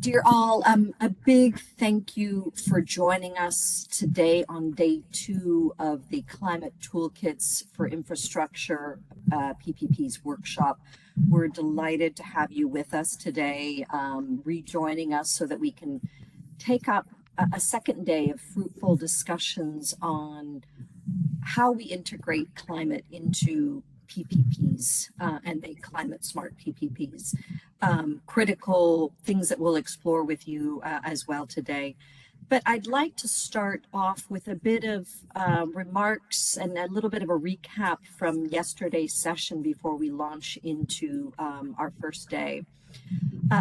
Dear all, a big thank you for joining us today on day 2 of the Climate Toolkits for Infrastructure PPP's workshop. We're delighted to have you with us today, rejoining us so that we can take up a second day of fruitful discussions on how we integrate climate into PPPs and make climate smart PPPs. Critical things that we'll explore with you as well today. But I'd like to start off with a bit of remarks and a little bit of a recap from yesterday's session before we launch into our first day.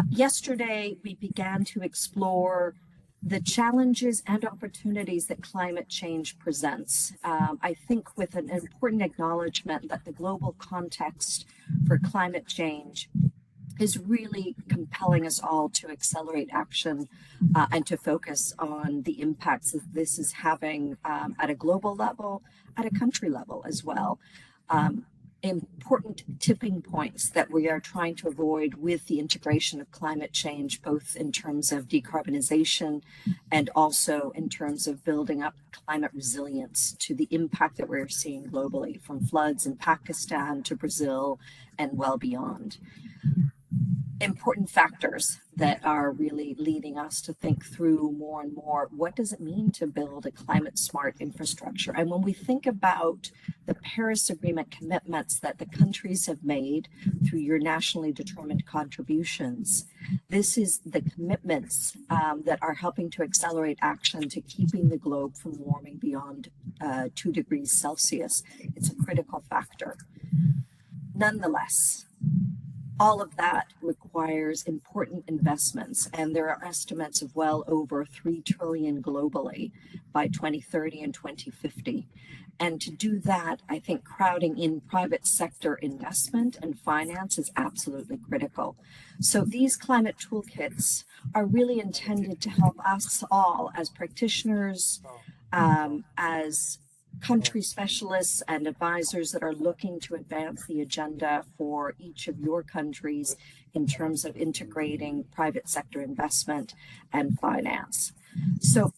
Yesterday, we began to explore the challenges and opportunities that climate change presents. I think with an important acknowledgement that the global context for climate change is really compelling us all to accelerate action and to focus on the impacts that this is having at a global level, at a country level as well. Important tipping points that we are trying to avoid with the integration of climate change, both in terms of decarbonization and also in terms of building up climate resilience to the impact that we're seeing globally, from floods in Pakistan to Brazil and well beyond. Important factors that are really leading us to think through more and more, what does it mean to build a climate smart infrastructure? And when we think about the Paris Agreement commitments that the countries have made through your nationally determined contributions, this is the commitments that are helping to accelerate action to keeping the globe from warming beyond 2 degrees Celsius. It's a critical factor. Nonetheless, all of that requires important investments, and there are estimates of well over 3 trillion globally by 2030 and 2050. And to do that, I think crowding in private sector investment and finance is absolutely critical. So these climate toolkits are really intended to help us all as practitioners, as country specialists and advisors that are looking to advance the agenda for each of your countries in terms of integrating private sector investment and finance. So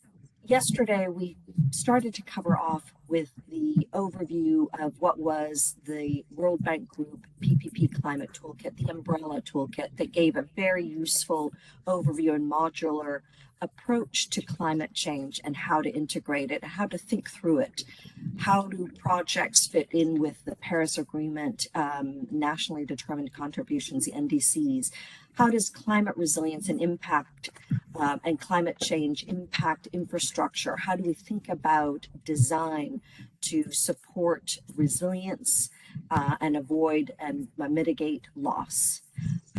yesterday we started to cover off with the overview of what was the World Bank Group PPP Climate Toolkit, the umbrella toolkit that gave a very useful overview and modular approach to climate change and how to integrate it, how to think through it. How do projects fit in with the Paris Agreement, nationally determined contributions, the NDCs? How does climate resilience and impact and climate change impact infrastructure? How do we think about design to support resilience and avoid and mitigate loss?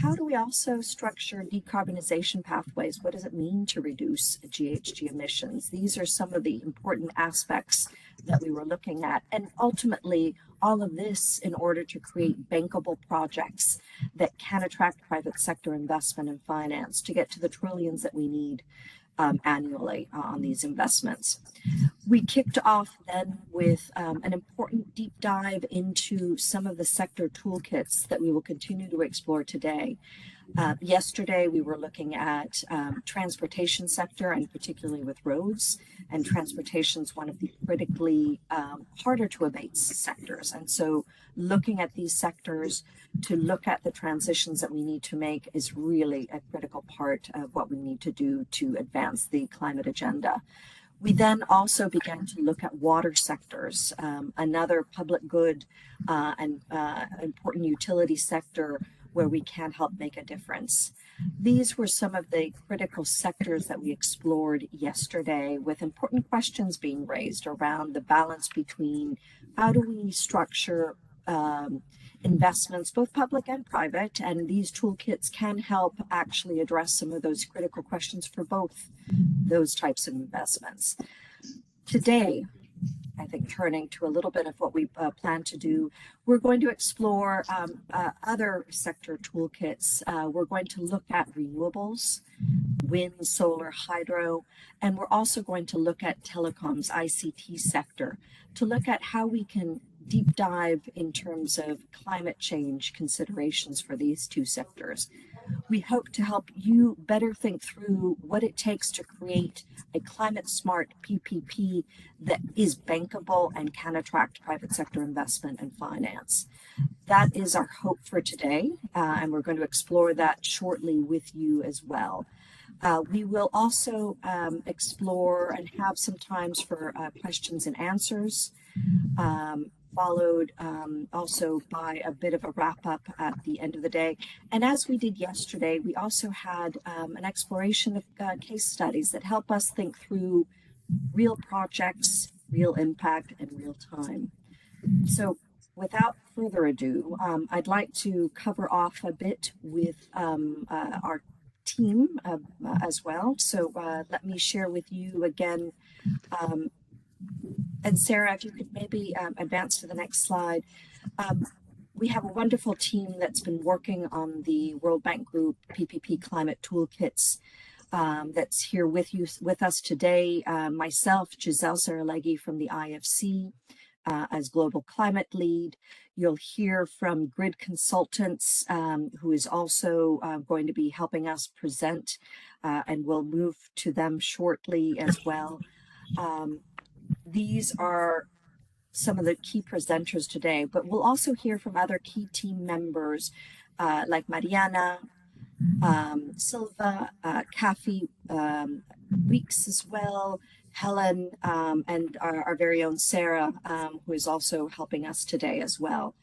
How do we also structure decarbonization pathways? What does it mean to reduce GHG emissions? These are some of the important aspects that we were looking at. And ultimately, all of this in order to create bankable projects that can attract private sector investment and finance to get to the trillions that we need annually on these investments. We kicked off then with an important deep dive into some of the sector toolkits that we will continue to explore today. Yesterday, we were looking at transportation sector, and particularly with roads, and transportation is one of the critically harder to abate sectors. And so looking at these sectors to look at the transitions that we need to make is really a critical part of what we need to do to advance the climate agenda. We then also began to look at water sectors, another public good and important utility sector where we can help make a difference. These were some of the critical sectors that we explored yesterday, with important questions being raised around the balance between how do we structure investments, both public and private, and these toolkits can help actually address some of those critical questions for both those types of investments. Today, I think turning to a little bit of what we plan to do, we're going to explore other sector toolkits. We're going to look at renewables, wind, solar, hydro, and we're also going to look at telecoms, ICT sector, to look at how we can deep dive in terms of climate change considerations for these two sectors. we hope to help you better think through what it takes to create a climate smart PPP that is bankable and can attract private sector investment and finance. That is our hope for today, and we're going to explore that shortly with you as well. We will also explore and have some times for questions and answers, followed also by a bit of a wrap up at the end of the day. And as we did yesterday, we also had an exploration of case studies that help us think through real projects, real impact, and real time. So without further ado, I'd like to cover off a bit with our team as well. So let me share with you again. And Sarah, if you could maybe advance to the next slide. We have a wonderful team that's been working on the World Bank Group PPP Climate Toolkits that's here with us today. Myself, Giselle Saraleghi from the IFC as Global Climate Lead. You'll hear from Grid Consultants, who is also going to be helping us present, and we'll move to them shortly as well. These are some of the key presenters today, but we'll also hear from other key team members like Mariana, Silva, Kafi, Weeks as well, Helen, and our very own Sarah, who is also helping us today as well.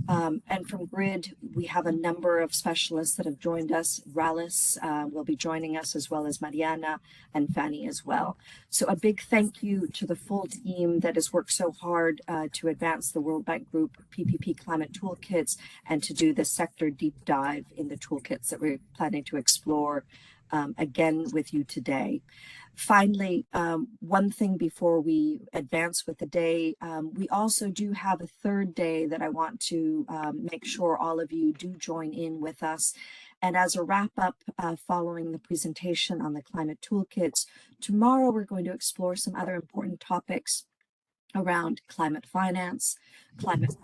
And from Grid, we have a number of specialists that have joined us. Ralis will be joining us, as well as Mariana and Fanny as well. So a big thank you to the full team that has worked so hard to advance the World Bank Group PPP Climate Toolkits and to do the sector deep dive in the toolkits that we're planning to explore again with you today. Finally, one thing before we advance with the day, we also do have a third day that I want to make sure all of you do join in with us. And as a wrap up following the presentation on the climate toolkits, tomorrow we're going to explore some other important topics around climate finance, climate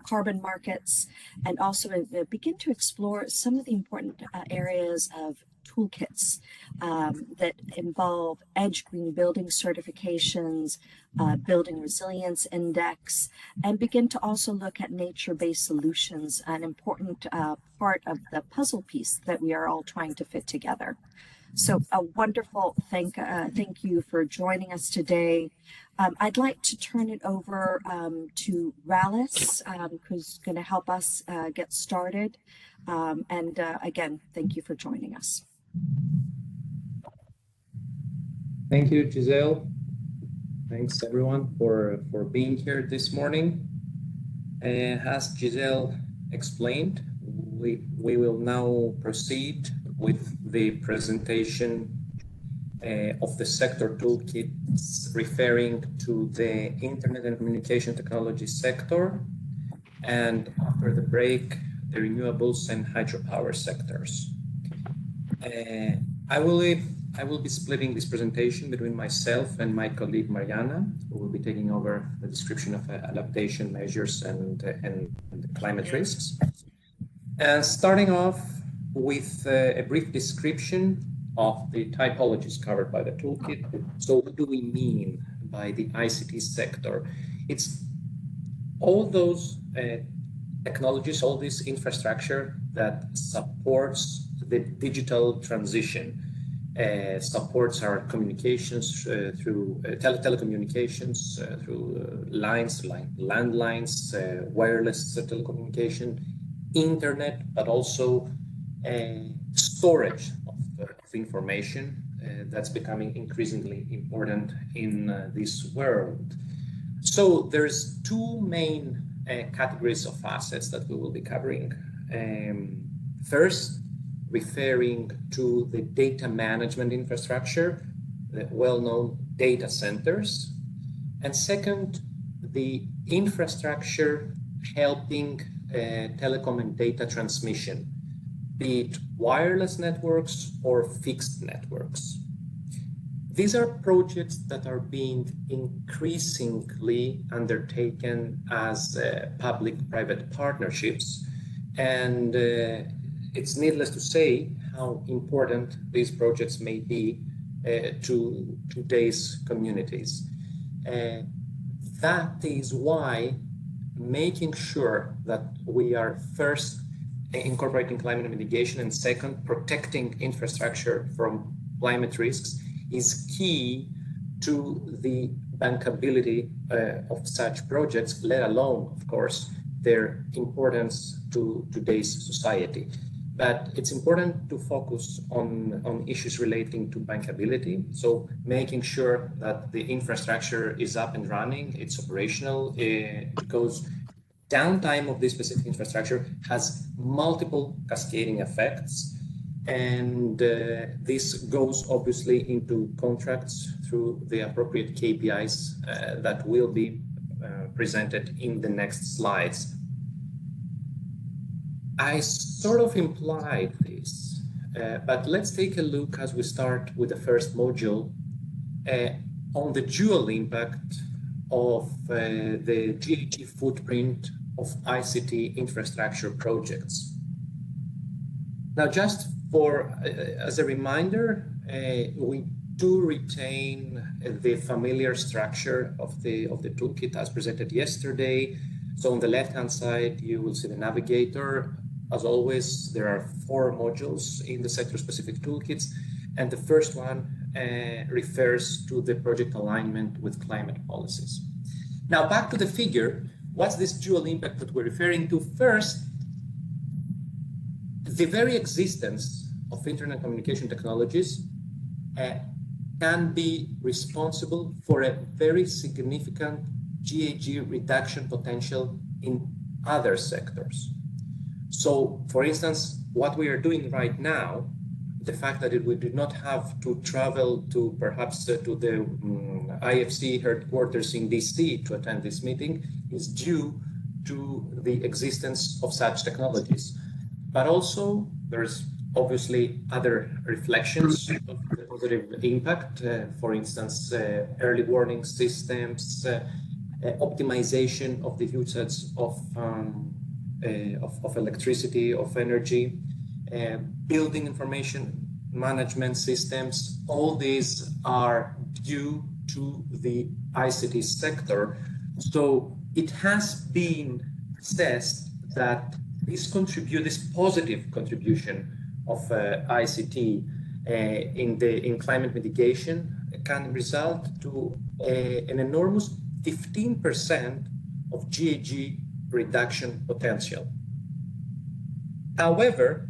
carbon markets, and also begin to explore some of the important areas of toolkits that involve EDGE green building certifications, building resilience index, and begin to also look at nature-based solutions, an important part of the puzzle piece that we are all trying to fit together. So a wonderful thank you for joining us today. I'd like to turn it over to Ralis, who's going to help us get started. And again, thank you for joining us. Thank you, Giselle. Thanks everyone for being here this morning. As Giselle explained, we will now proceed with the presentation of the sector toolkits referring to the Internet and Communication Technology sector, and after the break, the renewables and hydropower sectors. I will be splitting this presentation between myself and my colleague Mariana, who will be taking over the description of adaptation measures and the climate risks. And starting off with a brief description of the typologies covered by the toolkit. So what do we mean by the ICT sector? It's all those technologies, all this infrastructure that supports the digital transition, supports our communications through telecommunications, through lines like landlines, wireless telecommunication, internet, but also storage of information that's becoming increasingly important in this world. So there's two main categories of assets that we will be covering. First, referring to the data management infrastructure, the well-known data centers. And second, the infrastructure helping telecom and data transmission, be it wireless networks or fixed networks. These are projects that are being increasingly undertaken as public-private partnerships, and it's needless to say how important these projects may be to today's communities. That is why making sure that we are first incorporating climate mitigation and second, protecting infrastructure from climate risks is key to the bankability of such projects, let alone, of course, their importance to today's society. But it's important to focus on issues relating to bankability. So making sure that the infrastructure is up and running, it's operational, because downtime of this specific infrastructure has multiple cascading effects. And this goes obviously into contracts through the appropriate KPIs that will be presented in the next slides. I sort of implied this, but let's take a look as we start with the first module on the dual impact of the GHG footprint of ICT infrastructure projects. Now, just as a reminder, we do retain the familiar structure of the toolkit as presented yesterday. So on the left-hand side, you will see the navigator. As always, there are 4 modules in the sector-specific toolkits, and the first one refers to the project alignment with climate policies. Now, back to the figure, what's this dual impact that we're referring to? First, the very existence of internet communication technologies can be responsible for a very significant GHG reduction potential in other sectors. So, for instance, what we are doing right now, the fact that we did not have to travel to perhaps to the IFC headquarters in DC to attend this meeting is due to the existence of such technologies. But also, there's obviously other reflections of the positive impact, for instance, early warning systems, optimization of the usage of electricity, of energy, building information management systems. All these are due to the ICT sector. So it has been assessed that this positive contribution of ICT in climate mitigation can result to an enormous 15% of GHG reduction potential. However,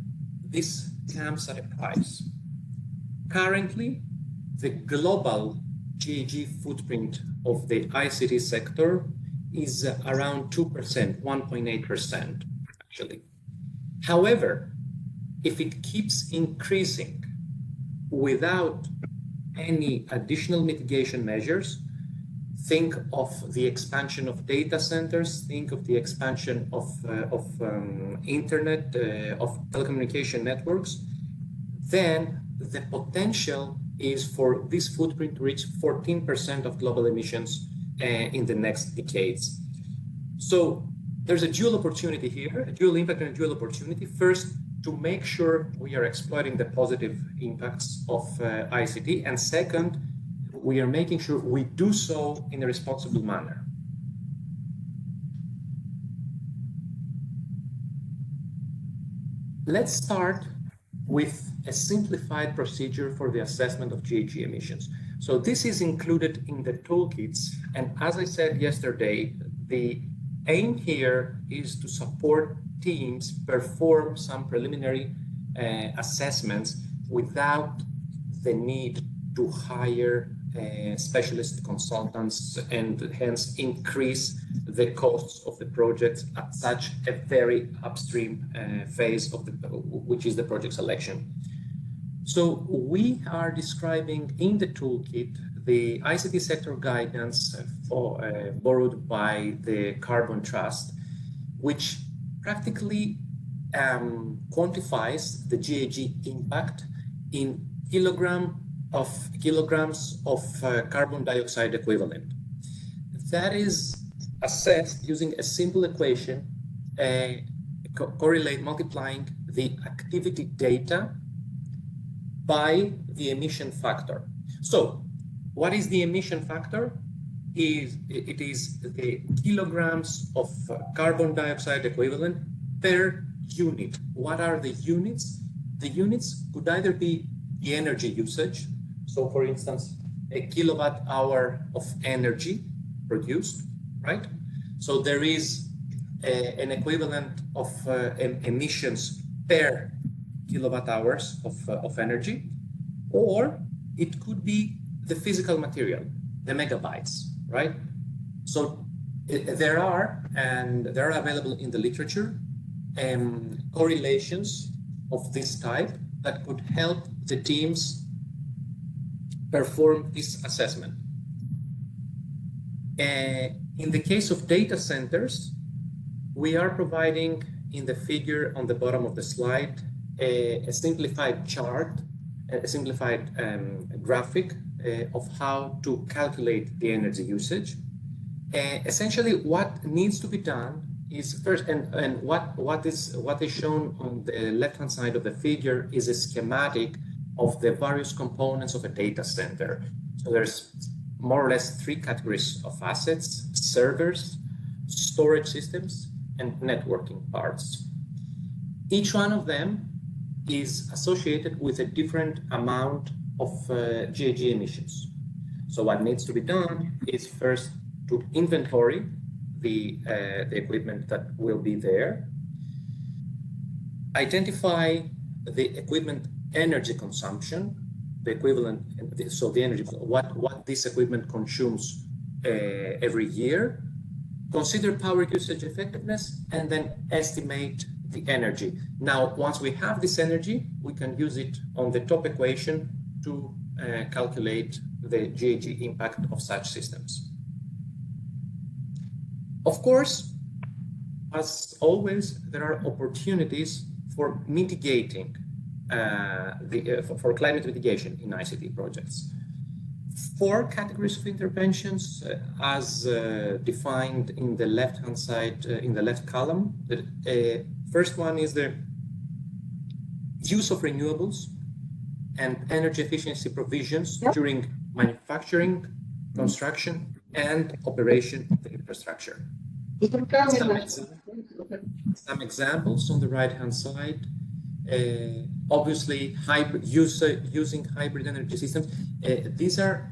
this comes at a price. Currently, the global GHG footprint of the ICT sector is around 2%, 1.8% actually. However, if it keeps increasing without any additional mitigation measures, think of the expansion of data centers, think of the expansion of internet, of telecommunication networks, then the potential is for this footprint to reach 14% of global emissions in the next decades. So there's a dual opportunity here, a dual impact and a dual opportunity. First, to make sure we are exploiting the positive impacts of ICT, and second, we are making sure we do so in a responsible manner. Let's start with a simplified procedure for the assessment of GHG emissions. So this is included in the toolkits, and as I said yesterday, the aim here is to support teams perform some preliminary assessments without the need to hire specialist consultants and hence increase the costs of the project at such a very upstream phase of which is the project selection. So we are describing in the toolkit the ICT sector guidance borrowed by the Carbon Trust, which practically quantifies the GHG impact in kilograms of carbon dioxide equivalent. That is assessed using a simple equation, multiplying the activity data by the emission factor. So what is the emission factor? It is the kilograms of carbon dioxide equivalent per unit. What are the units? The units could either be the energy usage. So for instance, a kilowatt hour of energy produced, right? So there is an equivalent of emissions per kilowatt hours of energy, or it could be the physical material, the megabytes, right? So there are available in the literature correlations of this type that could help the teams perform this assessment. In the case of data centers, we are providing in the figure on the bottom of the slide a simplified chart, a simplified graphic of how to calculate the energy usage. Essentially, what needs to be done is first, and what is shown on the left-hand side of the figure is a schematic of the various components of a data center. So there's more or less three categories of assets: servers, storage systems, and networking parts. Each one of them is associated with a different amount of GHG emissions. So what needs to be done is first to inventory the equipment that will be there, identify the equipment energy consumption, the equivalent, so the energy, what this equipment consumes every year, consider power usage effectiveness, and then estimate the energy. Now, once we have this energy, we can use it on the top equation to calculate the GHG impact of such systems. Of course, as always, there are opportunities for mitigating, for climate mitigation in ICT projects. 4 categories of interventions as defined in the left-hand side, in the left column. The first one is the use of renewables and energy efficiency provisions during manufacturing, construction, and operation of the infrastructure. Some examples on the right-hand side. Obviously, using hybrid energy systems. These are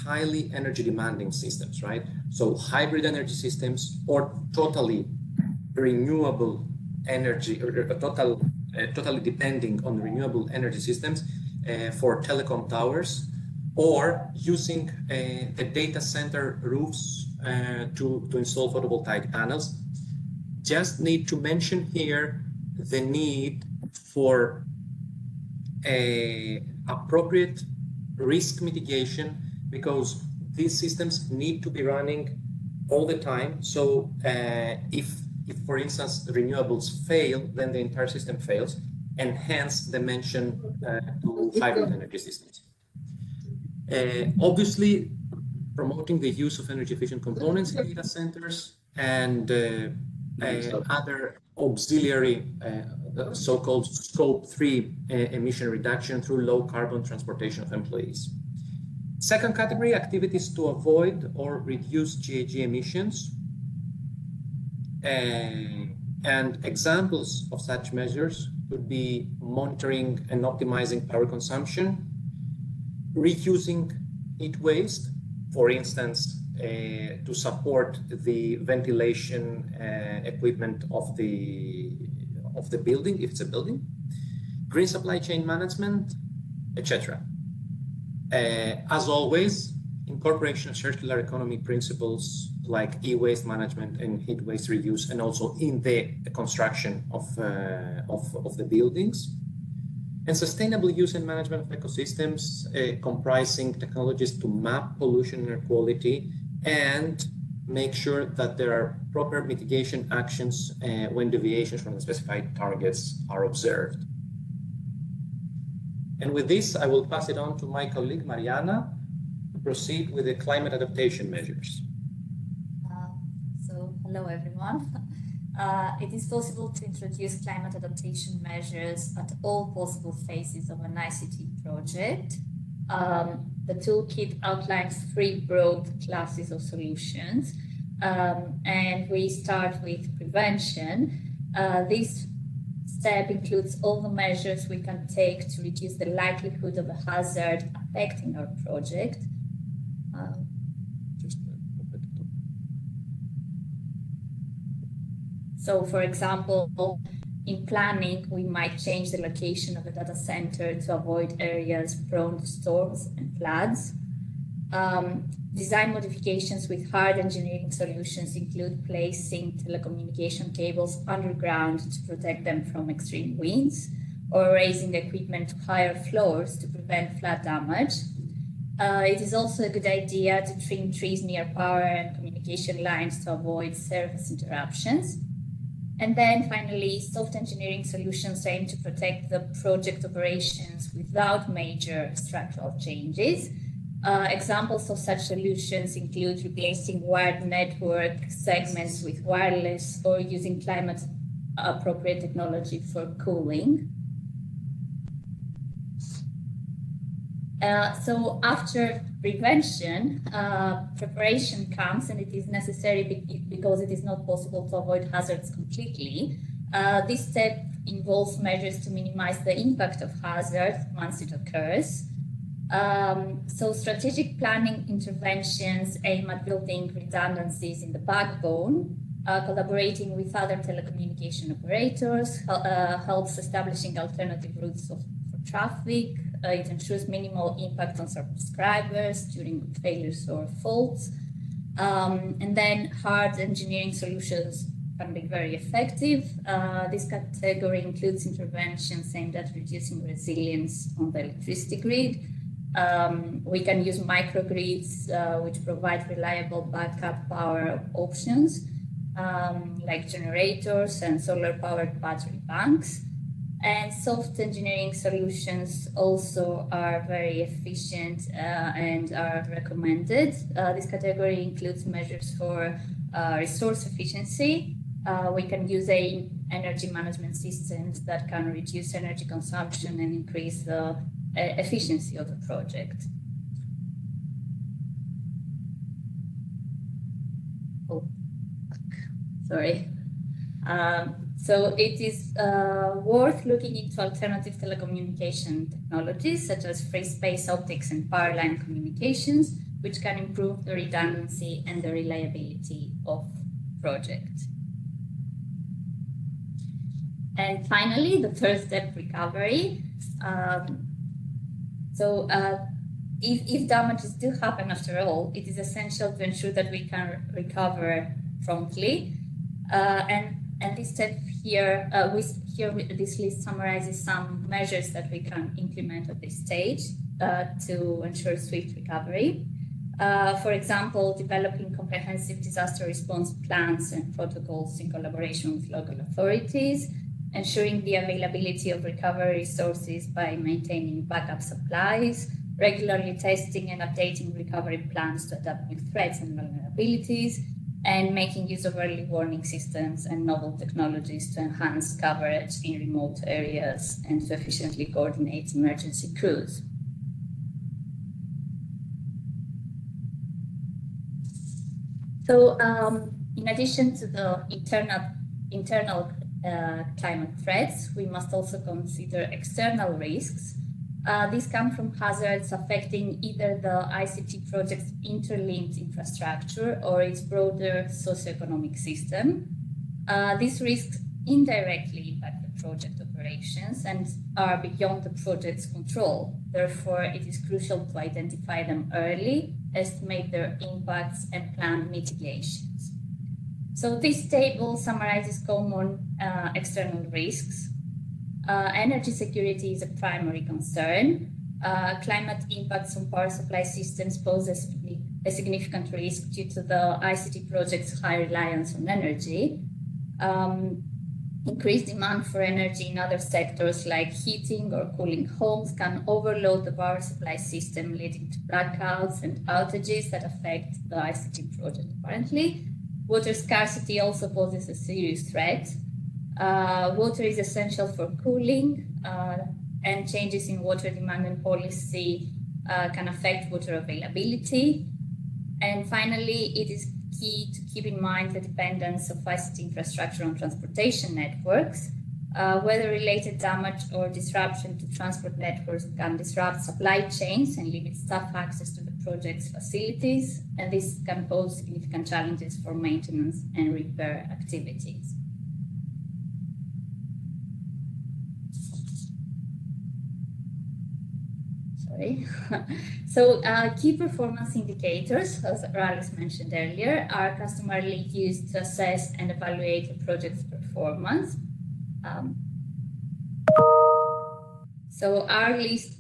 highly energy demanding systems, right? So hybrid energy systems or totally renewable energy, or totally depending on renewable energy systems for telecom towers, or using the data center roofs to install photovoltaic panels. Just need to mention here the need for appropriate risk mitigation, because these systems need to be running all the time. So if for instance renewables fail, then the entire system fails, and hence the mention to hybrid energy systems. Obviously, promoting the use of energy efficient components in data centers and other auxiliary so-called scope 3 emission reduction through low carbon transportation of employees. Second category, activities to avoid or reduce GHG emissions. And examples of such measures would be monitoring and optimizing power consumption, reusing heat waste, for instance, to support the ventilation equipment of the building, if it's a building, green supply chain management, etc. As always, incorporation of circular economy principles like e-waste management and heat waste reuse, and also in the construction of the buildings. And sustainable use and management of ecosystems, comprising technologies to map pollution and air quality, and make sure that there are proper mitigation actions when deviations from the specified targets are observed. And with this, I will pass it on to my colleague Mariana to proceed with the climate adaptation measures. So hello everyone. it is possible to introduce climate adaptation measures at all possible phases of an ICT project. The toolkit outlines 3 broad classes of solutions, and we start with prevention. This step includes all the measures we can take to reduce the likelihood of a hazard affecting our project. So, for example, in planning, we might change the location of a data center to avoid areas prone to storms and floods. Design modifications with hard engineering solutions include placing telecommunication cables underground to protect them from extreme winds, or raising equipment to higher floors to prevent flood damage. It is also a good idea to trim trees near power and communication lines to avoid service interruptions. And then finally, soft engineering solutions aim to protect the project operations without major structural changes. Examples of such solutions include replacing wired network segments with wireless, or using climate-appropriate technology for cooling. So after prevention, preparation comes, and it is necessary because it is not possible to avoid hazards completely. This step involves measures to minimize the impact of hazard once it occurs. So strategic planning interventions aim at building redundancies in the backbone, collaborating with other telecommunication operators, helps establishing alternative routes for traffic. It ensures minimal impact on subscribers during failures or faults. And then hard engineering solutions can be very effective. This category includes interventions aimed at reducing resilience on the electricity grid. We can use microgrids, which provide reliable backup power options, like generators and solar-powered battery banks. And soft engineering solutions also are very efficient and are recommended. This category includes measures for resource efficiency. We can use energy management systems that can reduce energy consumption and increase the efficiency of the project. Oh, sorry. So it is worth looking into alternative telecommunication technologies such as free space optics and power line communications, which can improve the redundancy and the reliability of project. And finally, the third step, recovery. If damages do happen after all, it is essential to ensure that we can recover promptly. And this step here, this list summarizes some measures that we can implement at this stage to ensure swift recovery. For example, developing comprehensive disaster response plans and protocols in collaboration with local authorities, ensuring the availability of recovery resources by maintaining backup supplies, regularly testing and updating recovery plans to adapt with threats and vulnerabilities, and making use of early warning systems and novel technologies to enhance coverage in remote areas and to efficiently coordinate emergency crews. So in addition to the internal climate threats, we must also consider external risks. These come from hazards affecting either the ICT project's interlinked infrastructure or its broader socioeconomic system. These risks indirectly impact the project operations and are beyond the project's control. Therefore, it is crucial to identify them early, estimate their impacts, and plan mitigations. So this table summarizes common external risks. Energy security is a primary concern. Climate impacts on power supply systems pose a significant risk due to the ICT project's high reliance on energy. Increased demand for energy in other sectors like heating or cooling homes can overload the power supply system, leading to blackouts and outages that affect the ICT project currently. Water scarcity also poses a serious threat. Water is essential for cooling, and changes in water demand and policy can affect water availability. And finally, it is key to keep in mind the dependence of ICT infrastructure on transportation networks. Weather-related damage or disruption to transport networks can disrupt supply chains and limit staff access to the project's facilities, and this can pose significant challenges for maintenance and repair activities. So key performance indicators, as Ralis mentioned earlier, are customarily used to assess and evaluate a project's performance. So our list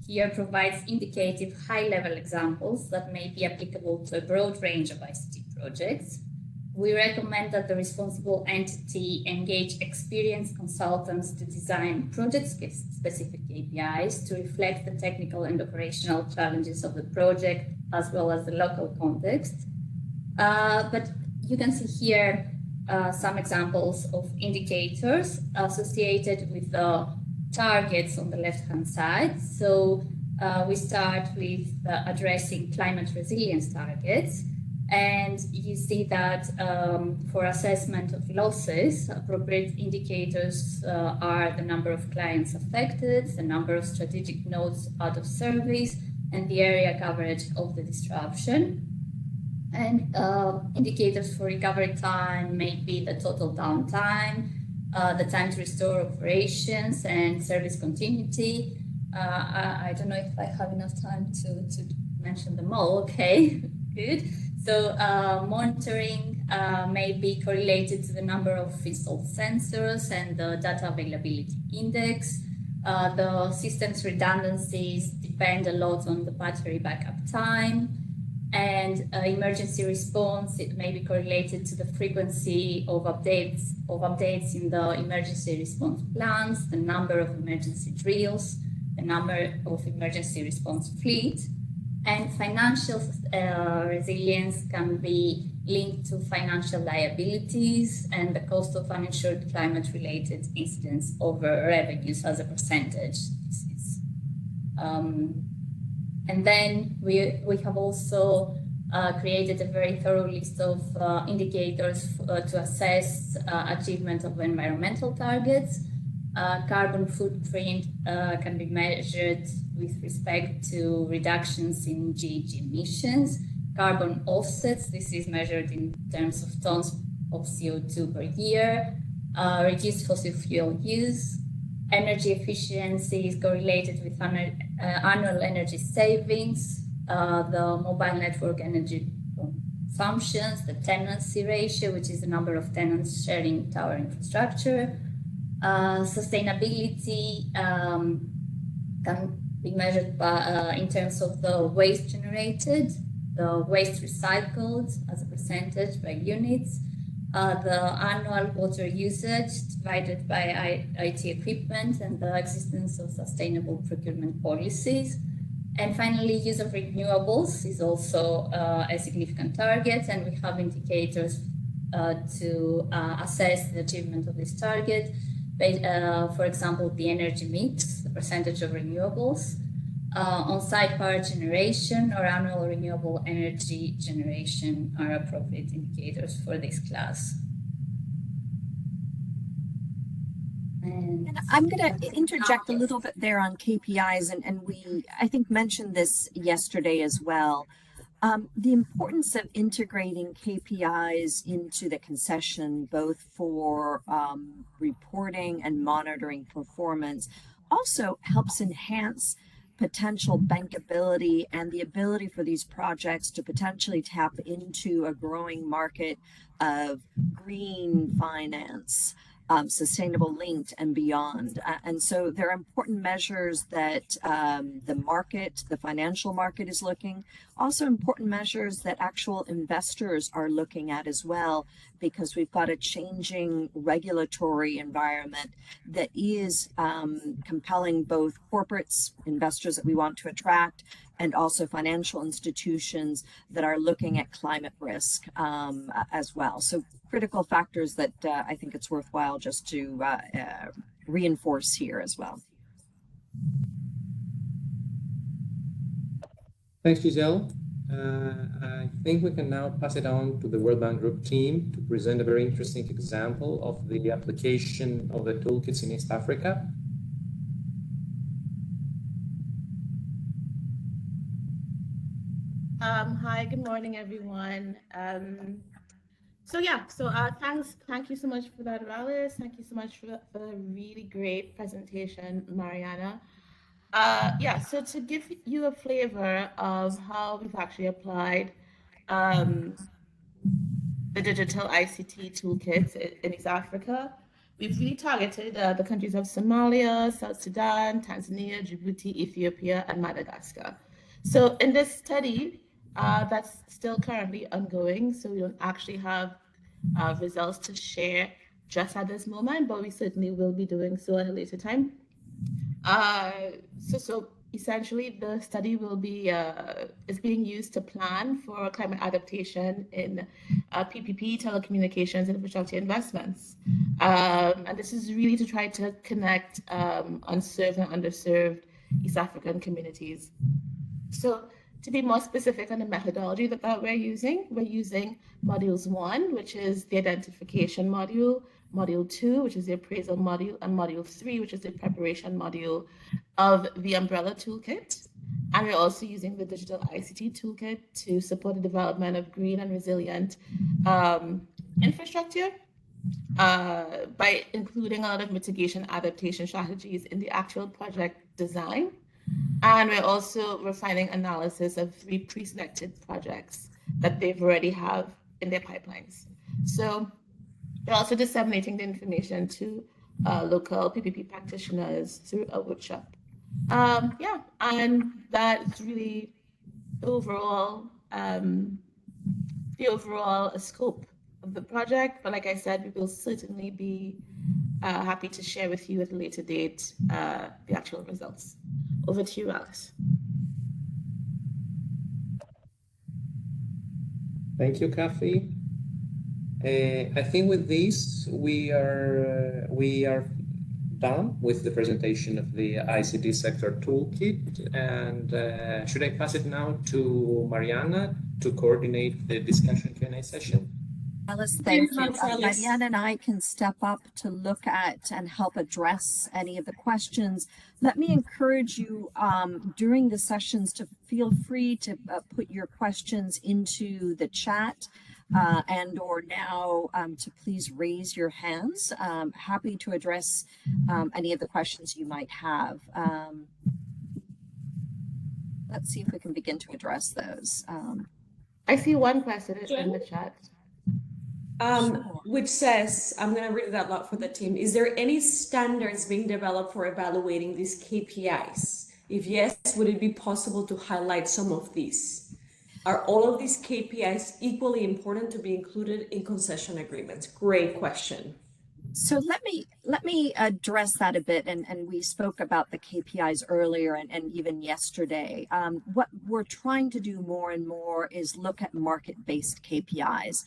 here provides indicative high-level examples that may be applicable to a broad range of ICT projects. We recommend that the responsible entity engage experienced consultants to design project-specific KPIs to reflect the technical and operational challenges of the project, as well as the local context. But you can see here some examples of indicators associated with the targets on the left-hand side. So we start with addressing climate resilience targets. And you see that for assessment of losses, appropriate indicators are the number of clients affected, the number of strategic nodes out of service, and the area coverage of the disruption. And indicators for recovery time may be the total downtime, the time to restore operations, and service continuity. I don't know if I have enough time to mention them all. Okay, good. So monitoring may be correlated to the number of installed sensors and the data availability index. The system's redundancies depend a lot on the battery backup time. And emergency response, it may be correlated to the frequency of updates in the emergency response plans, the number of emergency drills, the number of emergency response fleet. And financial resilience can be linked to financial liabilities and the cost of uninsured climate-related incidents over revenues as a percentage. And then we have also created a very thorough list of indicators to assess achievement of environmental targets. Carbon footprint can be measured with respect to reductions in GHG emissions. Carbon offsets, this is measured in terms of tons of CO2 per year. Reduced fossil fuel use. Energy efficiency is correlated with annual energy savings, the mobile network energy consumptions, the tenancy ratio, which is the number of tenants sharing tower infrastructure. Sustainability can be measured by, in terms of the waste generated, the waste recycled as a percentage by units, the annual water usage divided by IT equipment, and the existence of sustainable procurement policies. And finally, use of renewables is also a significant target, and we have indicators to assess the achievement of this target. For example, the energy mix, the percentage of renewables, on-site power generation or annual renewable energy generation are appropriate indicators for this class. And I'm going to interject a little bit there on KPIs, and we, I think, mentioned this yesterday as well. The importance of integrating KPIs into the concession, both for reporting and monitoring performance, also helps enhance potential bankability and the ability for these projects to potentially tap into a growing market of green finance, sustainable linked and beyond. And so there are important measures that the market, the financial market is looking, also important measures that actual investors are looking at as well, because we've got a changing regulatory environment that is compelling both corporates, investors that we want to attract, and also financial institutions that are looking at climate risk as well. So critical factors that I think it's worthwhile just to reinforce here as well. Thanks, Giselle. I think we can now pass it on to the World Bank Group team to present a very interesting example of the application of the toolkits in East Africa. Hi, good morning, everyone. Thank you so much for that, Alice. Thank you so much for a really great presentation, Mariana. So to give you a flavor of how we've actually applied the digital ICT toolkits in East Africa, we've really targeted the countries of Somalia, South Sudan, Tanzania, Djibouti, Ethiopia, and Madagascar. So in this study, that's still currently ongoing, so we don't actually have results to share just at this moment, but we certainly will be doing so at a later time. So essentially, the study will be is being used to plan for climate adaptation in PPP, telecommunications, and infrastructure investments. And this is really to try to connect unserved and underserved East African communities. So to be more specific on the methodology that we're using modules 1, which is the identification module, module 2, which is the appraisal module, and module 3, which is the preparation module of the umbrella toolkit. And we're also using the digital ICT toolkit to support the development of green and resilient infrastructure by including a lot of mitigation adaptation strategies in the actual project design. And we're also refining analysis of 3 pre-selected projects that they've already have in their pipelines. So we're also disseminating the information to local PPP practitioners through a workshop. And that's really the overall scope of the project. But like I said, we will certainly be happy to share with you at a later date the actual results. Over to you, Alice. Thank you, Kathy. I think with this, we are done with the presentation of the ICT sector toolkit. And should I pass it now to Mariana to coordinate the discussion Q&A session? Alice, thank you. Mariana and I can step up to look at and help address any of the questions. Let me encourage you during the sessions to feel free to put your questions into the chat and or now to please raise your hands. Happy to address any of the questions you might have. Let's see if we can begin to address those. I see one question in the chat. Which says, I'm going to read it out loud for the team. Is there any standards being developed for evaluating these KPIs? If yes, would it be possible to highlight some of these? Are all of these KPIs equally important to be included in concession agreements? Great question. So let me address that a bit, and we spoke about the KPIs earlier and even yesterday. What we're trying to do more and more is look at market-based KPIs.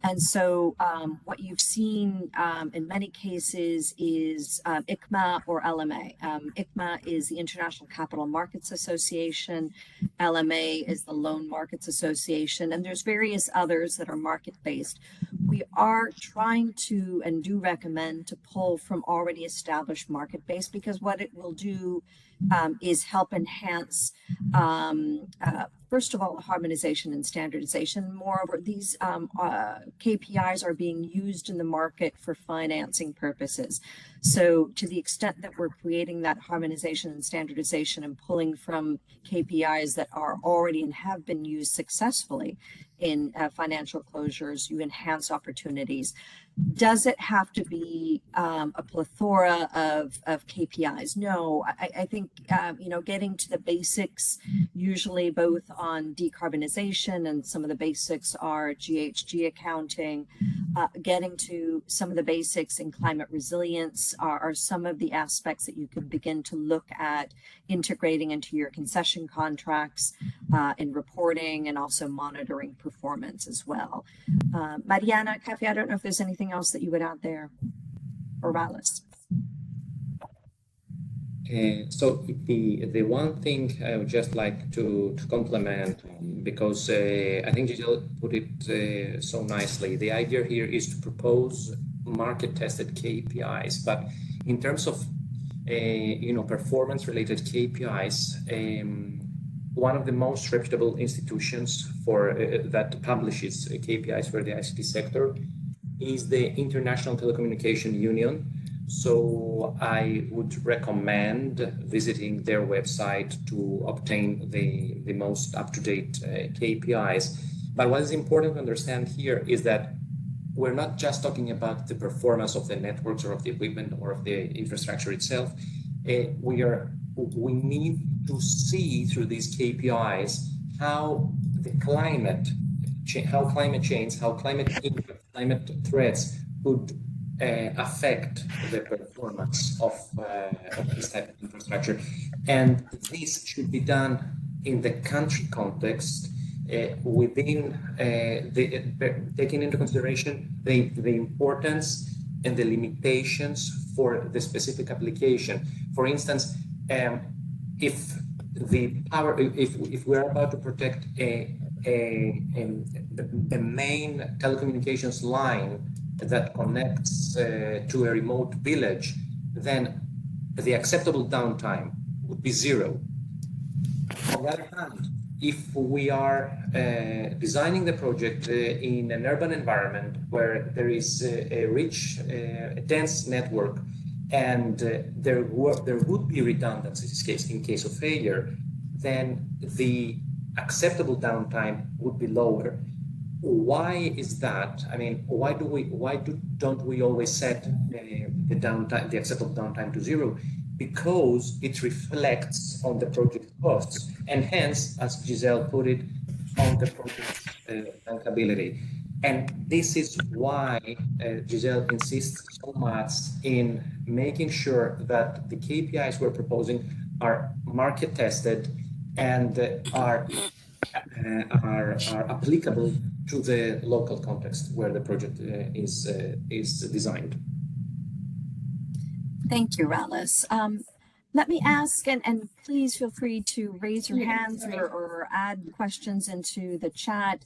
And so what you've seen in many cases is ICMA or LMA. ICMA is the International Capital Markets Association. LMA is the Loan Markets Association. And there's various others that are market-based. We are trying to and do recommend to pull from already established market-based, because what it will do is help enhance first of all, harmonization and standardization. Moreover, these KPIs are being used in the market for financing purposes. So to the extent that we're creating that harmonization and standardization and pulling from KPIs that are already and have been used successfully in financial closures, you enhance opportunities. Does it have to be a plethora of KPIs? No, I think, getting to the basics, usually both on decarbonization, and some of the basics are GHG accounting, getting to some of the basics in climate resilience are some of the aspects that you can begin to look at integrating into your concession contracts in reporting and also monitoring performance as well. Mariana, Kathy, I don't know if there's anything else that you would add there, or Alice. So the one thing I would just like to complement, because I think Giselle put it so nicely. The idea here is to propose market-tested KPIs, but in terms of performance-related KPIs, one of the most reputable institutions for that publishes KPIs for the ICT sector is the International Telecommunication Union. So I would recommend visiting their website to obtain the most up-to-date KPIs. But what is important to understand here is that we're not just talking about the performance of the networks or of the equipment or of the infrastructure itself. We need to see through these KPIs how the climate change, how climate threats could affect the performance of this type of infrastructure. And this should be done in the country context, within taking into consideration the importance and the limitations for the specific application. For instance, if we're about to protect the main telecommunications line that connects to a remote village, then the acceptable downtime would be 0. On the other hand, if we are designing the project in an urban environment where there is a rich, dense network, and there would be redundancies in case of failure, then the acceptable downtime would be lower. Why is that? I mean, why don't we always set the acceptable downtime to 0? Because it reflects on the project costs, and hence, as Giselle put it, on the project's bankability. And this is why Giselle insists so much in making sure that the KPIs we're proposing are market tested and are applicable to the local context where the project is designed. Thank you, Alice. Let me ask, and please feel free to raise your hands or add questions into the chat.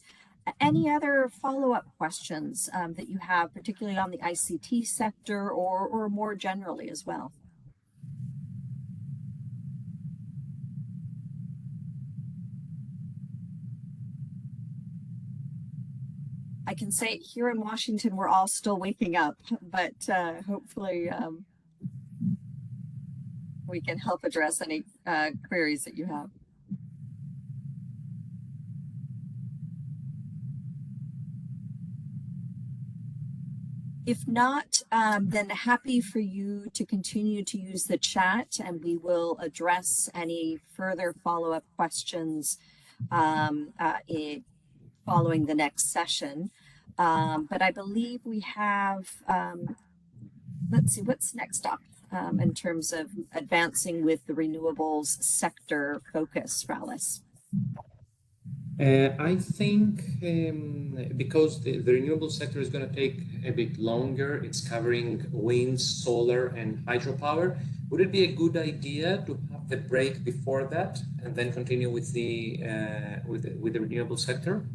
Any other follow-up questions that you have, particularly on the ICT sector or more generally as well? I can say here in Washington, we're all still waking up, but hopefully we can help address any queries that you have. If not, then happy for you to continue to use the chat, and we will address any further follow-up questions following the next session. But I believe we have, let's see, what's next up in terms of advancing with the renewables sector focus, Alice? I think because the renewable sector is going to take a bit longer, it's covering wind, solar, and hydropower. Would it be a good idea to have the break before that and then continue with the renewable sector?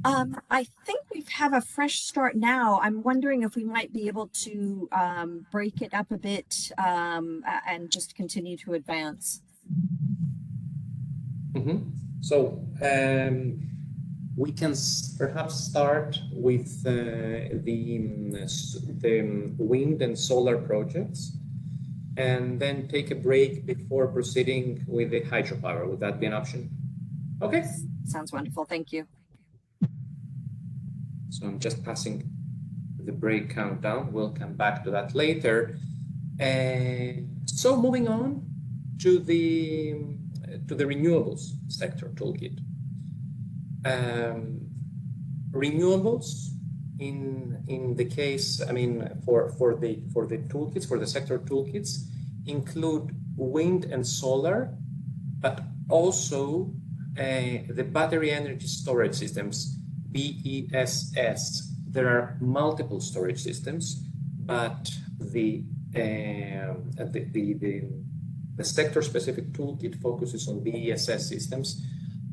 I think we have a fresh start now. I'm wondering if we might be able to break it up a bit and just continue to advance. Mm-hmm. So we can perhaps start with the wind and solar projects, and then take a break before proceeding with the hydropower. Would that be an option? Okay. Sounds wonderful. Thank you. So I'm just passing the break countdown. We'll come back to that later. So moving on to the renewables sector toolkit. renewables, in the case, I mean, for the toolkits, for the sector toolkits, include wind and solar, but also the battery energy storage systems, BESS. There are multiple storage systems, but the sector-specific toolkit focuses on BESS systems,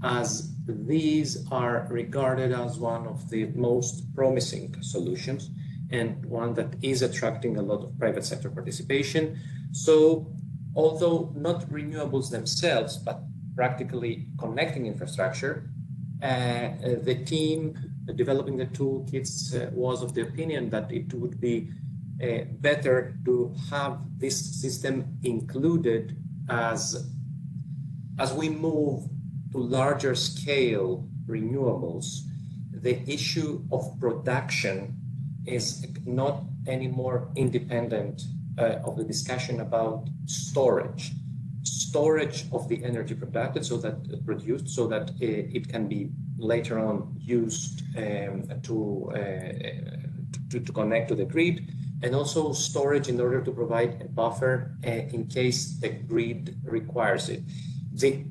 as these are regarded as one of the most promising solutions and one that is attracting a lot of private sector participation. So, although not renewables themselves, but practically connecting infrastructure, the team developing the toolkits was of the opinion that it would be better to have this system included as we move to larger scale renewables. The issue of production is not anymore independent of the discussion about storage of the energy produced, so that it can be later on used to connect to the grid, and also storage in order to provide a buffer in case the grid requires it. The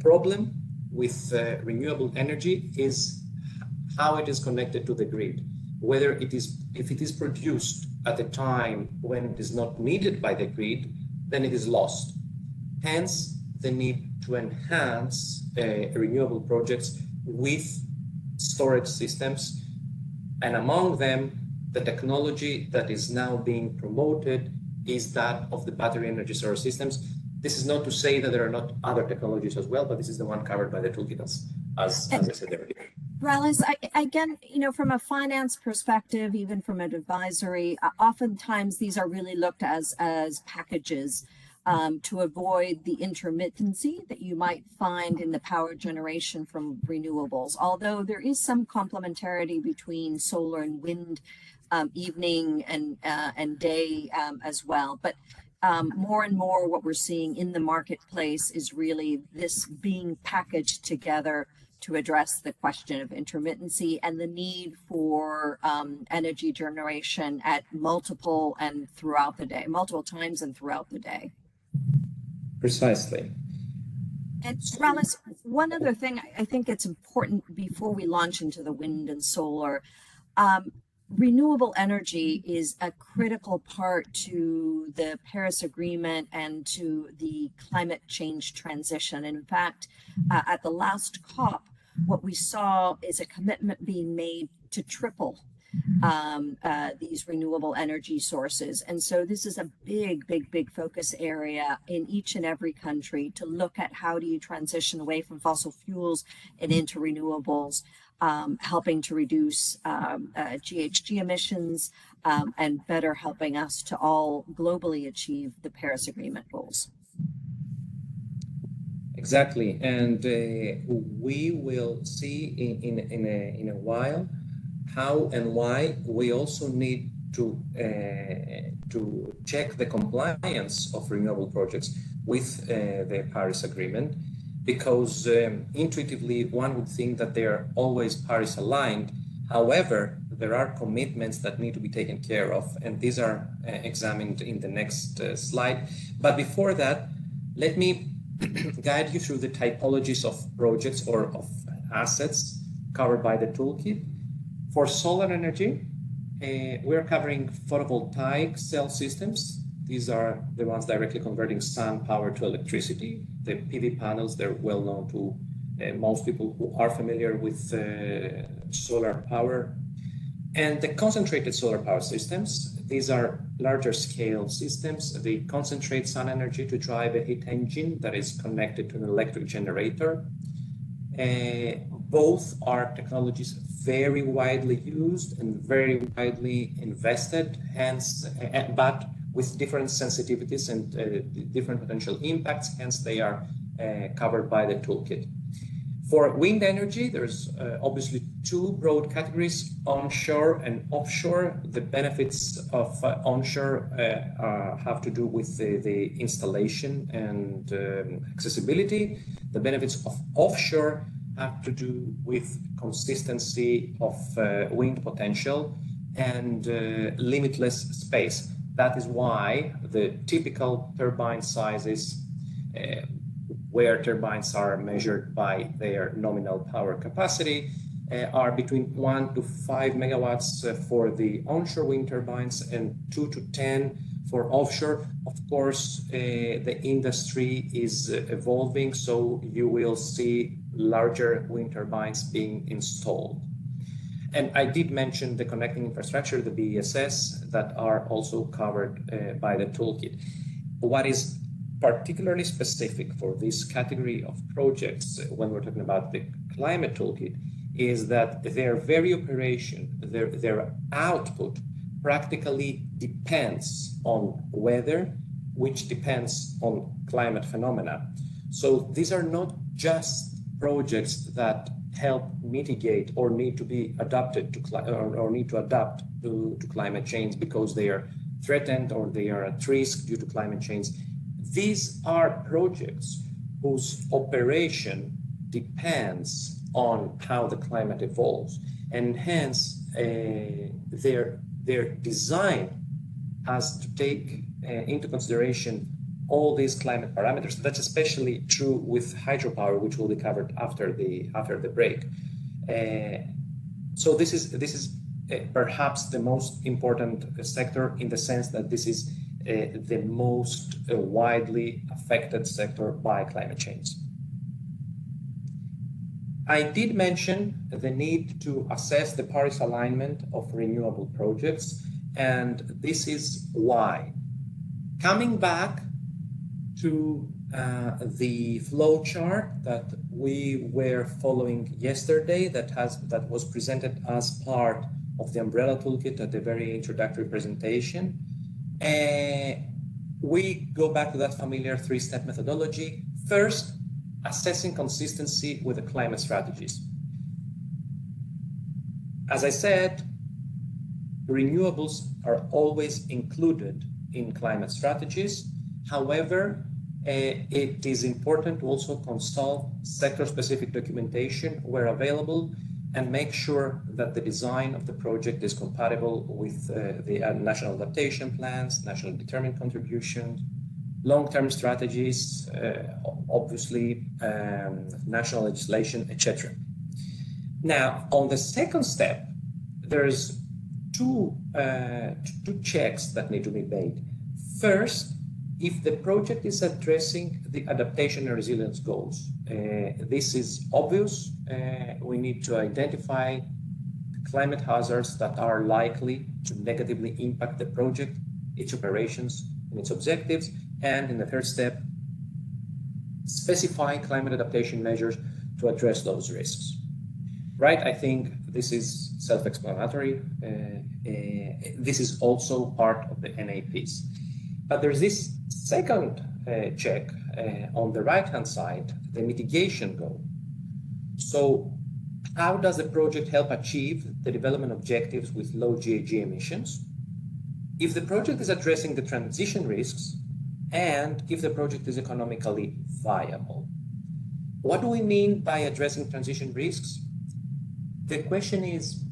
problem with renewable energy is how it is connected to the grid, if it is produced at a time when it is not needed by the grid, then it is lost. Hence, the need to enhance renewable projects with storage systems, and among them, the technology that is now being promoted is that of the battery energy storage systems. This is not to say that there are not other technologies as well, but this is the one covered by the toolkit, as I said earlier. Ralis, again, from a finance perspective, even from an advisory, oftentimes these are really looked as packages to avoid the intermittency that you might find in the power generation from renewables. Although there is some complementarity between solar and wind, evening and day as well. But more and more what we're seeing in the marketplace is really this being packaged together to address the question of intermittency and the need for energy generation at multiple times and throughout the day. Precisely. And Ralis, one other thing I think it's important before we launch into the wind and solar, renewable energy is a critical part to the Paris Agreement and to the climate change transition. In fact, at the last COP, what we saw is a commitment being made to triple these renewable energy sources. And so this is a big focus area in each and every country to look at how do you transition away from fossil fuels and into renewables, helping to reduce GHG emissions and better helping us to all globally achieve the Paris Agreement goals. Exactly, and we will see in a while how and why we also need to check the compliance of renewable projects with the Paris Agreement, because intuitively one would think that they are always Paris aligned. However, there are commitments that need to be taken care of, and these are examined in the next slide. But before that, let me guide you through the typologies of projects or of assets covered by the toolkit. For solar energy, we're covering photovoltaic cell systems. These are the ones directly converting sun power to electricity. The PV panels, they're well known to most people who are familiar with solar power. And the concentrated solar power systems, these are larger scale systems. They concentrate sun energy to drive a heat engine that is connected to an electric generator. Both are technologies very widely used and very widely invested, hence, but with different sensitivities and different potential impacts, hence they are covered by the toolkit. For wind energy, there's obviously two broad categories, onshore and offshore. The benefits of onshore have to do with the installation and accessibility. The benefits of offshore have to do with consistency of wind potential and limitless space. That is why the typical turbine sizes, where turbines are measured by their nominal power capacity, are between 1 to 5 megawatts for the onshore wind turbines and 2 to 10 for offshore. Of course, the industry is evolving, so you will see larger wind turbines being installed. And I did mention the connecting infrastructure, the BESS, that are also covered by the toolkit. What is particularly specific for this category of projects when we're talking about the climate toolkit is that their very operation, their output practically depends on weather, which depends on climate phenomena. So these are not just projects that help mitigate or need to be adapted to or need to adapt to climate change because they are threatened or they are at risk due to climate change. These are projects whose operation depends on how the climate evolves, and hence their design has to take into consideration all these climate parameters. That's especially true with hydropower, which will be covered after the break. So this is perhaps the most important sector in the sense that this is the most widely affected sector by climate change. I did mention the need to assess the Paris alignment of renewable projects, and this is why. Coming back to the flow chart that we were following yesterday, that was presented as part of the umbrella toolkit at the very introductory presentation, we go back to that familiar three-step methodology. First, assessing consistency with the climate strategies. As I said, renewables are always included in climate strategies. However, it is important to also consult sector-specific documentation where available and make sure that the design of the project is compatible with the national adaptation plans, national determined contributions, long-term strategies, obviously, national legislation, etc. Now, on the second step, there's two checks that need to be made. First, if the project is addressing the adaptation and resilience goals. This is obvious. We need to identify climate hazards that are likely to negatively impact the project, its operations, and its objectives. And in the third step, specify climate adaptation measures to address those risks. Right? I think this is self-explanatory. This is also part of the NAPs. But there's this second check on the right-hand side, the mitigation goal. So how does the project help achieve the development objectives with low GHG emissions? If the project is addressing the transition risks, and if the project is economically viable. What do we mean by addressing transition risks? The question is,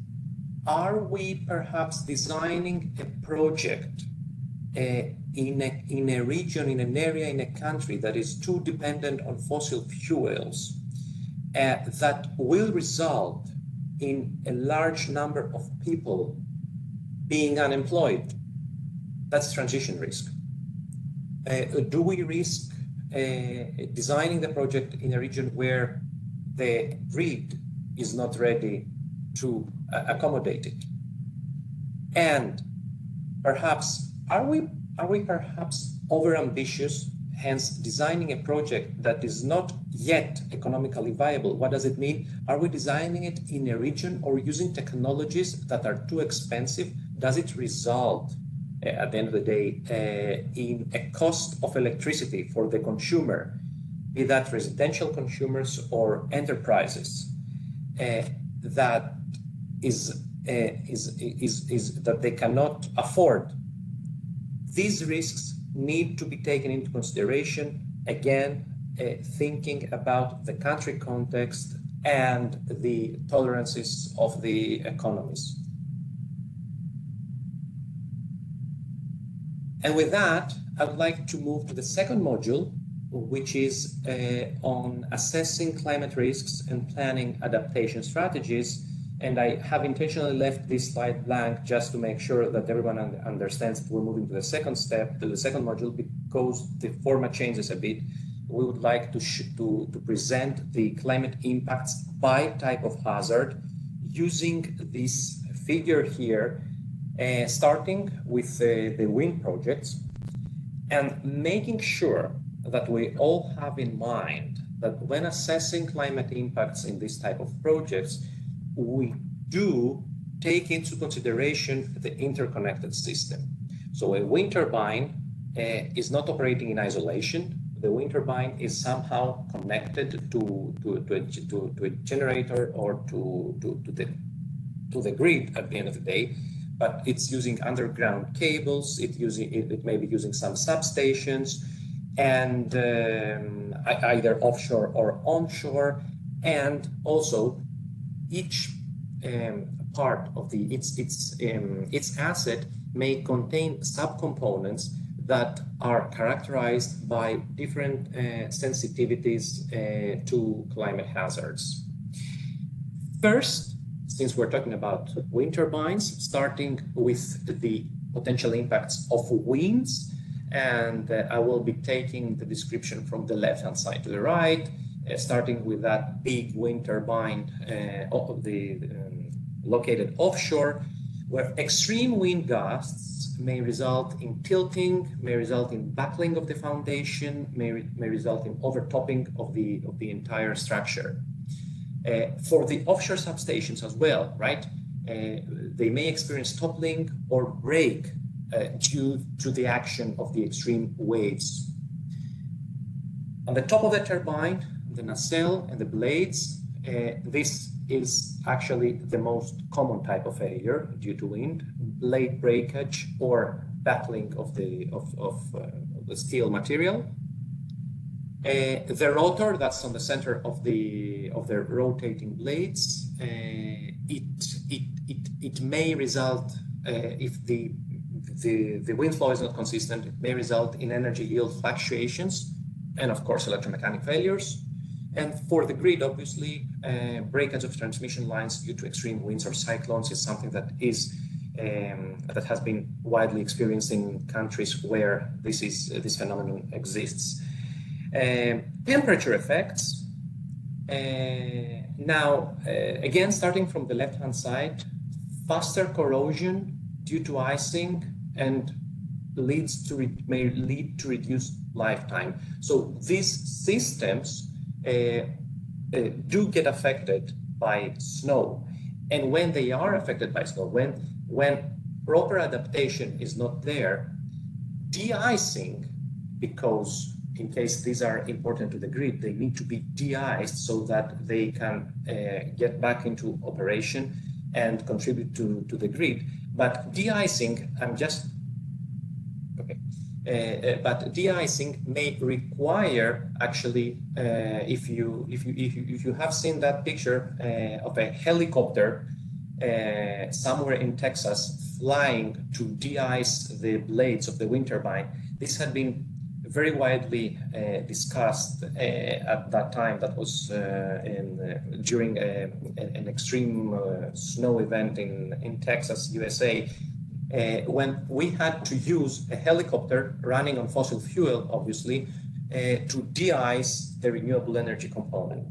are we perhaps designing a project in a region, in an area, in a country that is too dependent on fossil fuels that will result in a large number of people being unemployed? That's transition risk. Do we risk designing the project in a region where the grid is not ready to accommodate it? And perhaps, are we perhaps overambitious, hence designing a project that is not yet economically viable? What does it mean? Are we designing it in a region or using technologies that are too expensive? Does it result at the end of the day in a cost of electricity for the consumer, be that residential consumers or enterprises, that is that they cannot afford? These risks need to be taken into consideration, again, thinking about the country context and the tolerances of the economies. And with that, I would like to move to the second module, which is on assessing climate risks and planning adaptation strategies. And I have intentionally left this slide blank just to make sure that everyone understands that we're moving to the second step, to the second module, because the format changes a bit. We would like to present the climate impacts by type of hazard using this figure here, starting with the wind projects, and making sure that we all have in mind that when assessing climate impacts in this type of projects, we do take into consideration the interconnected system. So a wind turbine is not operating in isolation. The wind turbine is somehow connected to a generator or to the grid at the end of the day, but it's using underground cables. It may be using some substations, and either offshore or onshore, and also each part of its asset may contain subcomponents that are characterized by different sensitivities to climate hazards. First, since we're talking about wind turbines, starting with the potential impacts of winds, and I will be taking the description from the left-hand side to the right, starting with that big wind turbine located offshore, where extreme wind gusts may result in tilting, may result in buckling of the foundation, may result in overtopping of the entire structure. For the offshore substations as well, right? They may experience toppling or break due to the action of the extreme waves. On the top of the turbine, the nacelle and the blades, this is actually the most common type of failure due to wind, blade breakage or buckling of the steel material. The rotor that's on the center of the rotating blades, it may result, if the wind flow is not consistent, it may result in energy yield fluctuations and of course electromechanic failures. And for the grid, obviously, breakage of transmission lines due to extreme winds or cyclones is something that has been widely experienced in countries where this phenomenon exists. Temperature effects. Now, again, starting from the left-hand side, faster corrosion due to icing and may lead to reduced lifetime. So these systems do get affected by snow, and when they are affected by snow, when proper adaptation is not there, de-icing, because in case these are important to the grid, they need to be de-iced so that they can get back into operation and contribute to the grid. But de-icing, but de-icing may require, actually, if you have seen that picture of a helicopter somewhere in Texas flying to de-ice the blades of the wind turbine, this had been very widely discussed at that time. That was during an extreme snow event in Texas, USA. When we had to use a helicopter running on fossil fuel, obviously, to de-ice the renewable energy component.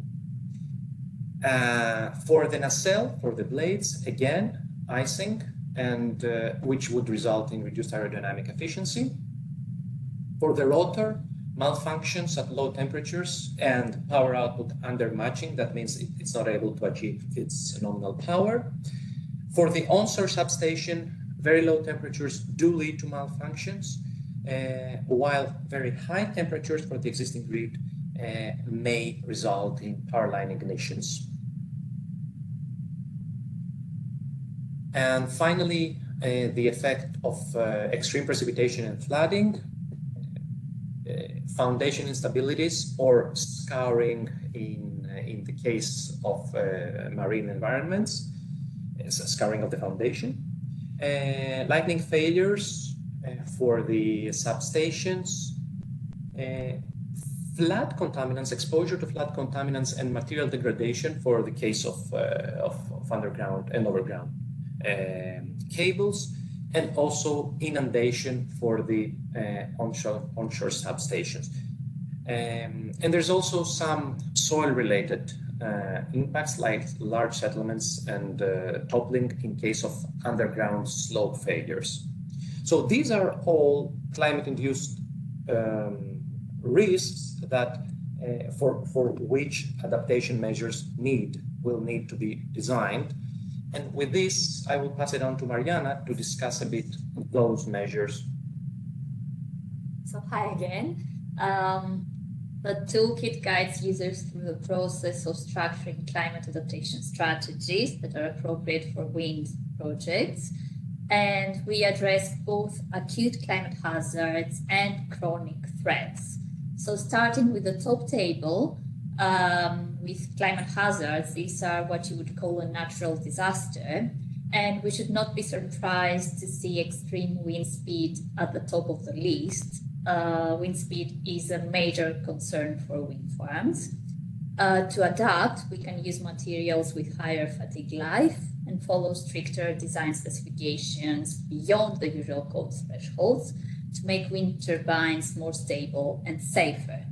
For the nacelle, for the blades, again, icing, and which would result in reduced aerodynamic efficiency. For the rotor, malfunctions at low temperatures and power output under matching. That means it's not able to achieve its nominal power. For the onshore substation, very low temperatures do lead to malfunctions, while very high temperatures for the existing grid may result in power line ignitions. And finally, the effect of extreme precipitation and flooding, foundation instabilities or scouring in in the case of marine environments, scarring of the foundation, lightning failures for the substations, flood contaminants, exposure to flood contaminants, and material degradation for the case of underground and overground cables, and also inundation for the onshore substations. And there's also some soil-related impacts like large settlements and toppling in case of underground slope failures. So these are all climate-induced risks that for which adaptation measures will need to be designed. And with this, I will pass it on to Mariana to discuss a bit those measures. So hi again. The toolkit guides users through the process of structuring climate adaptation strategies that are appropriate for wind projects. And we address both acute climate hazards and chronic threats. So starting with the top table, with climate hazards, these are what you would call a natural disaster. And we should not be surprised to see extreme wind speed at the top of the list. Wind speed is a major concern for wind farms. To adapt, we can use materials with higher fatigue life and follow stricter design specifications beyond the usual code thresholds to make wind turbines more stable and safer.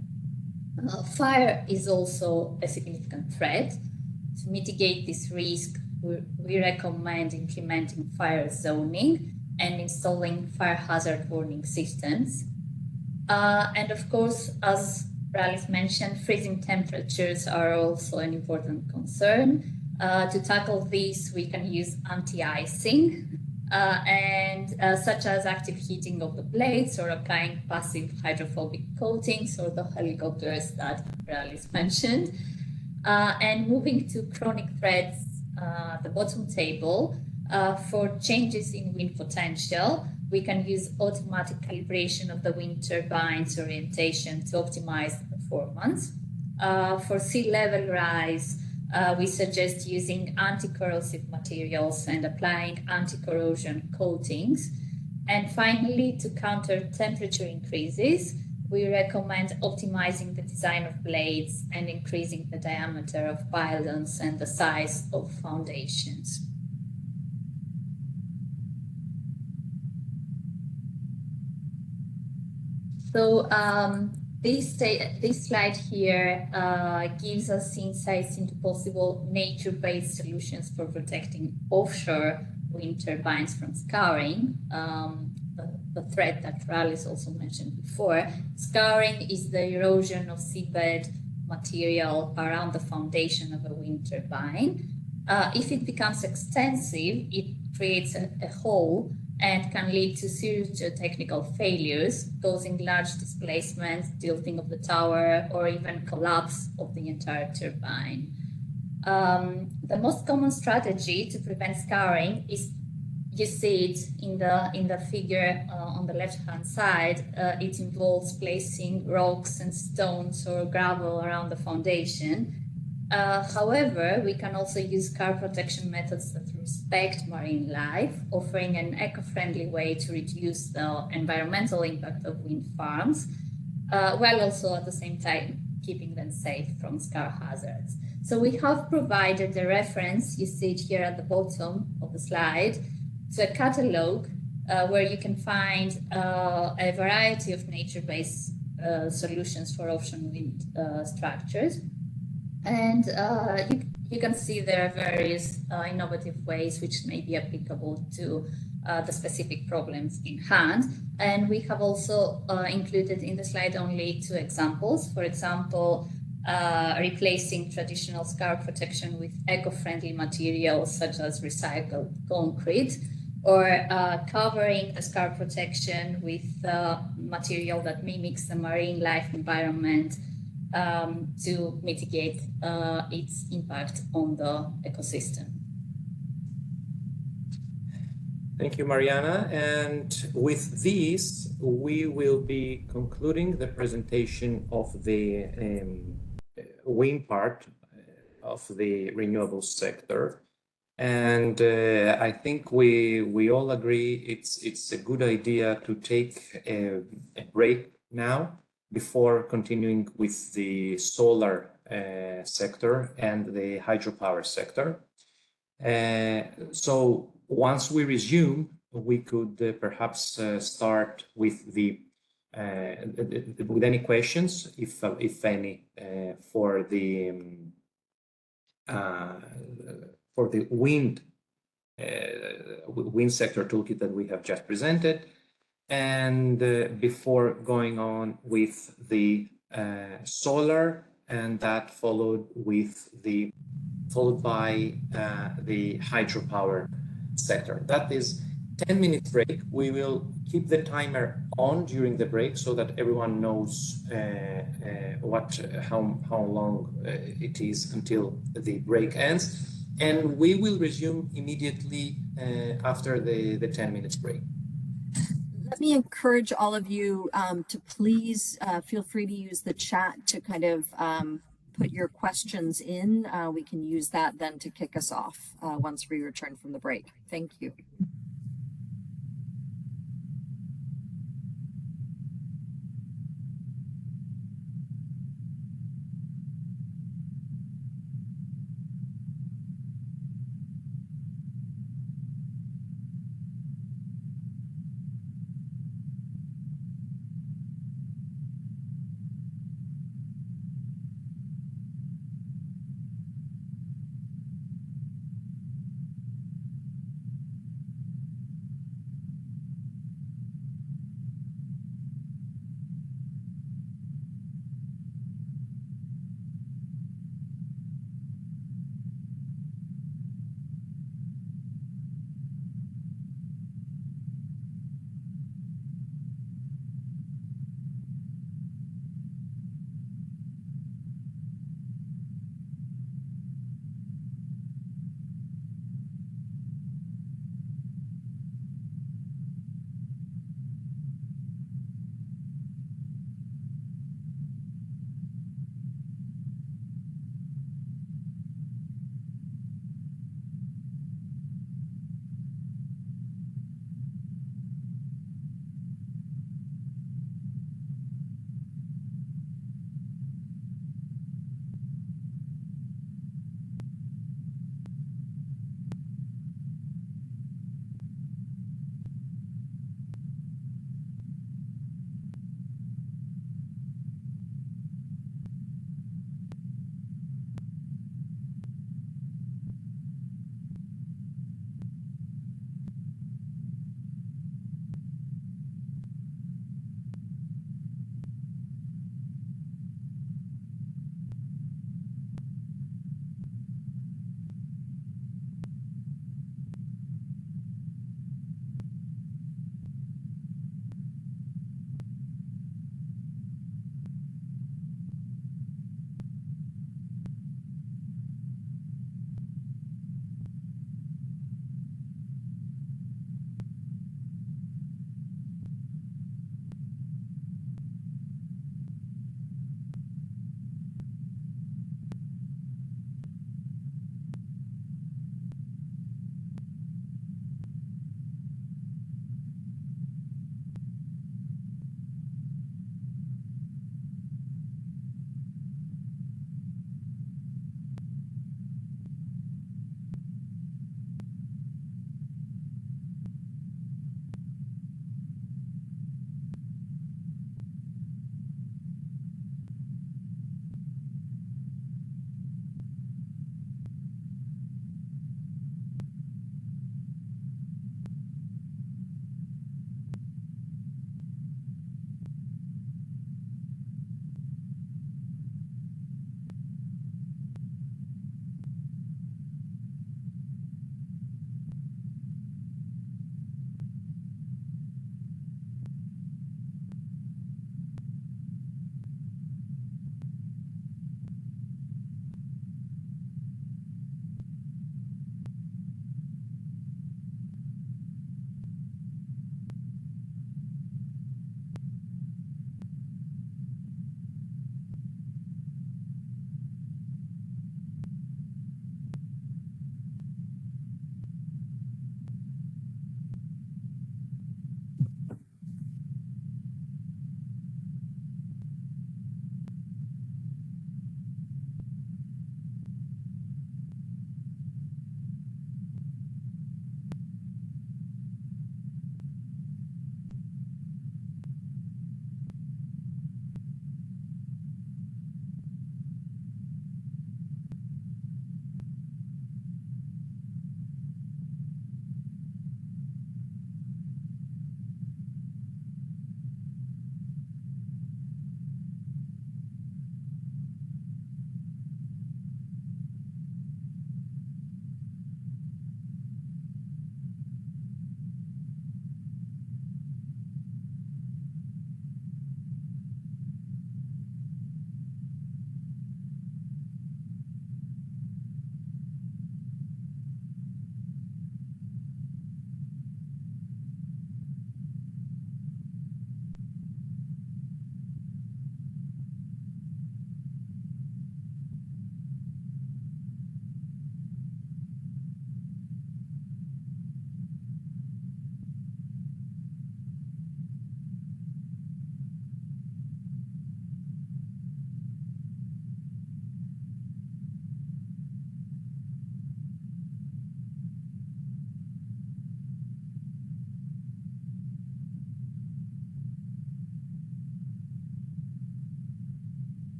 Fire is also a significant threat. To mitigate this risk, we recommend implementing fire zoning and installing fire hazard warning systems. And of course, as Rallis mentioned, freezing temperatures are also an important concern. To tackle this, we can use anti-icing, such as active heating of the blades or applying passive hydrophobic coatings or the helicopters that Rallis mentioned. And moving to chronic threats, the bottom table, for changes in wind potential, we can use automatic calibration of the wind turbine's orientation to optimize the performance. For sea level rise, we suggest using anti-corrosive materials and applying anti-corrosion coatings. And finally, to counter temperature increases, we recommend optimizing the design of blades and increasing the diameter of pylons and the size of foundations. So this slide here gives us insights into possible nature-based solutions for protecting offshore wind turbines from scarring, the threat that Rallis also mentioned before. Scarring is the erosion of seabed material around the foundation of a wind turbine. If it becomes extensive, it creates a hole and can lead to serious geotechnical failures, causing large displacements, tilting of the tower, or even collapse of the entire turbine. The most common strategy to prevent scarring is, you see it in the figure on the left-hand side. It involves placing rocks and stones or gravel around the foundation. However, we can also use scar protection methods that respect marine life, offering an eco-friendly way to reduce the environmental impact of wind farms, while also at the same time keeping them safe from scar hazards. So we have provided a reference, you see it here at the bottom of the slide, to a catalog where you can find a variety of nature-based solutions for offshore wind structures. And you can see there are various innovative ways which may be applicable to the specific problems in hand. And we have also included in the slide only 2 examples. For example, replacing traditional scar protection with eco-friendly materials such as recycled concrete, or covering the scar protection with material that mimics the marine life environment to mitigate its impact on the ecosystem. Thank you, Mariana. And with this, we will be concluding the presentation of the wind part of the renewable sector. And I think we all agree it's a good idea to take a break now before continuing with the solar sector and the hydropower sector. So once we resume, we could perhaps start with with any questions, if any, for the wind sector toolkit that we have just presented, and before going on with the solar, and that followed by the hydropower sector. That is 10-minute break. We will keep the timer on during the break so that everyone knows how long it is until the break ends. And we will resume immediately after the 10 minutes break. Let me encourage all of you to please feel free to use the chat to kind of put your questions in. We can use that then to kick us off once we return from the break. Thank you.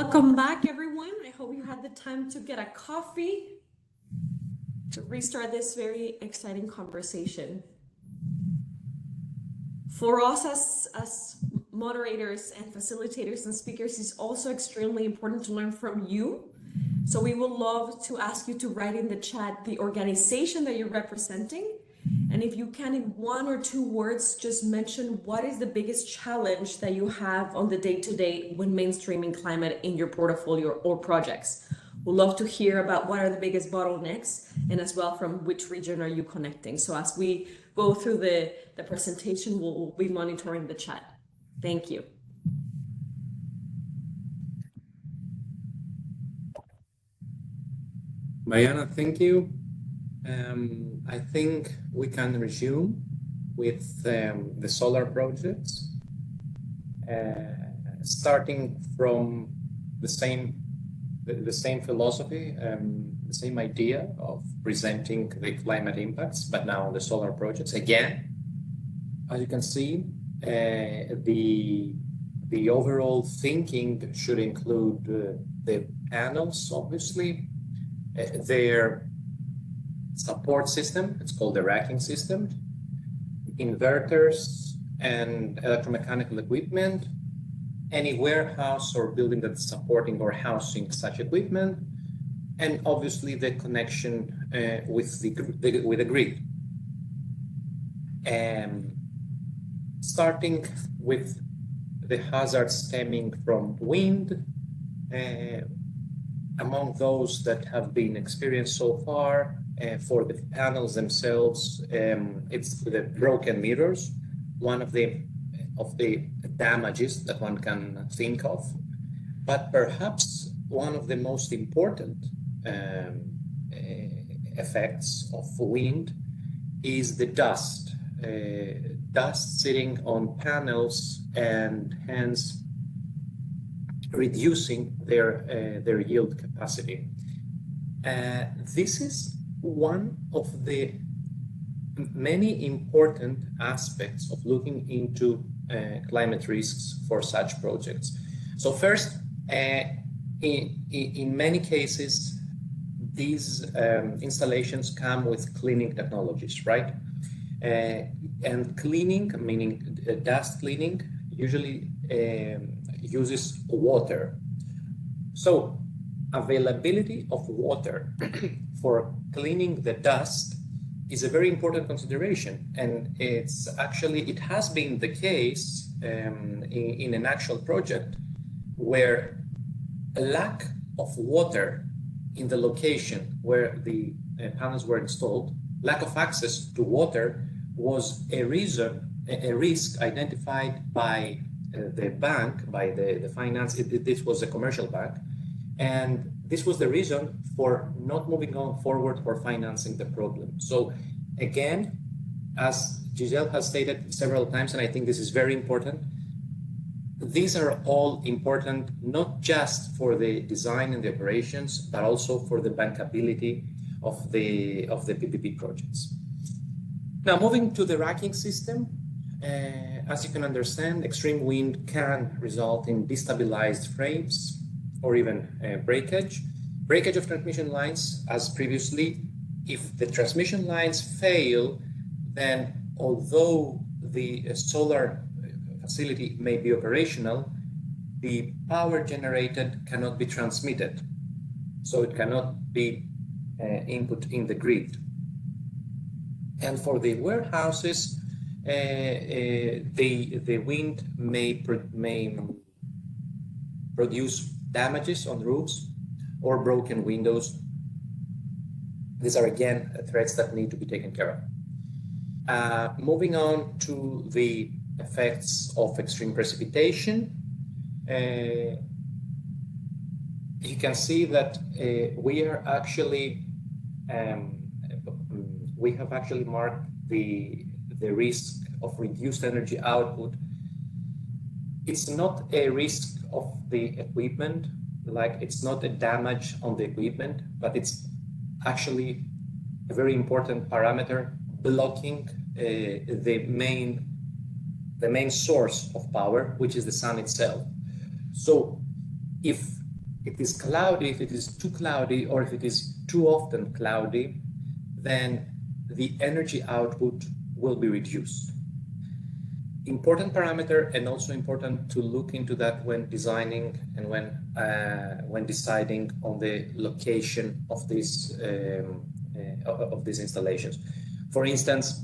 Welcome back, everyone. I hope you had the time to get a coffee to restart this very exciting conversation. For us as moderators and facilitators and speakers, it's also extremely important to learn from you. So we would love to ask you to write in the chat the organization that you're representing. And if you can, in 1 or 2 words, just mention what is the biggest challenge that you have on the day-to-day when mainstreaming climate in your portfolio or projects. We'd love to hear about what are the biggest bottlenecks and as well from which region are you connecting. So as we go through the presentation, we'll be monitoring the chat. Thank you. Mariana, thank you. I think we can resume with the solar projects, starting from the same philosophy, the same idea of presenting the climate impacts, but now on the solar projects. Again, as you can see, the overall thinking should include the panels, obviously, their support system, it's called the racking system, inverters and electromechanical equipment, any warehouse or building that's supporting or housing such equipment, and obviously the connection with the grid. Starting with the hazards stemming from wind, among those that have been experienced so far, for the panels themselves, it's the broken mirrors, one of the damages that one can think of. But perhaps one of the most important effects of wind is the dust. Dust sitting on panels and hence reducing their yield capacity. This is one of the many important aspects of looking into climate risks for such projects. So first, in many cases, these installations come with cleaning technologies, right? And cleaning, meaning dust cleaning, usually uses water. So availability of water for cleaning the dust is a very important consideration. And it has been the case in an actual project where a lack of water in the location where the panels were installed, lack of access to water was a risk identified by the bank, by the finance. This was a commercial bank. And this was the reason for not moving on forward for financing the problem. So again, as Giselle has stated several times, and I think this is very important, these are all important, not just for the design and the operations, but also for the bankability of the PPP projects. Now, moving to the racking system, as you can understand, extreme wind can result in destabilized frames or even breakage. Breakage of transmission lines, as previously, if the transmission lines fail, then although the solar facility may be operational, the power generated cannot be transmitted. So it cannot be input in the grid. And for the warehouses, the wind may produce damages on roofs or broken windows. These are again threats that need to be taken care of. Moving on to the effects of extreme precipitation, you can see that we have actually marked the risk of reduced energy output. It's not a risk of the equipment, like it's not a damage on the equipment, but it's actually a very important parameter blocking the main source of power, which is the sun itself. So if it is cloudy, if it is too cloudy, or if it is too often cloudy, then the energy output will be reduced. Important parameter, and also important to look into that when designing and when deciding on the location of these installations. For instance,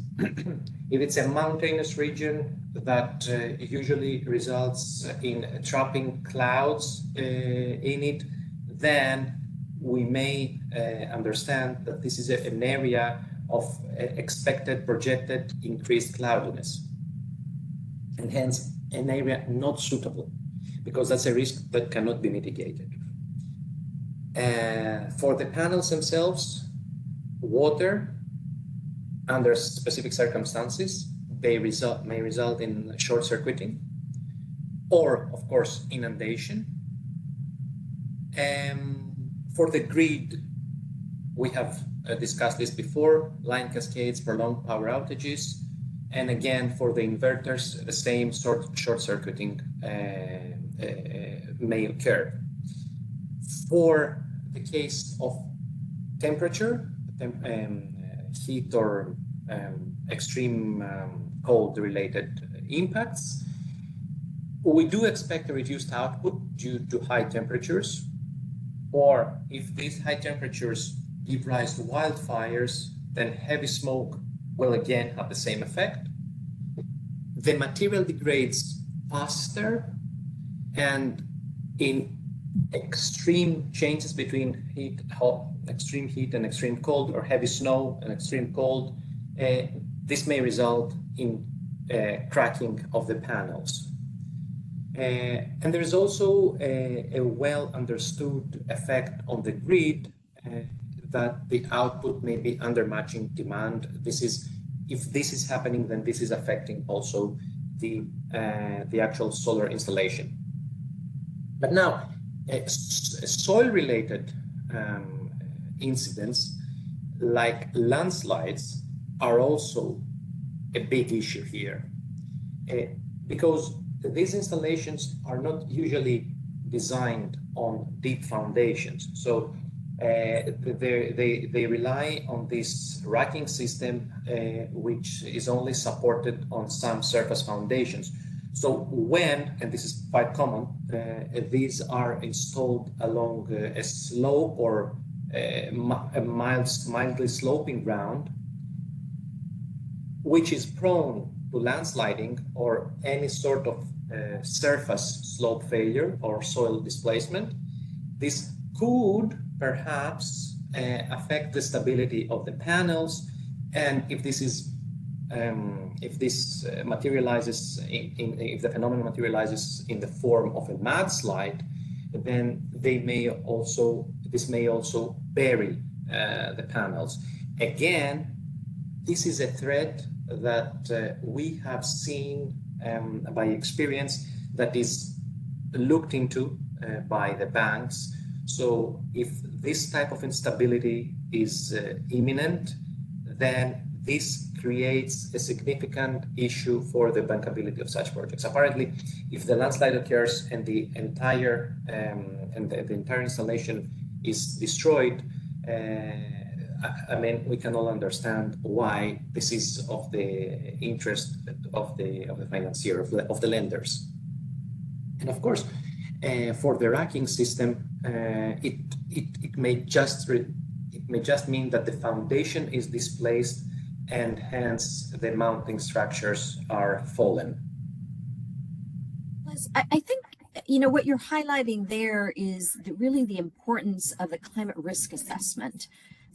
if it's a mountainous region that usually results in trapping clouds in it, then we may understand that this is an area of expected, projected increased cloudiness, and hence an area not suitable, because that's a risk that cannot be mitigated. For the panels themselves, water under specific circumstances may result in short circuiting, or of course inundation. For the grid, we have discussed this before: line cascades, prolonged power outages, and again for the inverters, the same short circuiting may occur. For the case of temperature, heat or extreme cold related impacts, we do expect a reduced output due to high temperatures, or if these high temperatures give rise to wildfires, then heavy smoke will again have the same effect. The material degrades faster, and in extreme changes between extreme heat and extreme cold, or heavy snow and extreme cold, this may result in cracking of the panels. And there is also a well understood effect on the grid that the output may be under matching demand. If this is happening, then this is affecting also the actual solar installation. But now, soil-related incidents like landslides are also a big issue here, because these installations are not usually designed on deep foundations. So they rely on this racking system, which is only supported on some surface foundations. So when, and this is quite common, these are installed along a slope or a mildly sloping ground, which is prone to landsliding or any sort of surface slope failure or soil displacement, this could perhaps affect the stability of the panels. And if this is materializes if the phenomenon materializes in the form of a mudslide, then this may also bury the panels. Again, this is a threat that we have seen by experience, that is looked into by the banks. So if this type of instability is imminent, then this creates a significant issue for the bankability of such projects. Apparently, if the landslide occurs and the entire installation is destroyed, I mean, we can all understand why this is of the interest of the financier, of the lenders. And of course, for the racking system, it may just mean that the foundation is displaced, and hence the mounting structures are fallen. I think, you know, what you're highlighting there is really the importance of the climate risk assessment,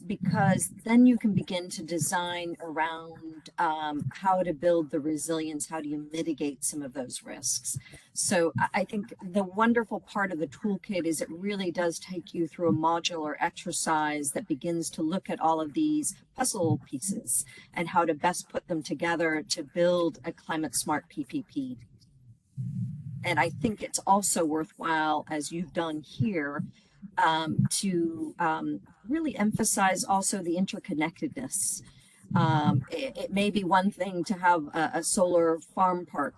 because then you can begin to design around how to build the resilience, how do you mitigate some of those risks. So I think the wonderful part of the toolkit is it really does take you through a modular exercise that begins to look at all of these puzzle pieces and how to best put them together to build a climate smart PPP. And I think it's also worthwhile, as you've done here, to really emphasize also the interconnectedness It may be one thing to have a solar farm park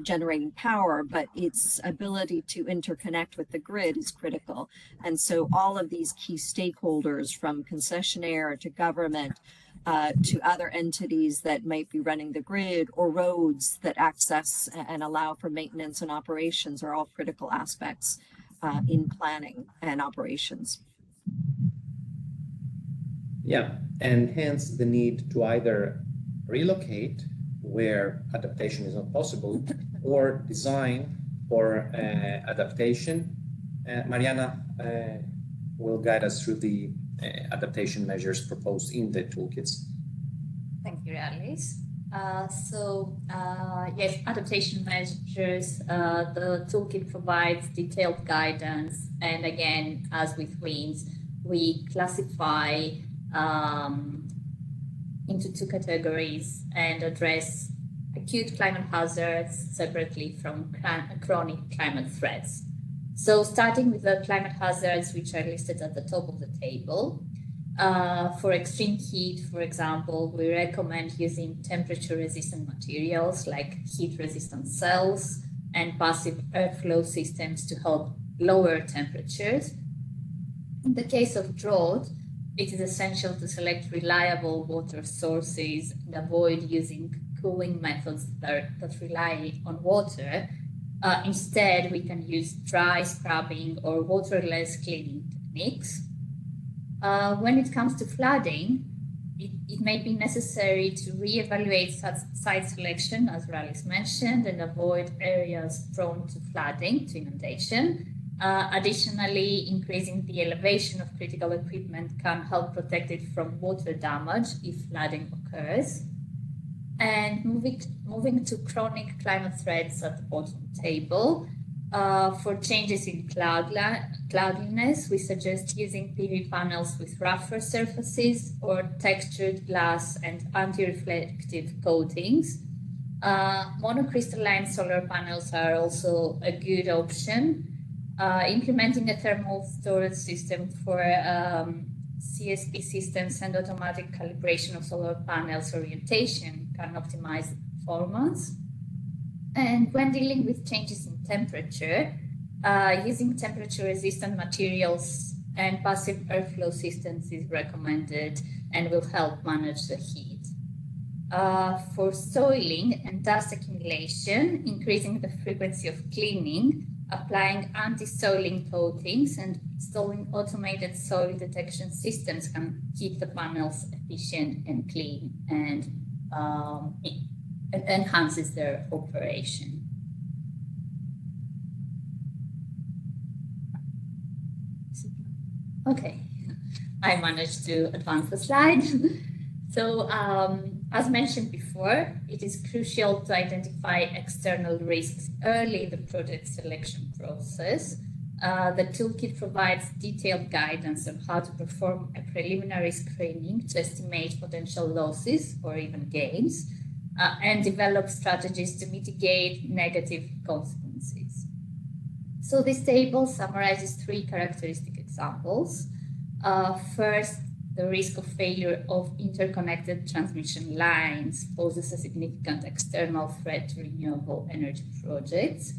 generating power, but its ability to interconnect with the grid is critical. And so all of these key stakeholders, from concessionaire to government, to other entities that might be running the grid, or roads that access and allow for maintenance and operations, are all critical aspects in planning and operations. Yeah, and hence the need to either relocate where adaptation is not possible or design for adaptation. Mariana will guide us through the adaptation measures proposed in the toolkits. Thank you, Alice. Yes, adaptation measures, the toolkit provides detailed guidance. And again, as with winds, we classify into two categories and address acute climate hazards separately from chronic climate threats. So starting with the climate hazards, which are listed at the top of the table. For extreme heat, for example, we recommend using temperature-resistant materials like heat-resistant cells and passive airflow systems to help lower temperatures. In the case of drought, it is essential to select reliable water sources and avoid using cooling methods that rely on water. Instead, we can use dry scrubbing or waterless cleaning techniques. When it comes to flooding, it may be necessary to reevaluate site selection, as Rallis mentioned, and avoid areas prone to flooding, to inundation. Additionally, increasing the elevation of critical equipment can help protect it from water damage if flooding occurs. And moving to chronic climate threats at the bottom table, for changes in cloudiness, we suggest using PV panels with rougher surfaces or textured glass and anti-reflective coatings. Monocrystalline solar panels are also a good option. Implementing a thermal storage system for CSP systems and automatic calibration of solar panels orientation can optimize performance. And when dealing with changes in temperature, using temperature-resistant materials and passive airflow systems is recommended and will help manage the heat. For soiling and dust accumulation, increasing the frequency of cleaning, applying anti-soiling coatings, and installing automated soil detection systems can keep the panels efficient and clean, and it enhances their operation. Okay, I managed to advance the slide. So, as mentioned before, it is crucial to identify external risks early in the project selection process. The toolkit provides detailed guidance on how to perform a preliminary screening to estimate potential losses or even gains, and develop strategies to mitigate negative consequences. So this table summarizes three characteristic examples. First, the risk of failure of interconnected transmission lines poses a significant external threat to renewable energy projects.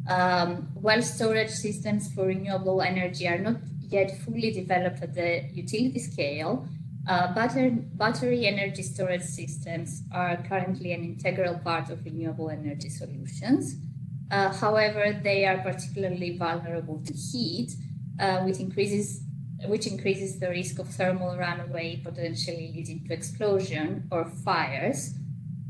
While storage systems for renewable energy are not yet fully developed at the utility scale, battery energy storage systems are currently an integral part of renewable energy solutions. However, they are particularly vulnerable to heat, which increases the risk of thermal runaway, potentially leading to explosion or fires.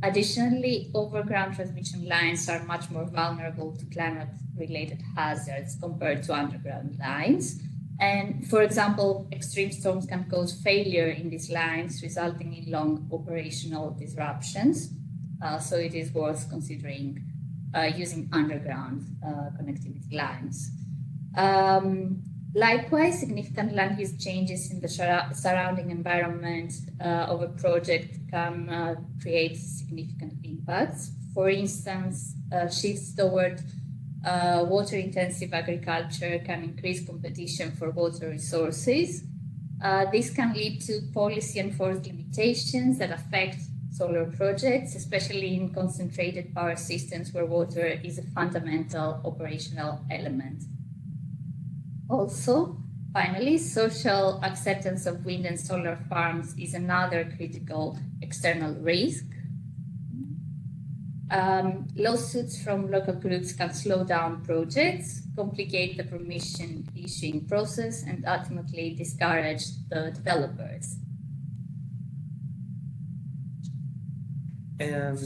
Additionally, overground transmission lines are much more vulnerable to climate-related hazards compared to underground lines. And for example, extreme storms can cause failure in these lines, resulting in long operational disruptions. So it is worth considering using underground connectivity lines. Likewise, significant land use changes in the surrounding environment of a project can create significant impacts. For instance, shifts toward water-intensive agriculture can increase competition for water resources. This can lead to policy enforced limitations that affect solar projects, especially in concentrated power systems where water is a fundamental operational element. Also, finally, social acceptance of wind and solar farms is another critical external risk. Lawsuits from local groups can slow down projects, complicate the permission issuing process, and ultimately discourage the developers. And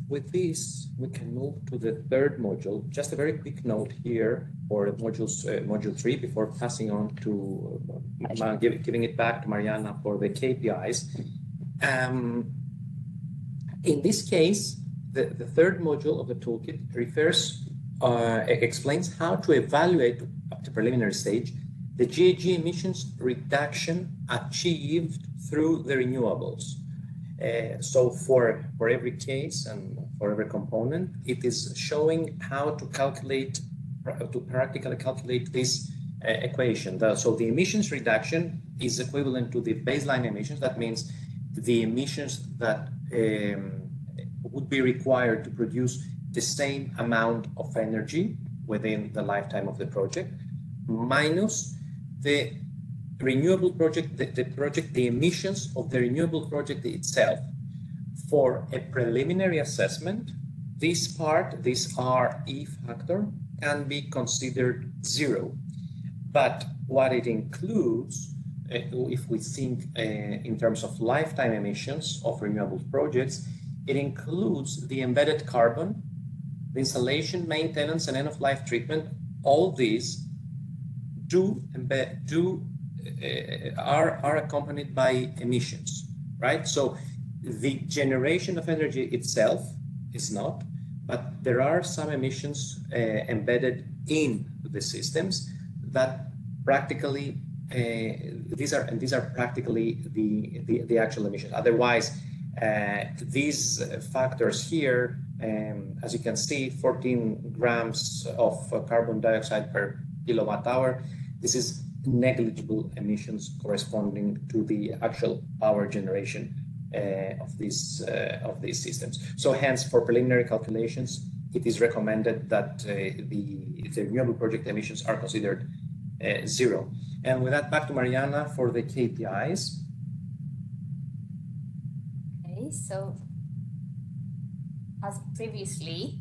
with this, we can move to the third module. Just a very quick note here for module 3 before passing on to giving it back to Mariana for the KPIs. In this case, the third module of the toolkit explains how to evaluate up to preliminary stage the GHG emissions reduction achieved through the renewables. So for every case and for every component, it is showing how to practically calculate this equation. So the emissions reduction is equivalent to the baseline emissions. That means the emissions that would be required to produce the same amount of energy within the lifetime of the project, minus the renewable project, the emissions of the renewable project itself. For a preliminary assessment, this RE factor can be considered 0. But what it includes, if we think in terms of lifetime emissions of renewable projects, it includes the embedded carbon, the installation, maintenance, and end-of-life treatment. All these are accompanied by emissions, right? So the generation of energy itself is not, but there are some emissions embedded in the systems that practically these are practically the actual emissions. Otherwise, these factors here, as you can see, 14 grams of carbon dioxide per kilowatt hour. This is negligible emissions corresponding to the actual power generation of these systems. So hence, for preliminary calculations, it is recommended that the renewable project emissions are considered 0. And with that, back to Mariana for the KPIs. Okay, so as previously,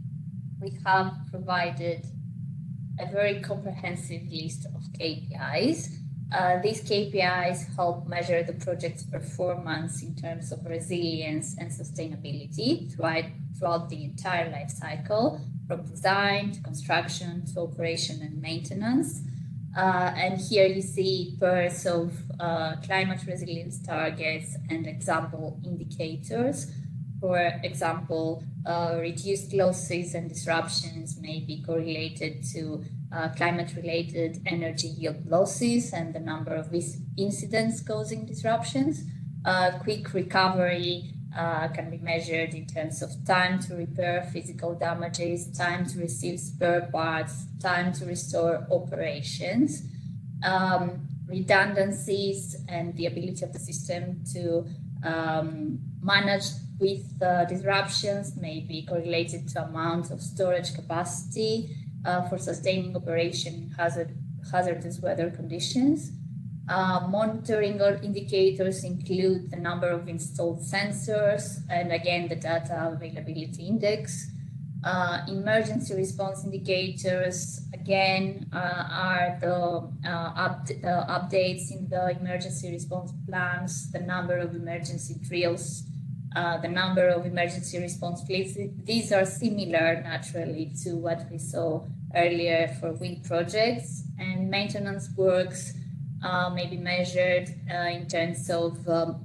we have provided a very comprehensive list of KPIs. These KPIs help measure the project's performance in terms of resilience and sustainability throughout the entire life cycle, from design to construction to operation and maintenance. And here you see pairs of climate resilience targets and example indicators. For example, reduced losses and disruptions may be correlated to climate-related energy yield losses and the number of incidents causing disruptions. Quick recovery can be measured in terms of time to repair physical damages, time to receive spare parts, time to restore operations. Redundancies and the ability of the system to manage with disruptions may be correlated to amount of storage capacity for sustaining operation in hazardous weather conditions. Monitoring indicators include the number of installed sensors and again the data availability index. Emergency response indicators again are the updates in the emergency response plans, the number of emergency drills, the number of emergency response fleets. These are similar naturally to what we saw earlier for wind projects, and maintenance works may be measured in terms of the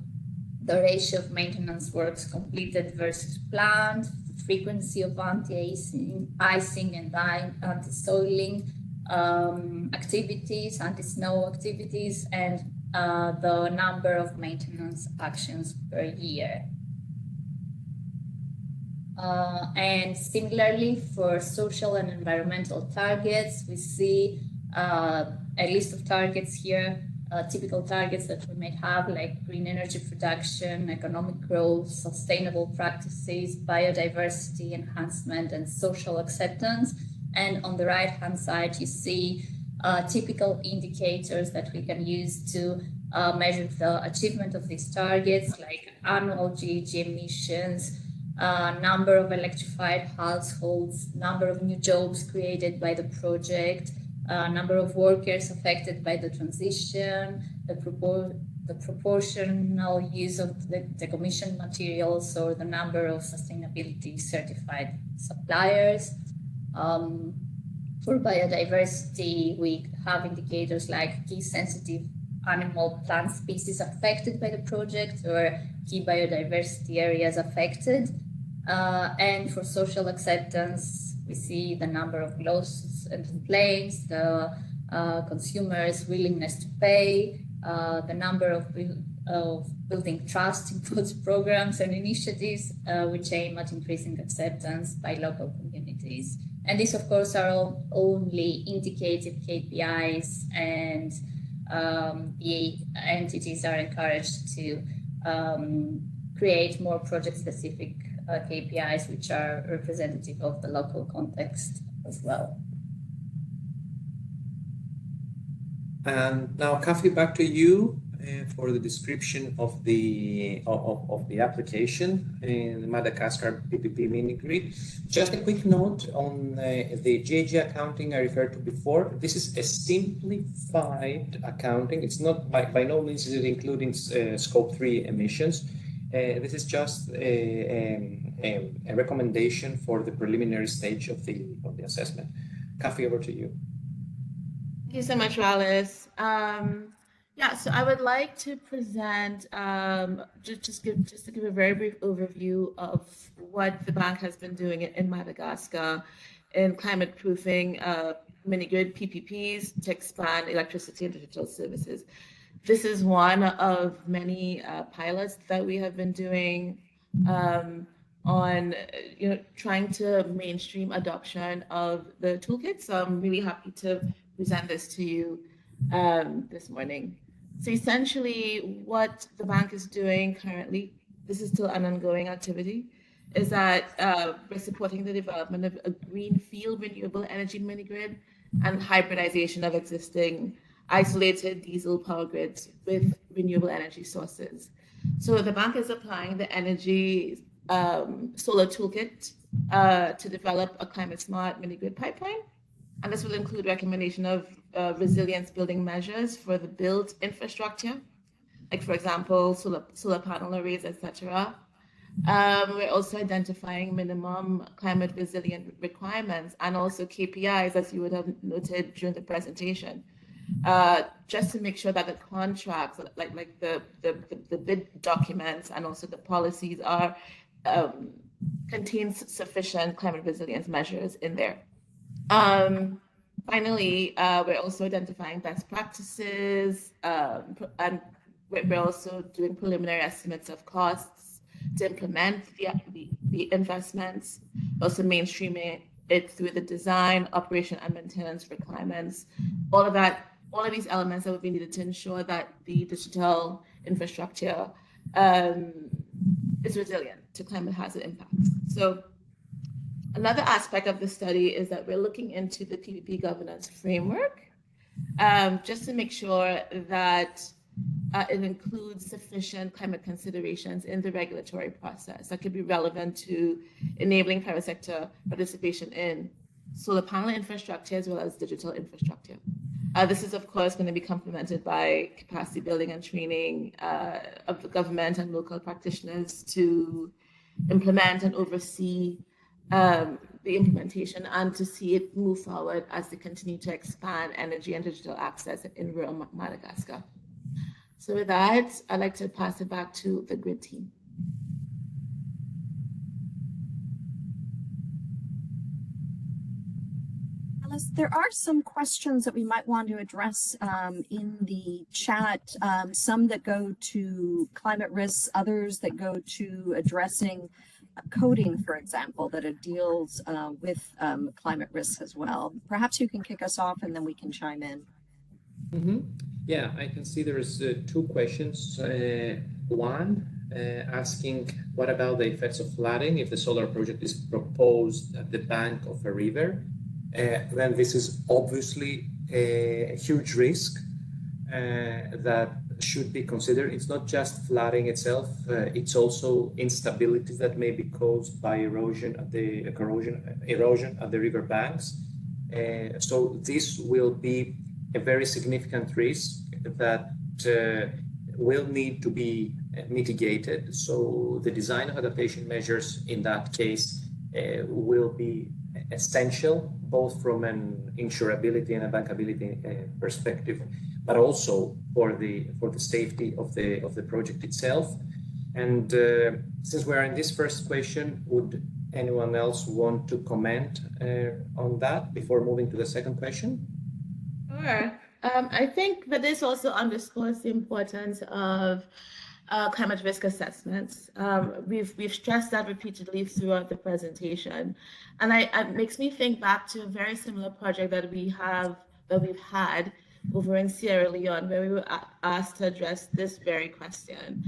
ratio of maintenance works completed versus planned, the frequency of anti-icing and anti-soiling activities, anti-snow activities, and the number of maintenance actions per year. And similarly, for social and environmental targets, we see a list of targets here typical targets that we may have, like green energy production, economic growth, sustainable practices, biodiversity enhancement, and social acceptance. And on the right-hand side, you see typical indicators that we can use to measure the achievement of these targets, like annual GHG emissions, number of electrified households, number of new jobs created by the project, number of workers affected by the transition, the proportional use of the decommissioned materials, or the number of sustainability certified suppliers. For biodiversity, we have indicators like key sensitive animal plant species affected by the project or key biodiversity areas affected. And for social acceptance, we see the number of lawsuits and complaints, the consumers' willingness to pay, the number of building trust in both programs and initiatives, which aim at increasing acceptance by local communities. And these, of course, are all only indicative KPIs, and the entities are encouraged to create more project-specific KPIs, which are representative of the local context as well. And now, Kathy, back to you for the description of the application in Madagascar PPP mini grid. Just a quick note on the GHG accounting I referred to before. This is a simplified accounting. It's not by no means is it including scope 3 emissions. This is just a recommendation for the preliminary stage of the assessment. Kathy, over to you. Thank you so much, Alice. Yeah, so I would like to present, just to give a very brief overview of what the bank has been doing in Madagascar in climate proofing mini-grid PPPs to expand electricity and digital services. This is one of many pilots that we have been doing on trying to mainstream adoption of the toolkit. So I'm really happy to present this to you this morning. So essentially what the bank is doing currently, this is still an ongoing activity, is that we're supporting the development of a greenfield renewable energy mini grid and hybridization of existing isolated diesel power grids with renewable energy sources. So the bank is applying the energy solar toolkit to develop a climate smart mini grid pipeline. And this will include recommendation of resilience building measures for the built infrastructure, like for example, solar panel arrays, etc. We're also identifying minimum climate resilient requirements and also KPIs, as you would have noted during the presentation, just to make sure that the contracts, like the bid documents and also the policies are contains sufficient climate resilience measures in there. Finally, we're also identifying best practices, and we're also doing preliminary estimates of costs to implement the investments, also mainstreaming it through the design, operation, and maintenance requirements. All of these elements that will be needed to ensure that the digital infrastructure is resilient to climate hazard impacts. So another aspect of the study is that we're looking into the PPP governance framework, just to make sure that it includes sufficient climate considerations in the regulatory process that could be relevant to enabling private sector participation in solar panel infrastructure as well as digital infrastructure. This is, of course, going to be complemented by capacity building and training of the government and local practitioners to implement and oversee the implementation and to see it move forward as they continue to expand energy and digital access in rural Madagascar. So with that, I'd like to pass it back to the grid team. Alice, there are some questions that we might want to address in the chat, some that go to climate risks, others that go to addressing coding, for example, that it deals with climate risks as well. Perhaps you can kick us off and then we can chime in. Yeah, I can see there's two questions. One asking, what about the effects of flooding if the solar project is proposed at the bank of a river? Then this is obviously a huge risk that should be considered. It's not just flooding itself, it's also instabilities that may be caused by erosion at the river banks. So this will be a very significant risk that will need to be mitigated. So the design of adaptation measures in that case will be essential, both from an insurability and a bankability perspective, but also for the safety of the project itself. And since we're in this first question, would anyone else want to comment on that before moving to the second question? Sure. I think that this also underscores the importance of climate risk assessments. We've stressed that repeatedly throughout the presentation, and it makes me think back to a very similar project that we've had over in Sierra Leone, where we were asked to address this very question.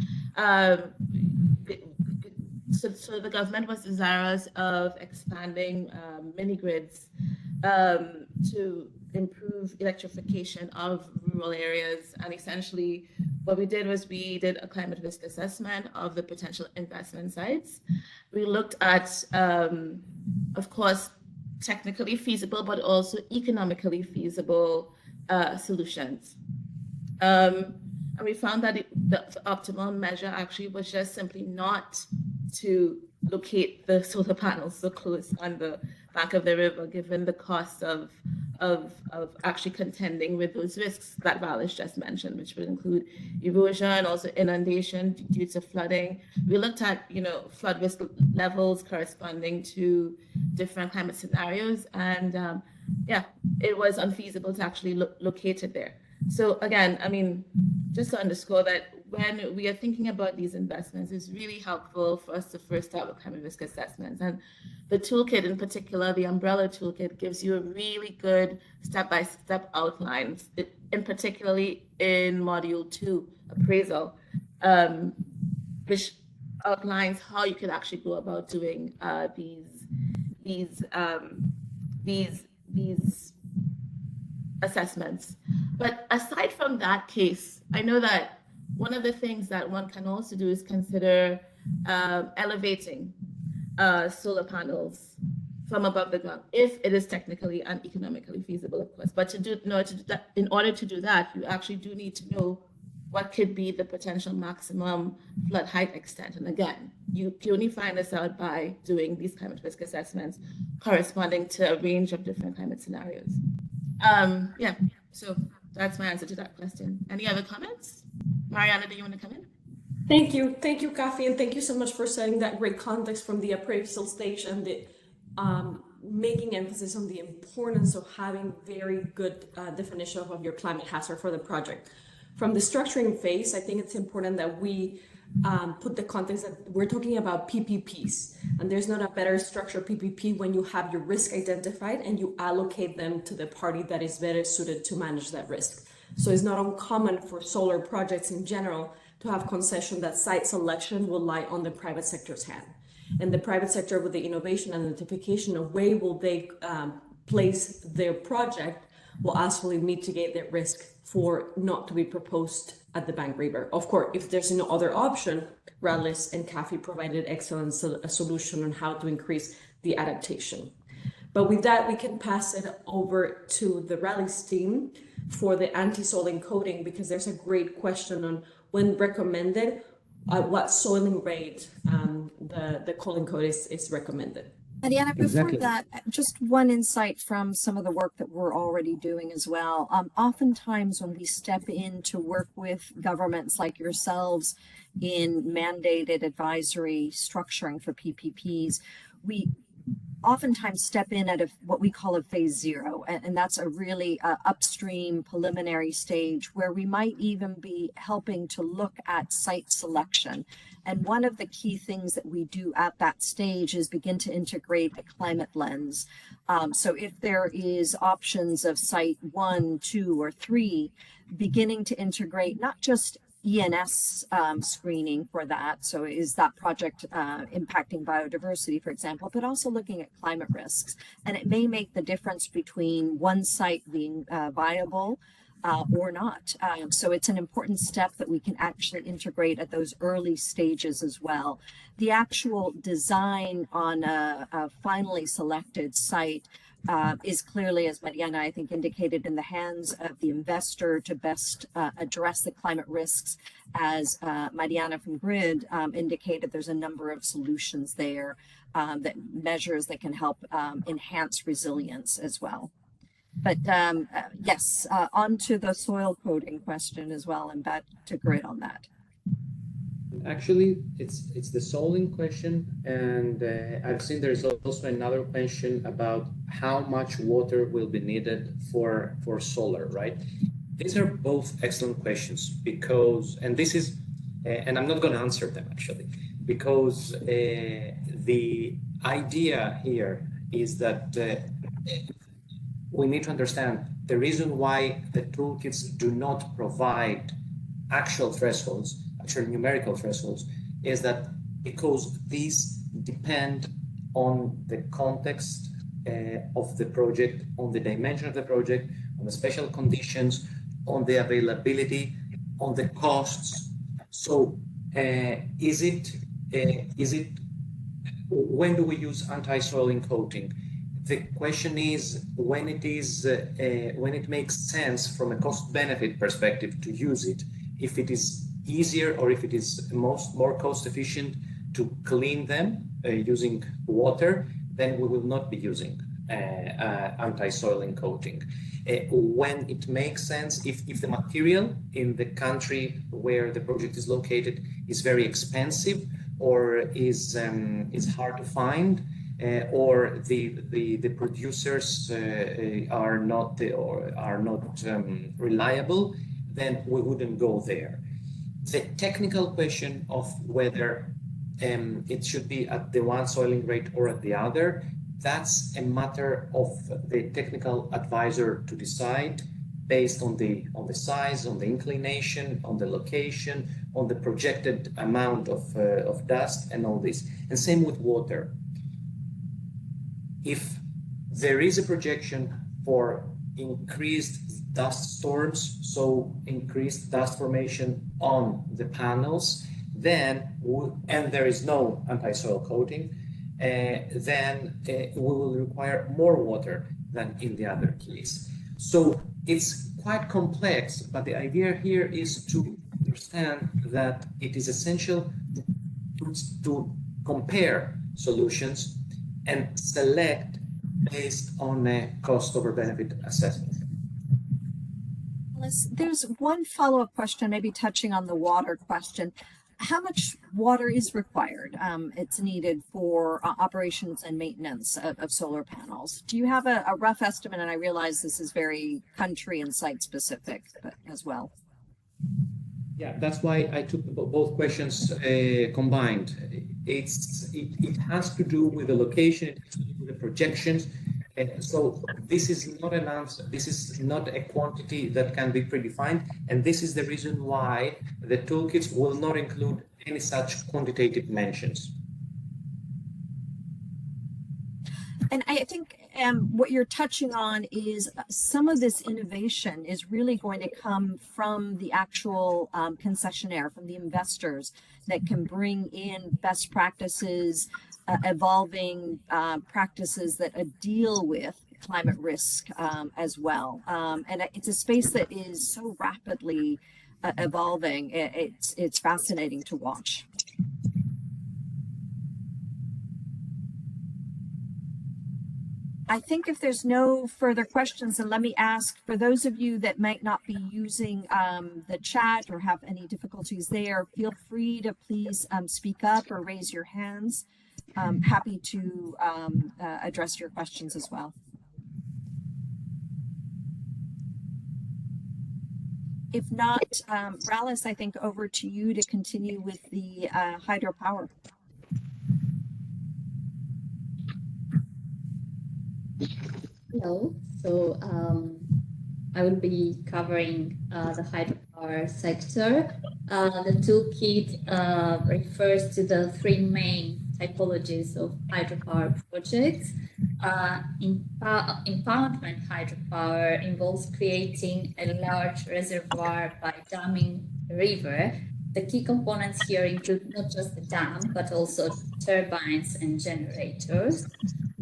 So the government was desirous of expanding mini grids to improve electrification of rural areas. And essentially what we did was we did a climate risk assessment of the potential investment sites. We looked at, of course, technically feasible, but also economically feasible solutions. And we found that the optimal measure actually was just simply not to locate the solar panels so close on the bank of the river, given the cost of actually contending with those risks that Valish just mentioned, which would include erosion, also inundation due to flooding. We looked at, flood risk levels corresponding to different climate scenarios, and it was unfeasible to actually locate it there. So again, just to underscore that when we are thinking about these investments, it's really helpful for us to first start with climate risk assessments. And the toolkit in particular, the umbrella toolkit, gives you a really good step-by-step outline, in particularly in module 2, appraisal, which outlines how you could actually go about doing these assessments. But aside from that case, I know that one of the things that one can also do is consider elevating solar panels from above the ground, if it is technically and economically feasible, of course. But in order to do that, you actually do need to know what could be the potential maximum flood height extent. And again, you can only find this out by doing these climate risk assessments corresponding to a range of different climate scenarios. So that's my answer to that question. Any other comments? Mariana, do you want to come in? Thank you, Kathy, and thank you so much for setting that great context from the appraisal stage and the making emphasis on the importance of having very good definition of your climate hazard for the project. From the structuring phase, I think it's important that we put the context that we're talking about PPPs, and there's not a better structure PPP when you have your risk identified and you allocate them to the party that is better suited to manage that risk. So it's not uncommon for solar projects in general to have concession that site selection will lie on the private sector's hand. And the private sector, with the innovation and identification of where will they place their project, will actually mitigate that risk for not to be proposed at the bank river. Of course, if there's no other option, Radlis and Kathy provided excellent solution on how to increase the adaptation. But with that, we can pass it over to the Radlis team for the anti-soiling coating, because there's a great question on when recommended, what soiling rate the coating coat is recommended. Mariana, before that, just one insight from some of the work that we're already doing as well. Oftentimes when we step in to work with governments like yourselves in mandated advisory structuring for PPPs, oftentimes step in at what we call a phase zero, and that's a really upstream preliminary stage where we might even be helping to look at site selection. And one of the key things that we do at that stage is begin to integrate a climate lens. So if there is options of site 1, 2, or 3, beginning to integrate not just ENS screening for that. So is that project impacting biodiversity, for example, but also looking at climate risks. And it may make the difference between one site being viable or not. So it's an important step that we can actually integrate at those early stages as well. The actual design on a finally selected site is clearly, as Mariana, I think, indicated, in the hands of the investor to best address the climate risks. As Mariana from Grid indicated, there's a number of solutions there that measures that can help enhance resilience as well. But yes, on to the soil coding question as well, and back to Grid on that. Actually, it's the soiling question, and I've seen there's also another question about how much water will be needed for solar, right? These are both excellent questions because, and this is, and I'm not going to answer them actually, because the idea here is that we need to understand the reason why the toolkits do not provide actual thresholds, actual numerical thresholds, is that because these depend on the context of the project, on the dimension of the project, on the special conditions, on the availability, on the costs. So is it when do we use anti-soiling coating? The question is when it makes sense from a cost-benefit perspective to use it. If it is easier or if it is more cost efficient to clean them using water, then we will not be using anti-soiling coating. When it makes sense, if the material in the country where the project is located is very expensive or is hard to find, or the producers are not reliable, then we wouldn't go there. The technical question of whether it should be at the one soiling rate or at the other, that's a matter of the technical advisor to decide based on the size, on the inclination, on the location, on the projected amount of dust and all this. And same with water. If there is a projection for increased dust storms, so increased dust formation on the panels, then and there is no anti-soil coating, then we will require more water than in the other case. So it's quite complex, but the idea here is to understand that it is essential to compare solutions and select based on a cost over benefit assessment. There's one follow-up question, maybe touching on the water question. How much water is required? It's needed for operations and maintenance of solar panels. Do you have a rough estimate? And I realize this is very country and site specific as well. Yeah, that's why I took both questions combined. It has to do with the location, it has to do with the projections. And so this is not an answer. This is not a quantity that can be predefined. And this is the reason why the toolkits will not include any such quantitative mentions. And I think what you're touching on is some of this innovation is really going to come from the actual concessionaire, from the investors that can bring in best practices, evolving practices that deal with climate risk as well. And it's a space that is so rapidly evolving. It's fascinating to watch. I think if there's no further questions, and let me ask for those of you that might not be using the chat or have any difficulties there, feel free to please speak up or raise your hands. happy to address your questions as well. If not, Rallis, I think over to you to continue with the hydropower. Hello. So I will be covering the hydropower sector. The toolkit refers to the three main typologies of hydropower projects. Impoundment hydropower involves creating a large reservoir by damming a river. The key components here include not just the dam, but also turbines and generators.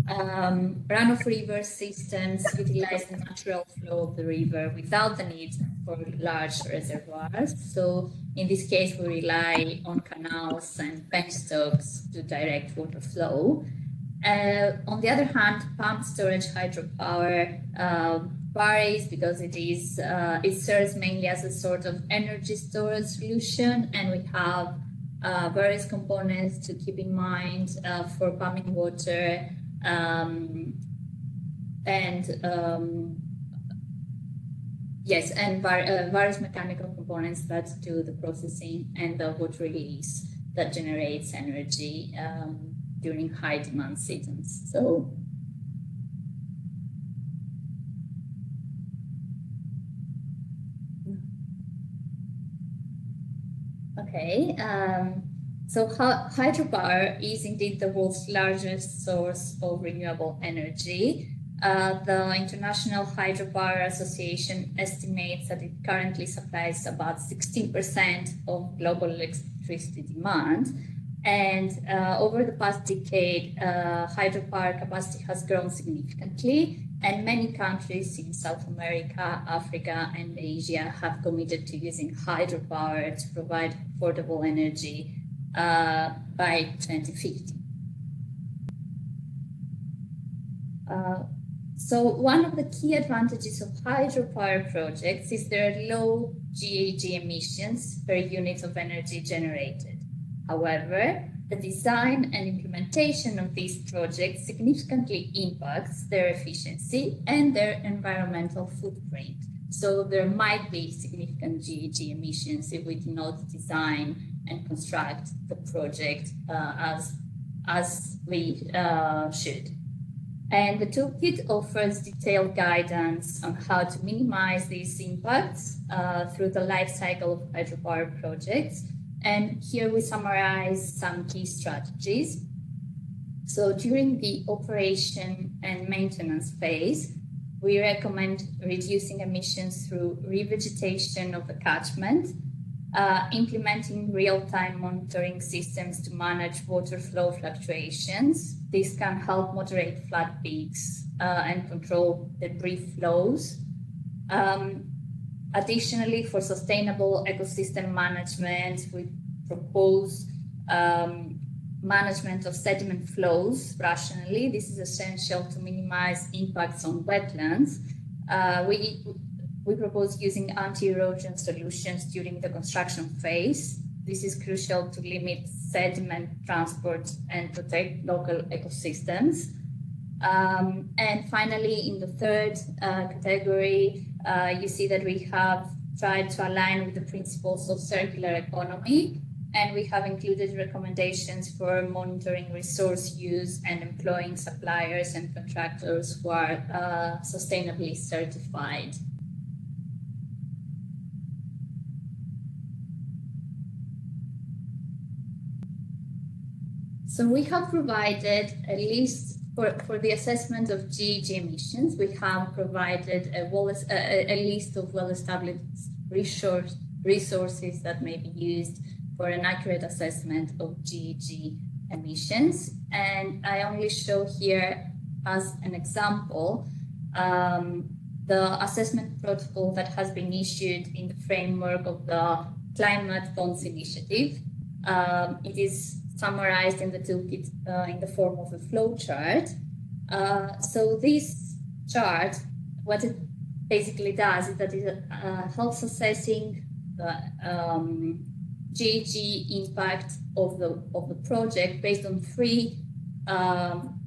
Run-of-river systems utilize the natural flow of the river without the need for large reservoirs. So in this case, we rely on canals and penstocks to direct water flow. On the other hand, pumped storage hydropower varies because it serves mainly as a sort of energy storage solution, and we have various components to keep in mind for pumping water. Yes, and various mechanical components that do the processing and the water release that generates energy during high demand seasons. So, okay. So hydropower is indeed the world's largest source of renewable energy. The International Hydropower Association estimates that it currently supplies about 16% of global electricity demand. And over the past decade, hydropower capacity has grown significantly, and many countries in South America, Africa, and Asia have committed to using hydropower to provide affordable energy by 2050. So one of the key advantages of hydropower projects is their low GHG emissions per unit of energy generated. However, the design and implementation of these projects significantly impacts their efficiency and their environmental footprint. So there might be significant GHG emissions if we do not design and construct the project as we should. And the toolkit offers detailed guidance on how to minimize these impacts through the life cycle of hydropower projects. And here we summarize some key strategies. So during the operation and maintenance phase, we recommend reducing emissions through revegetation of the catchment, implementing real-time monitoring systems to manage water flow fluctuations. This can help moderate flood peaks and control debris flows. Additionally, for sustainable ecosystem management, we propose management of sediment flows rationally. This is essential to minimize impacts on wetlands. We propose using anti-erosion solutions during the construction phase. This is crucial to limit sediment transport and protect local ecosystems. And finally, in the third category, you see that we have tried to align with the principles of circular economy, and we have included recommendations for monitoring resource use and employing suppliers and contractors who are sustainably certified. So we have provided a list for the assessment of GHG emissions. We have provided a list of well-established resources that may be used for an accurate assessment of GHG emissions. And I only show here as an example the assessment protocol that has been issued in the framework of the Climate Bonds Initiative. It is summarized in the toolkit in the form of a flow chart. So this chart, what it basically does is that it helps assessing the GHG impact of the project based on three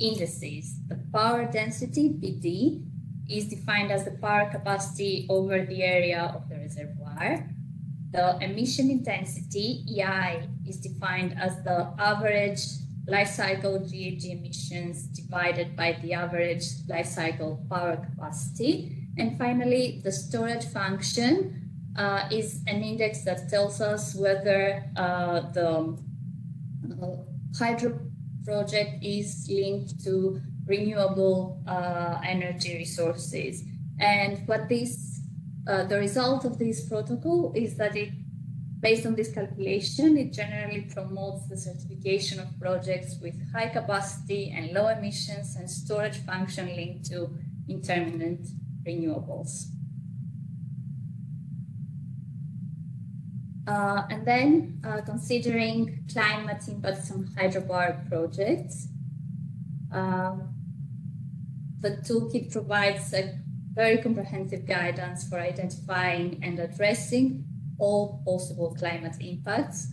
indices. The power density, PD, is defined as the power capacity over the area of the reservoir. The emission intensity, EI, is defined as the average life cycle GHG emissions divided by the average life cycle power capacity. And finally, the storage function is an index that tells us whether the hydro project is linked to renewable energy resources. And what this, the result of this protocol is that it, based on this calculation, it generally promotes the certification of projects with high capacity and low emissions and storage function linked to intermittent renewables. And then considering climate impacts on hydropower projects, the toolkit provides a very comprehensive guidance for identifying and addressing all possible climate impacts.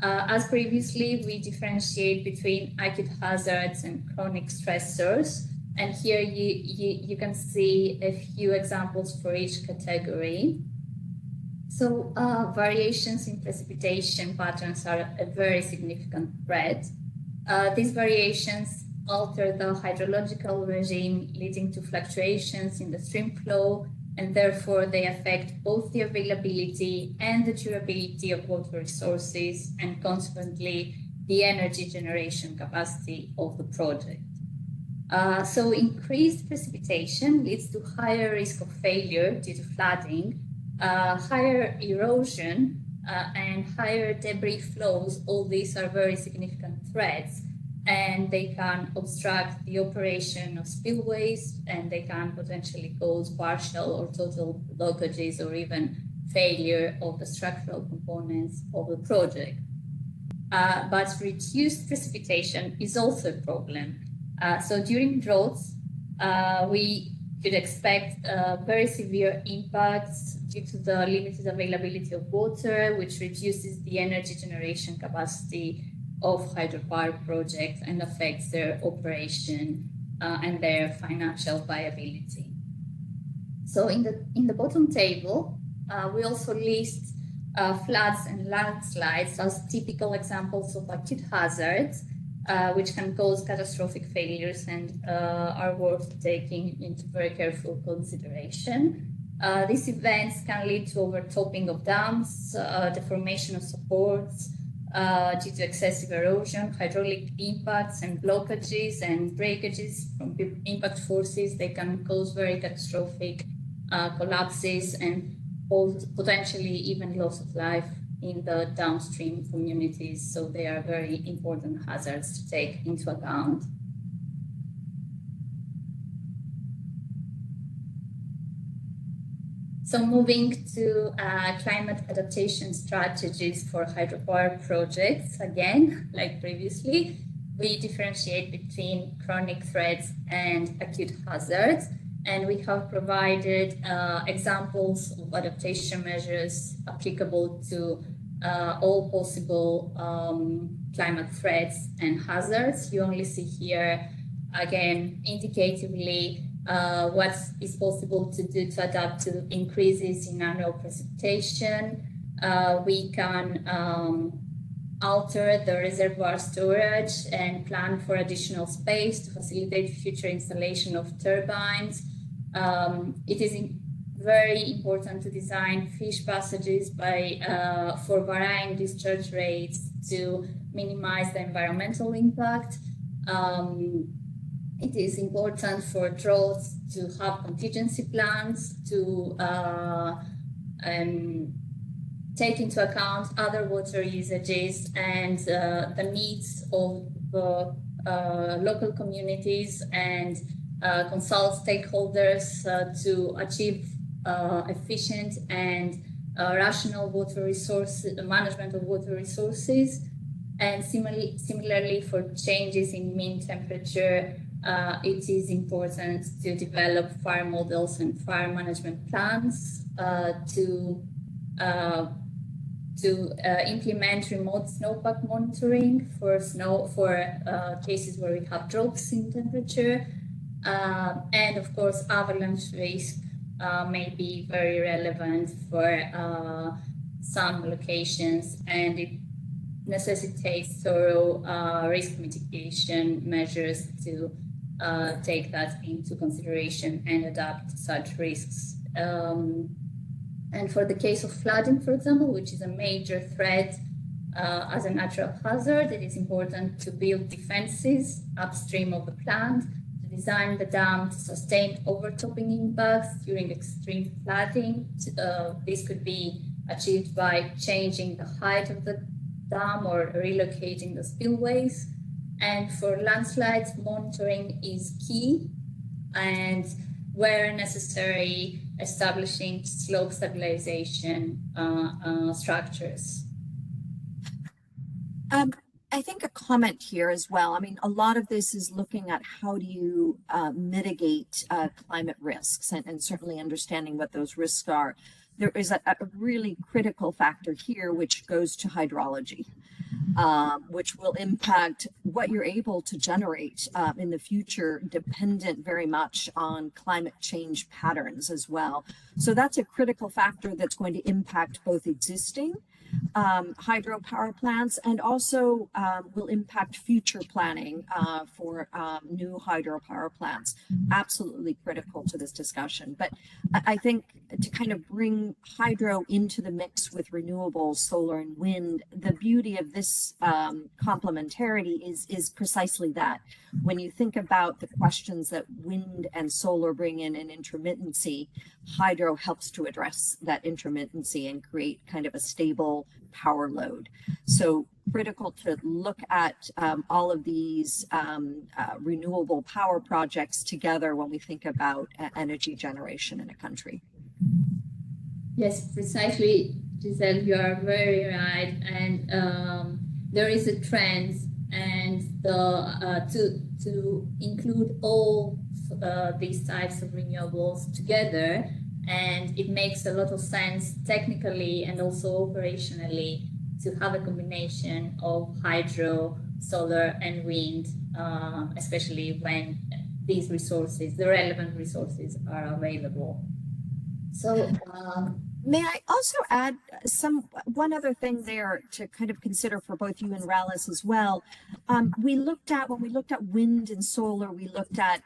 As previously, we differentiate between acute hazards and chronic stressors. And here you can see a few examples for each category. So variations in precipitation patterns are a very significant threat. These variations alter the hydrological regime, leading to fluctuations in the stream flow, and therefore they affect both the availability and the durability of water resources, and consequently the energy generation capacity of the project. So increased precipitation leads to higher risk of failure due to flooding, higher erosion, and higher debris flows. All these are very significant threats, and they can obstruct the operation of spillways, and they can potentially cause partial or total blockages or even failure of the structural components of the project. But reduced precipitation is also a problem. So during droughts, we could expect very severe impacts due to the limited availability of water, which reduces the energy generation capacity of hydropower projects and affects their operation and their financial viability. So in the bottom table, we also list floods and landslides as typical examples of acute hazards, which can cause catastrophic failures and are worth taking into very careful consideration. These events can lead to overtopping of dams, deformation of supports, due to excessive erosion, hydraulic impacts and blockages and breakages from impact forces. They can cause very catastrophic collapses and potentially even loss of life in the downstream communities. So they are very important hazards to take into account. So moving to climate adaptation strategies for hydropower projects, again, like previously, we differentiate between chronic threats and acute hazards. And we have provided examples of adaptation measures applicable to all possible climate threats and hazards. You only see here, again, indicatively, what is possible to do to adapt to increases in annual precipitation. We can alter the reservoir storage and plan for additional space to facilitate future installation of turbines. It is very important to design fish passages for varying discharge rates to minimize the environmental impact. It is important for droughts to have contingency plans to take into account other water usages and the needs of the local communities, and consult stakeholders to achieve efficient and rational water resource management of water resources. And similarly for changes in mean temperature, it is important to develop fire models and fire management plans to to implement remote snowpack monitoring for cases where we have drops in temperature, and of course avalanche risk may be very relevant for some locations, and it necessitates thorough risk mitigation measures to take that into consideration and adapt to such risks. And for the case of flooding, for example, which is a major threat as a natural hazard, it is important to build defenses upstream of the plant, to design the dam to sustain overtopping impacts during extreme flooding. This could be achieved by changing the height of the dam or relocating the spillways. And for landslides, monitoring is key, and where necessary, establishing slope stabilization structures. I think a comment here as well. I mean, a lot of this is looking at how do you mitigate climate risks, and certainly understanding what those risks are. There is a really critical factor here, which goes to hydrology, which will impact what you're able to generate in the future, dependent very much on climate change patterns as well. So that's a critical factor that's going to impact both existing hydropower plants, and also will impact future planning for new hydropower plants. Absolutely critical to this discussion. But I think to kind of bring hydro into the mix with renewables, solar and wind, the beauty of this complementarity is precisely that. When you think about the questions that wind and solar bring in intermittency, hydro helps to address that intermittency and create kind of a stable power load. So critical to look at all of these renewable power projects together when we think about energy generation in a country. Yes, precisely, Giselle, you are very right. And there is a trend and to include all these types of renewables together, and it makes a lot of sense technically and also operationally to have a combination of hydro, solar and wind, especially when these resources, the relevant resources, are available. So may I also add one other thing there to kind of consider for both you and Rallis as well. When we looked at wind and solar, we looked at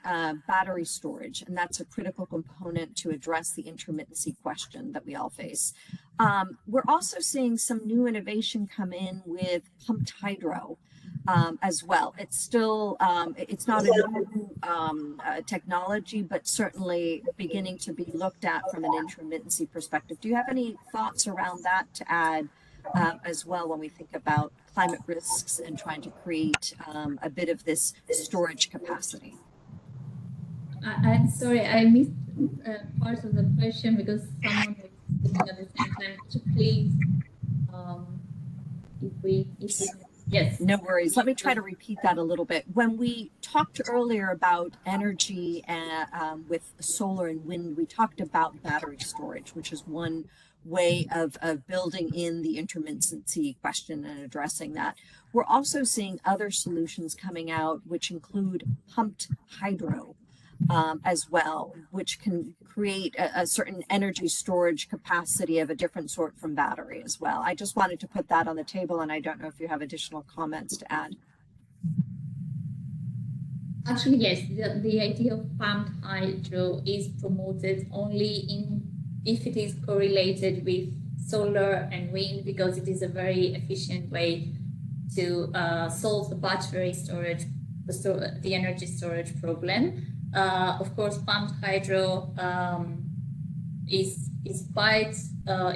battery storage, and that's a critical component to address the intermittency question that we all face. We're also seeing some new innovation come in with pumped hydro. As well. It's still, it's not a new technology, but certainly beginning to be looked at from an intermittency perspective. Do you have any thoughts around that to add as well when we think about climate risks and trying to create a bit of this storage capacity? I'm sorry, I missed part of the question because someone was looking at the same time. Could you please, if we yes. No worries. Let me try to repeat that a little bit. When we talked earlier about energy with solar and wind, we talked about battery storage, which is one way of building in the intermittency question and addressing that. We're also seeing other solutions coming out, which include pumped hydro as well, which can create a certain energy storage capacity of a different sort from battery as well. I just wanted to put that on the table, and I don't know if you have additional comments to add. Actually, yes, the idea of pumped hydro is promoted only if it is correlated with solar and wind, because it is a very efficient way to solve the battery storage, the energy storage problem. Of course, pumped hydro is quite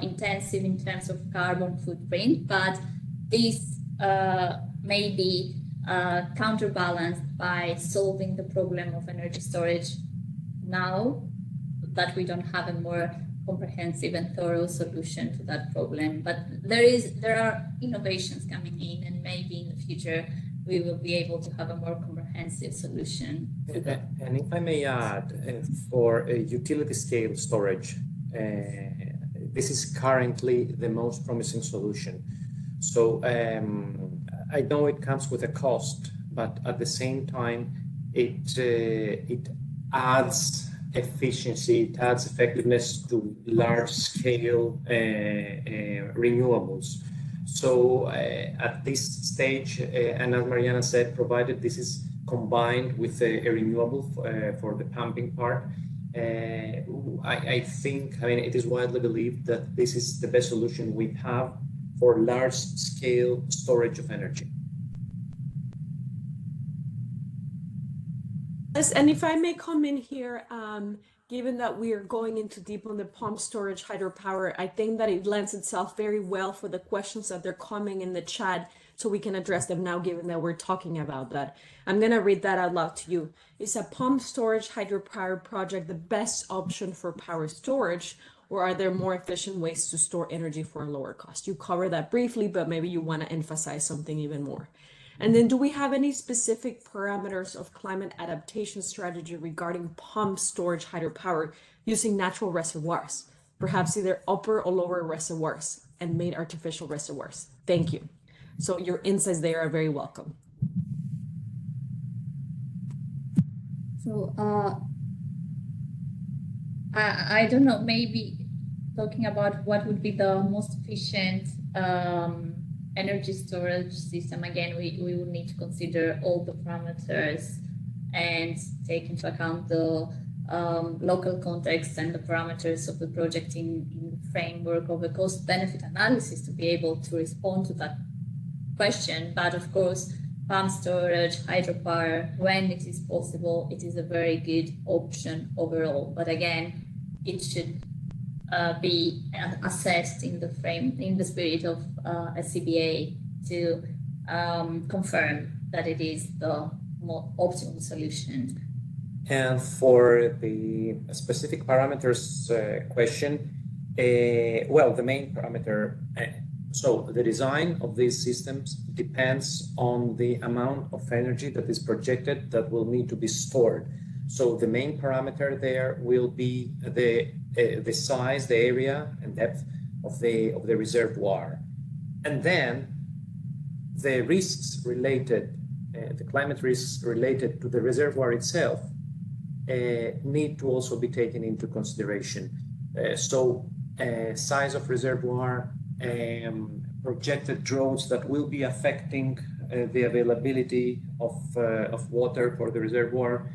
intensive in terms of carbon footprint, but this may be counterbalanced by solving the problem of energy storage now that we don't have a more comprehensive and thorough solution to that problem. But there are innovations coming in, and maybe in the future we will be able to have a more comprehensive solution. And if I may add, for utility scale storage, this is currently the most promising solution. So I know it comes with a cost, but at the same time, it adds efficiency, it adds effectiveness to large-scale renewables. So at this stage, and as Mariana said, provided this is combined with a renewable for the pumping part, I think, I mean, it is widely believed that this is the best solution we have for large-scale storage of energy. Yes, and if I may come in here, given that we are going into deep on the pump storage hydropower, I think that it lends itself very well for the questions that they're coming in the chat, so we can address them now, given that we're talking about that. I'm going to read that out loud to you. Is a pump storage hydropower project the best option for power storage, or are there more efficient ways to store energy for a lower cost? You covered that briefly, but maybe you want to emphasize something even more. And then do we have any specific parameters of climate adaptation strategy regarding pump storage hydropower using natural reservoirs, perhaps either upper or lower reservoirs and made artificial reservoirs? Thank you. So your insights there are very welcome. So I don't know, maybe talking about what would be the most efficient energy storage system. Again, we would need to consider all the parameters and take into account the local context and the parameters of the project in the framework of a cost-benefit analysis to be able to respond to that question. But of course, pump storage, hydropower, when it is possible, it is a very good option overall. But again, it should be assessed in the spirit of a CBA to confirm that it is the more optimal solution. And for the specific parameters question, well, the main parameter, so the design of these systems depends on the amount of energy that is projected that will need to be stored. So the main parameter there will be the size, the area and depth of the reservoir. And then the risks related, the climate risks related to the reservoir itself need to also be taken into consideration. So size of reservoir, projected droughts that will be affecting the availability of water for the reservoir.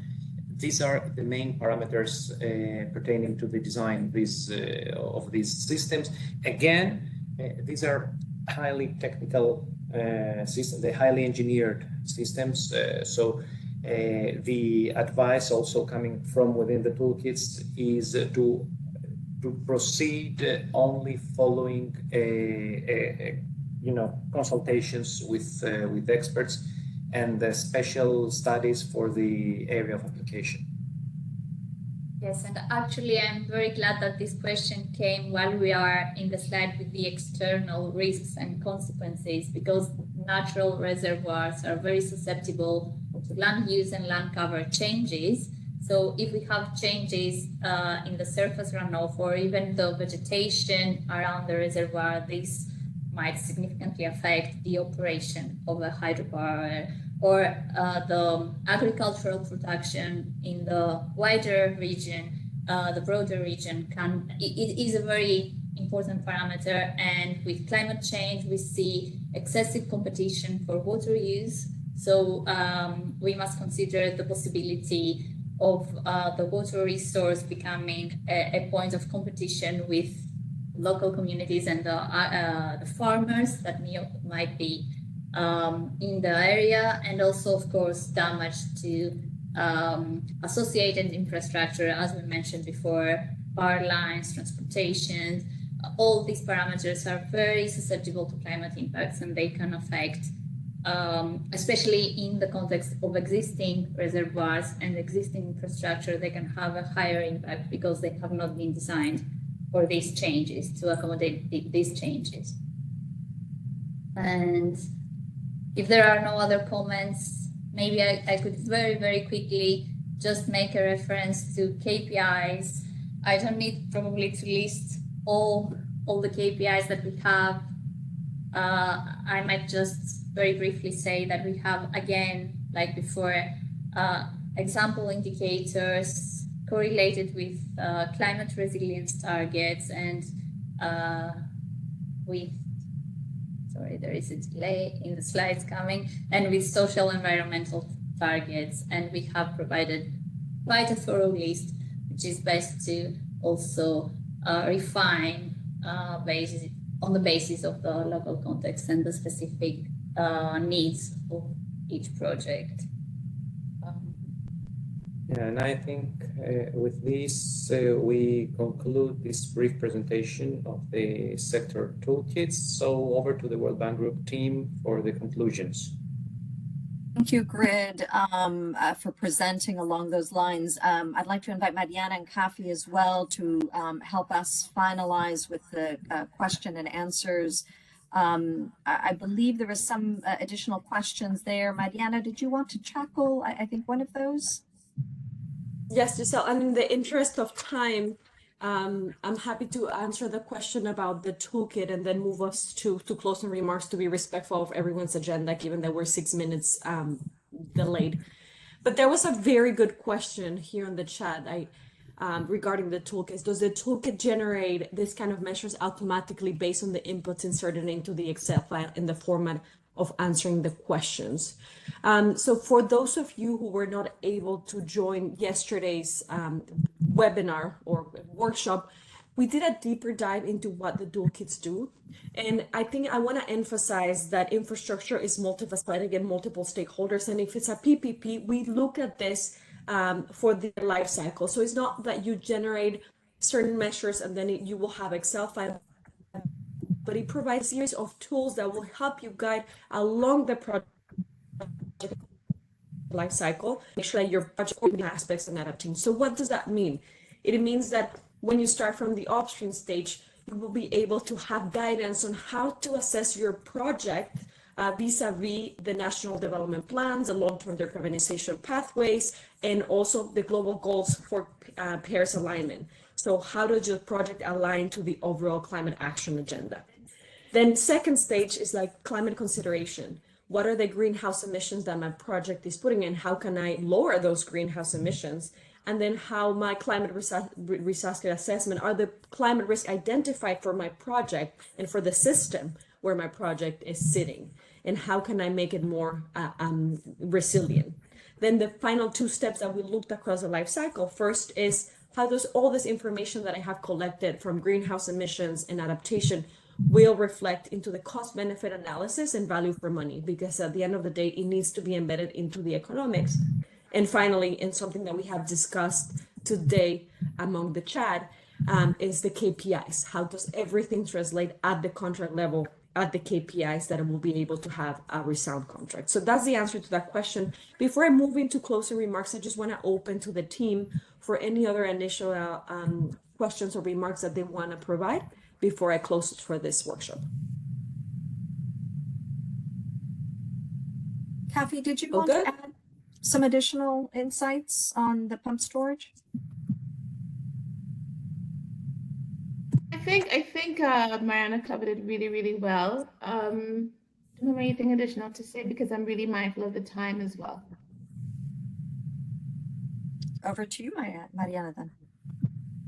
These are the main parameters pertaining to the design of these systems. Again, these are highly technical systems, they're highly engineered systems. So the advice also coming from within the toolkits is to proceed only following consultations with experts and the special studies for the area of application. Yes, and actually I'm very glad that this question came while we are in the slide with the external risks and consequences, because natural reservoirs are very susceptible to land use and land cover changes. So if we have changes in the surface runoff or even the vegetation around the reservoir, this might significantly affect the operation of a hydropower or the agricultural production in the wider region, the broader region. It is a very important parameter, and with climate change we see excessive competition for water use. So we must consider the possibility of the water resource becoming a point of competition with local communities and the farmers that might be in the area, and also, of course, damage to associated infrastructure, as we mentioned before, power lines, transportation. All these parameters are very susceptible to climate impacts, and they can affect, especially in the context of existing reservoirs and existing infrastructure, they can have a higher impact because they have not been designed for these changes, to accommodate these changes. And if there are no other comments, maybe I could very, very quickly just make a reference to KPIs. I don't need probably to list all all the KPIs that we have, I might just very briefly say that we have, again, like before, example indicators correlated with climate resilience targets and with, sorry, there is a delay in the slides coming, and with social environmental targets. And we have provided quite a thorough list, which is best to also refine on the basis of the local context and the specific needs of each project. Yeah, and I think with this, we conclude this brief presentation of the sector toolkits. So over to the World Bank Group team for the conclusions. Thank you, Grid, for presenting along those lines. I'd like to invite Mariana and Kafi as well to help us finalize with the question and answers. I believe there are some additional questions there. Mariana, did you want to tackle, I think, one of those? Yes, Giselle, and in the interest of time, I'm happy to answer the question about the toolkit and then move us to closing remarks to be respectful of everyone's agenda, given that we're 6 minutes delayed. But there was a very good question here in the chat regarding the toolkit. Does the toolkit generate this kind of measures automatically based on the inputs inserted into the Excel file in the format of answering the questions? So for those of you who were not able to join yesterday's webinar or workshop, we did a deeper dive into what the toolkits do. And I think I want to emphasize that infrastructure is multifaceted and multiple stakeholders. And if it's a PPP, we look at this for the life cycle. So it's not that you generate certain measures and then you will have Excel file, but it provides a series of tools that will help you guide along the project life cycle, make sure that your project aspects and adapting. So what does that mean? It means that when you start from the upstream stage, you will be able to have guidance on how to assess your project vis-a-vis the national development plans, the long-term decarbonization pathways, and also the global goals for Paris alignment. So how does your project align to the overall climate action agenda? Then second stage is like climate consideration. What are the greenhouse emissions that my project is putting in? How can I lower those greenhouse emissions? And then how my climate risk assessment, are the climate risk identified for my project and for the system where my project is sitting? And how can I make it more resilient? Then the final two steps that we looked across the life cycle. First is, how does all this information that I have collected from greenhouse emissions and adaptation will reflect into the cost benefit analysis and value for money? Because at the end of the day, it needs to be embedded into the economics. And finally, and something that we have discussed today among the chat, is the KPIs. How does everything translate at the contract level, at the KPIs, that it will be able to have a resound contract? So that's the answer to that question. Before I move into closing remarks, I just want to open to the team for any other initial questions or remarks that they want to provide before I close it for this workshop. Kathy, did you want to add some additional insights on the pump storage? I think Mariana covered it really, really well. I don't have anything additional to say because I'm really mindful of the time as well. Over to you, Mariana, then.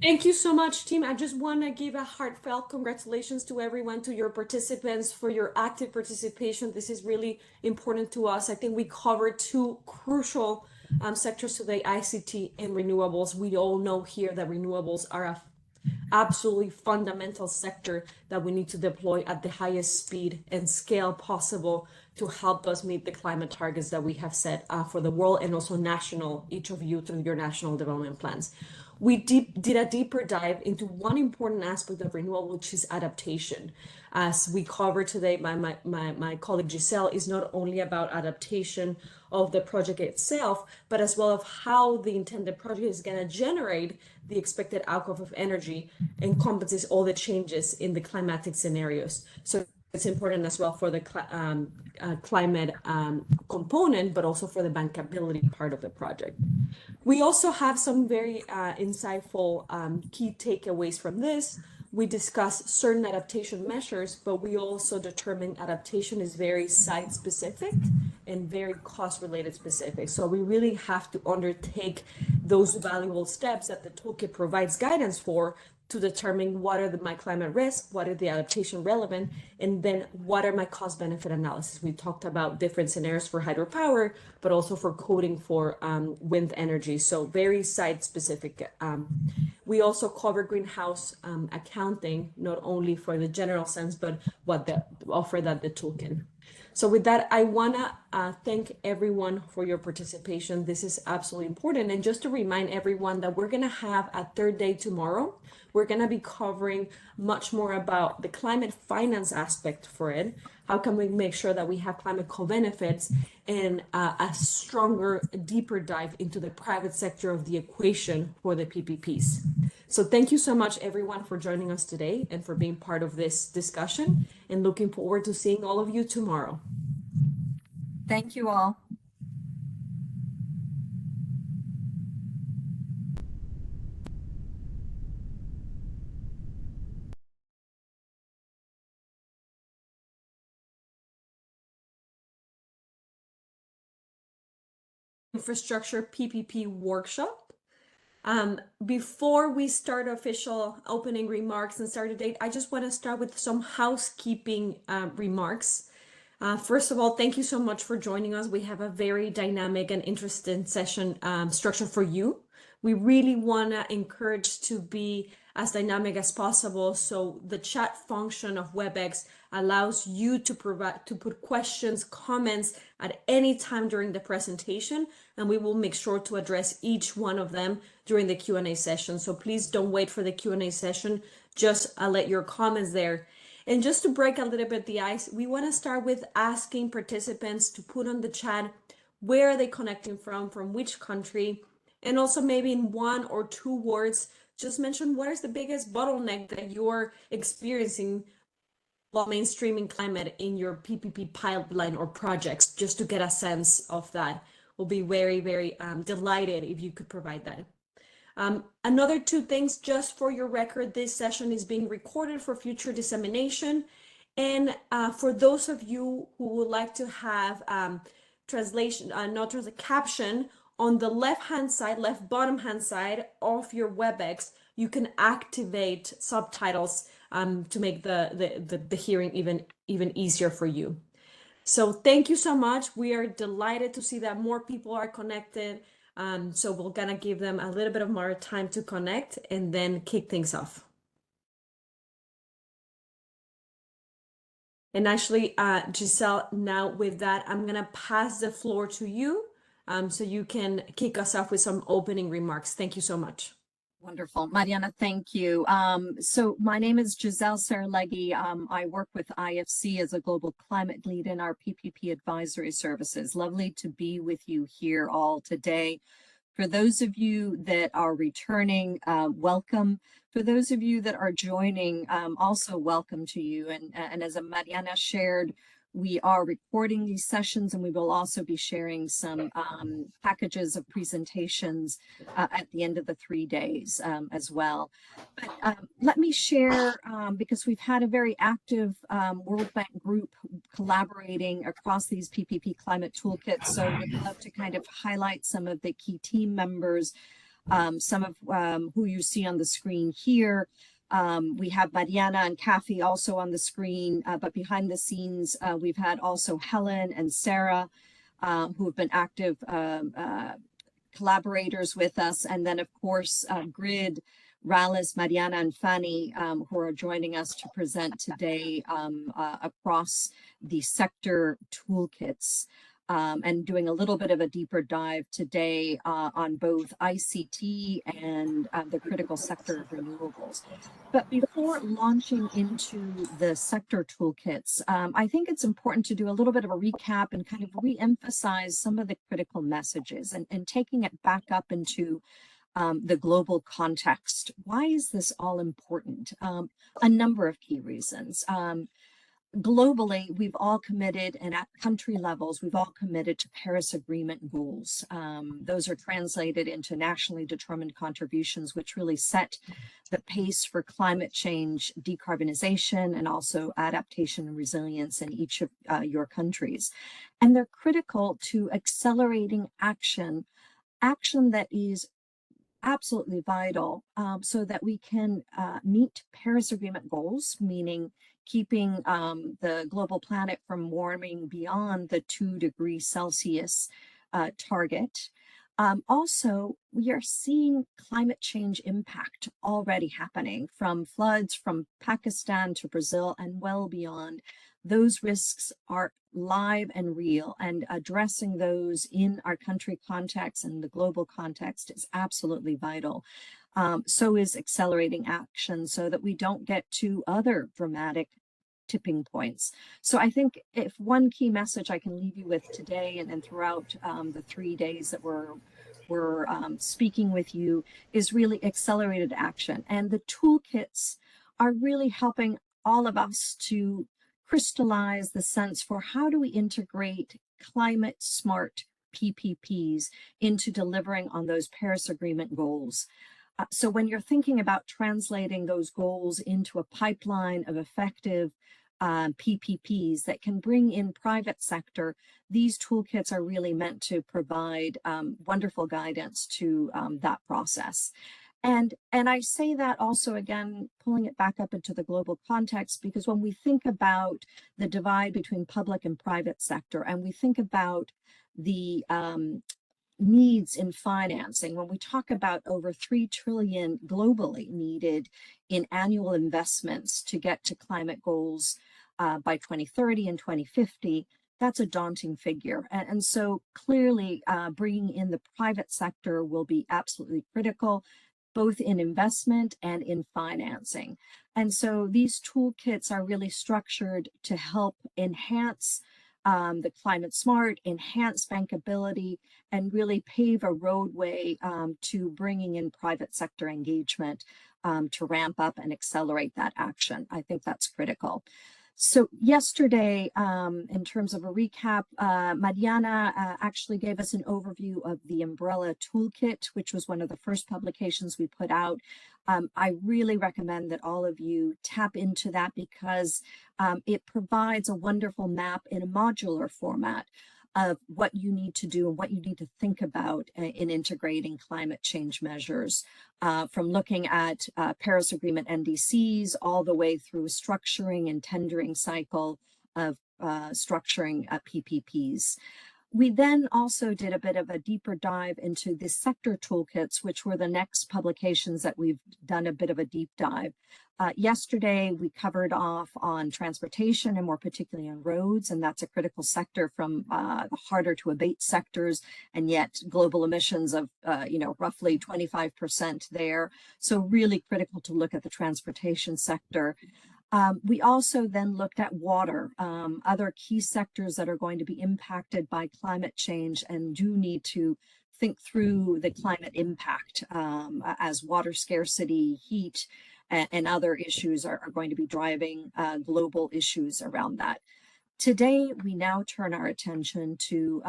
Thank you so much, team. I just want to give a heartfelt congratulations to everyone, to your participants, for your active participation. This is really important to us. I think we covered two crucial sectors today, ICT and renewables. We all know here that renewables are a absolutely fundamental sector that we need to deploy at the highest speed and scale possible to help us meet the climate targets that we have set for the world and also national, each of you through your national development plans. We did a deeper dive into one important aspect of renewal, which is adaptation. As we covered today, my colleague Giselle, is not only about adaptation of the project itself, but as well of how the intended project is going to generate the expected outcome of energy and compensates all the changes in the climatic scenarios. So it's important as well for the climate component, but also for the bankability part of the project. We also have some very insightful key takeaways from this. we discuss certain adaptation measures, but we also determine adaptation is very site specific and very cost related specific. So we really have to undertake those valuable steps that the toolkit provides guidance for to determine what are my climate risks, what are the adaptation relevant, and then what are my cost benefit analysis. We talked about different scenarios for hydropower, but also for coding for wind energy. So very site specific. We also cover greenhouse accounting, not only for the general sense, but what the offer that the tool can. So with that, I wanna thank everyone for your participation. This is absolutely important. And just to remind everyone that we're gonna have a third day tomorrow. We're gonna be covering much more about the climate finance aspect for it. How can we make sure that we have climate co-benefits and a stronger, deeper dive into the private sector of the equation for the PPPs. So thank you so much, everyone, for joining us today and for being part of this discussion, and looking forward to seeing all of you tomorrow. Thank you all. Infrastructure PPP workshop. Before we start official opening remarks and start a date, I just want to start with some housekeeping remarks. First of all, thank you so much for joining us. We have a very dynamic and interesting session structure for you. We really want to encourage to be as dynamic as possible. So the chat function of WebEx allows you to put questions, comments at any time during the presentation, and we will make sure to address each one of them during the Q&A session. So please don't wait for the Q&A session, just let your comments there. And just to break a little bit the ice, we want to start with asking participants to put on the chat where are they connecting from which country, and also maybe in 1 or 2 words, just mention what is the biggest bottleneck that you're experiencing while mainstreaming climate in your PPP pipeline or projects, just to get a sense of that. We'll be very, very delighted if you could provide that. Another 2 things, just for your record, this session is being recorded for future dissemination. And for those of you who would like to have translation, not as a caption, on the left-hand side, left bottom-hand side of your WebEx, you can activate subtitles to make the hearing even easier for you. So thank you so much. We are delighted to see that more people are connected. So we're gonna give them a little bit of more time to connect and then kick things off. And actually, Giselle, now with that, I'm gonna pass the floor to you so you can kick us off with some opening remarks. Thank you so much. Wonderful. Mariana, thank you. So my name is Giselle Saralegui. I work with IFC as a global climate lead in our PPP advisory services. Lovely to be with you here all today. For those of you that are returning, welcome. For those of you that are joining, also welcome to you. And as Mariana shared, we are recording these sessions, and we will also be sharing some packages of presentations at the end of the 3 days as well. But let me share, because we've had a very active World Bank group collaborating across these PPP climate toolkits. So we'd love to kind of highlight some of the key team members, some of who you see on the screen here. We have Mariana and Kathy also on the screen, but behind the scenes, we've had also Helen and Sarah, who have been active collaborators with us. And then, of course, Grid, Ralis, Mariana, and Fanny, who are joining us to present today across the sector toolkits. And doing a little bit of a deeper dive today on both ICT and the critical sector of renewables. But before launching into the sector toolkits, I think it's important to do a little bit of a recap and kind of re-emphasize some of the critical messages and taking it back up into the global context. Why is this all important? A number of key reasons. globally, we've all committed, and at country levels, we've all committed to Paris Agreement goals. Those are translated into nationally determined contributions, which really set the pace for climate change, decarbonization, and also adaptation and resilience in each of your countries. And they're critical to accelerating action that is absolutely vital, so that we can meet Paris Agreement goals, meaning keeping the global planet from warming beyond the 2 degrees Celsius target. Also, we are seeing climate change impact already happening, from floods from Pakistan to Brazil and well beyond. Those risks are live and real, and addressing those in our country context and the global context is absolutely vital. So is accelerating action so that we don't get to other dramatic tipping points. So I think if one key message I can leave you with today and throughout the 3 days that we're speaking with you is really accelerated action. And the toolkits are really helping all of us to crystallize the sense for how do we integrate climate smart PPPs into delivering on those Paris Agreement goals. So when you're thinking about translating those goals into a pipeline of effective PPPs that can bring in private sector, these toolkits are really meant to provide wonderful guidance to that process. And I say that also, again, pulling it back up into the global context, because when we think about the divide between public and private sector, and we think about the needs in financing, when we talk about over 3 trillion globally needed in annual investments to get to climate goals by 2030 and 2050, that's a daunting figure. And so clearly bringing in the private sector will be absolutely critical, both in investment and in financing. And so these toolkits are really structured to help enhance the climate smart, enhance bankability, and really pave a roadway to bringing in private sector engagement to ramp up and accelerate that action. I think that's critical. So yesterday, in terms of a recap, Mariana actually gave us an overview of the Umbrella Toolkit, which was one of the first publications we put out. I really recommend that all of you tap into that, because it provides a wonderful map in a modular format of what you need to do and what you need to think about in integrating climate change measures, from looking at Paris Agreement NDCs all the way through structuring and tendering cycle of structuring PPPs. We then also did a bit of a deeper dive into the sector toolkits, which were the next publications that we've done a bit of a deep dive. Yesterday, we covered off on transportation, and more particularly on roads, and that's a critical sector from the harder to abate sectors, and yet global emissions of roughly 25% there. So really critical to look at the transportation sector. We also then looked at water, other key sectors that are going to be impacted by climate change and do need to think through the climate impact as water scarcity, heat, and other issues are going to be driving global issues around that. Today, we now turn our attention to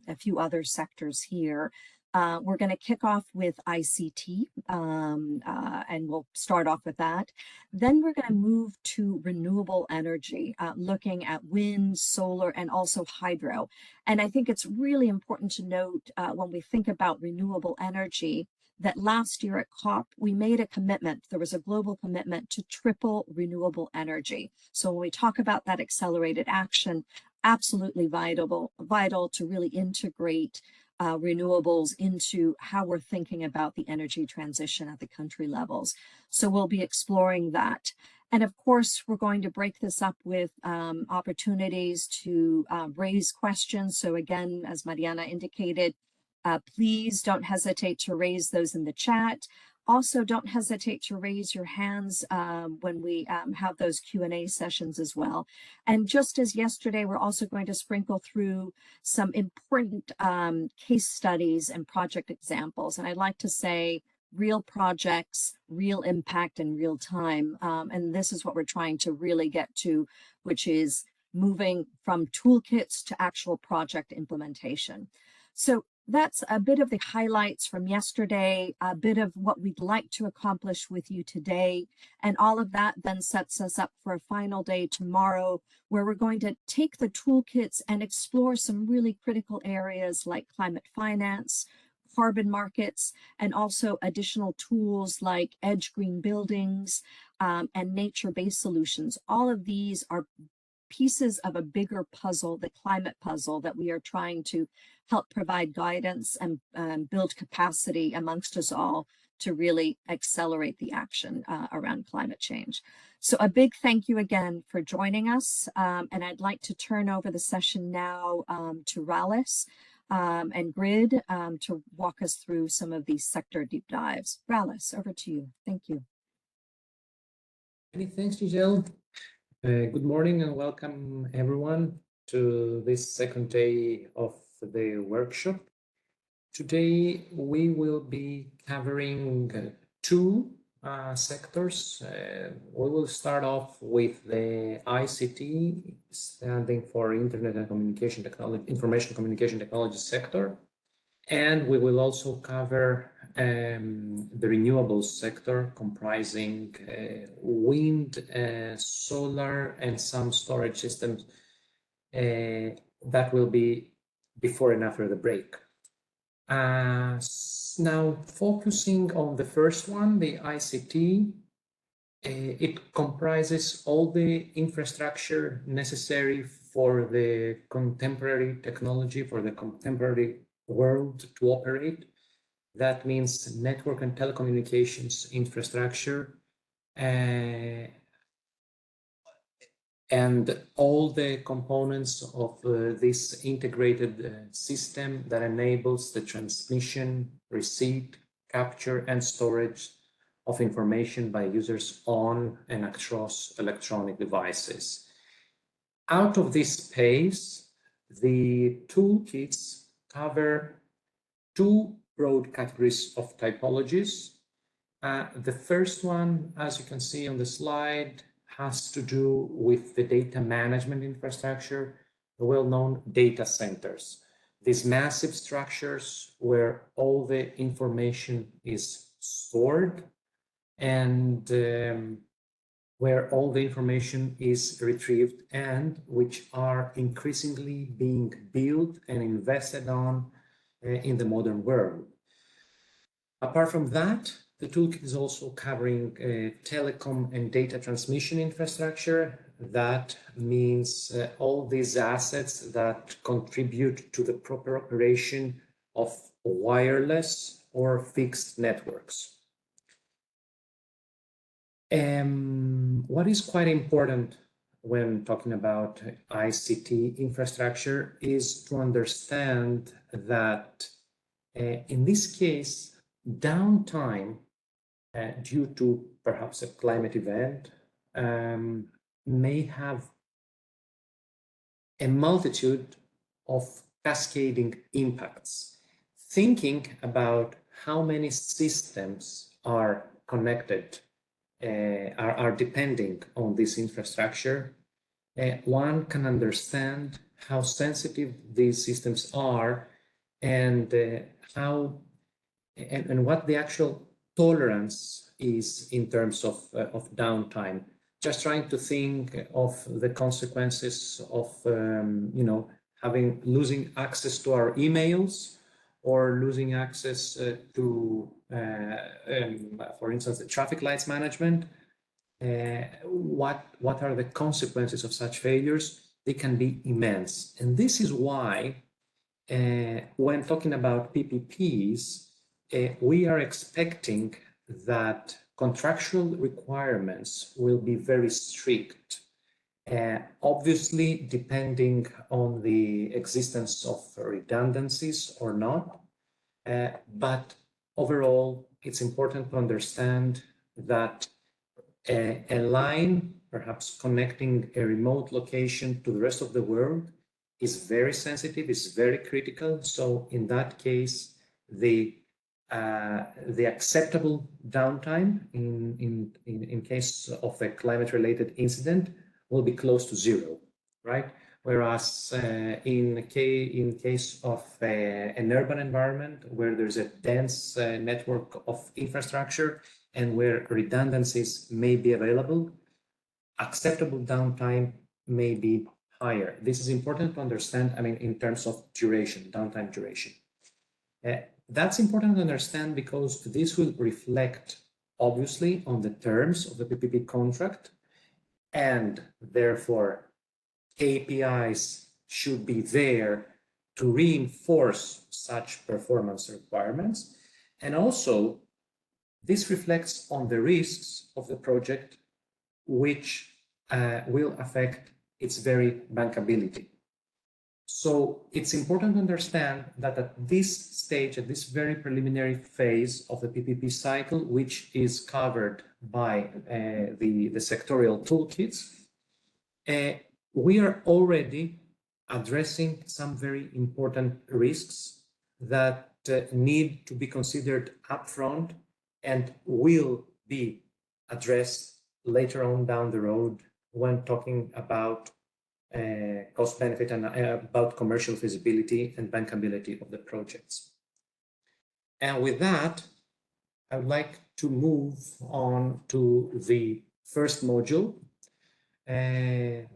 a few other sectors here. We're going to kick off with ICT, and we'll start off with that. Then we're going to move to renewable energy, looking at wind, solar, and also hydro. And I think it's really important to note when we think about renewable energy, that last year at COP, we made a commitment. There was a global commitment to triple renewable energy. So when we talk about that accelerated action, absolutely vital to really integrate renewables into how we're thinking about the energy transition at the country levels. So we'll be exploring that. And of course, we're going to break this up with opportunities to raise questions. So again, as Mariana indicated, please don't hesitate to raise those in the chat. Also, don't hesitate to raise your hands when we have those Q&A sessions as well. And just as yesterday, we're also going to sprinkle through some important case studies and project examples. And I'd like to say real projects, real impact in real time. And this is what we're trying to really get to, which is moving from toolkits to actual project implementation. So that's a bit of the highlights from yesterday, a bit of what we'd like to accomplish with you today. And all of that then sets us up for a final day tomorrow, where we're going to take the toolkits and explore some really critical areas like climate finance, carbon markets, and also additional tools like edge green buildings and nature-based solutions. All of these are pieces of a bigger puzzle, the climate puzzle, that we are trying to help provide guidance and build capacity amongst us all to really accelerate the action around climate change. So a big thank you again for joining us. And I'd like to turn over the session now to Ralis and Grid to walk us through some of these sector deep dives. Ralis, over to you. Thank you. Many thanks, Giselle. Good morning and welcome everyone to this second day of the workshop. Today we will be covering two sectors. We will start off with the ICT, standing for Internet and Communication Technology, Information Communication Technology sector. And we will also cover the renewables sector, comprising wind, solar, and some storage systems. That will be before and after the break. Now, focusing on the first one, the ICT, it comprises all the infrastructure necessary for the contemporary technology, for the contemporary world to operate. That means network and telecommunications infrastructure, and all the components of this integrated system that enables the transmission, receipt, capture, and storage of information by users on and across electronic devices. Out of this space, the toolkits cover two broad categories of typologies. The first one, as you can see on the slide, has to do with the data management infrastructure, the well-known data centers. These massive structures where all the information is stored and where all the information is retrieved, and which are increasingly being built and invested on in the modern world. Apart from that, the toolkit is also covering telecom and data transmission infrastructure. That means all these assets that contribute to the proper operation of wireless or fixed networks. What is quite important when talking about ICT infrastructure is to understand that in this case, downtime due to perhaps a climate event may have a multitude of cascading impacts. Thinking about how many systems are connected, are depending on this infrastructure, one can understand how sensitive these systems are and what the actual tolerance is in terms of downtime. Just trying to think of the consequences of losing access to our emails, or losing access to, for instance, the traffic lights management. What are the consequences of such failures? They can be immense. And this is why when talking about PPPs, we are expecting that contractual requirements will be very strict, obviously depending on the existence of redundancies or not. But overall, it's important to understand that a line, perhaps connecting a remote location to the rest of the world, is very sensitive, is very critical. So in that case, the the acceptable downtime in case of a climate-related incident will be close to zero, right? Whereas in case of an urban environment where there's a dense network of infrastructure and where redundancies may be available, acceptable downtime may be higher. This is important to understand, I mean, in terms of duration, downtime duration. That's important to understand because this will reflect, obviously, on the terms of the PPP contract, and therefore KPIs should be there to reinforce such performance requirements. And also, this reflects on the risks of the project, which will affect its very bankability. So it's important to understand that at this stage, at this very preliminary phase of the PPP cycle, which is covered by the sectorial toolkits, we are already addressing some very important risks that need to be considered upfront and will be addressed later on down the road when talking about cost benefit and about commercial feasibility and bankability of the projects. And with that, I would like to move on to the first module,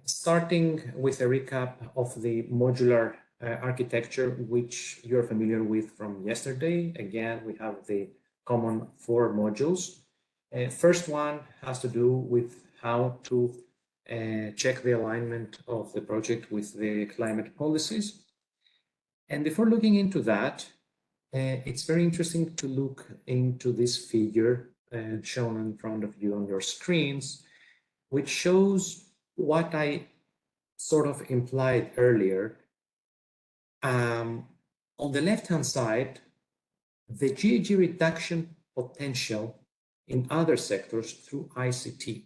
starting with a recap of the modular architecture, which you're familiar with from yesterday. Again, we have the common 4 modules. First one has to do with how to check the alignment of the project with the climate policies. And before looking into that, it's very interesting to look into this figure shown in front of you on your screens, which shows what I sort of implied earlier. On the left-hand side, the GHG reduction potential in other sectors through ICT.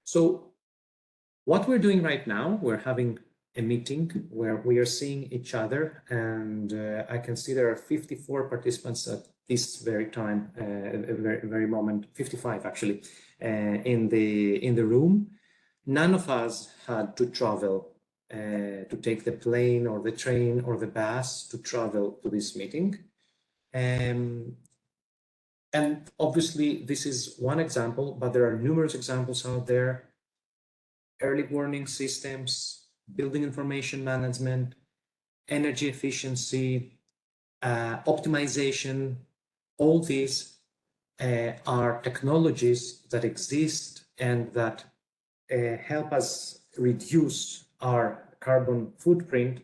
So what we're doing right now, we're having a meeting where we are seeing each other, and I can see there are 54 participants at this very time, very moment, 55 actually, in the room. None of us had to travel to take the plane or the train or the bus to travel to this meeting. And obviously this is one example, but there are numerous examples out there. Early warning systems, building information management, energy efficiency, optimization, all these are technologies that exist and that help us reduce our carbon footprint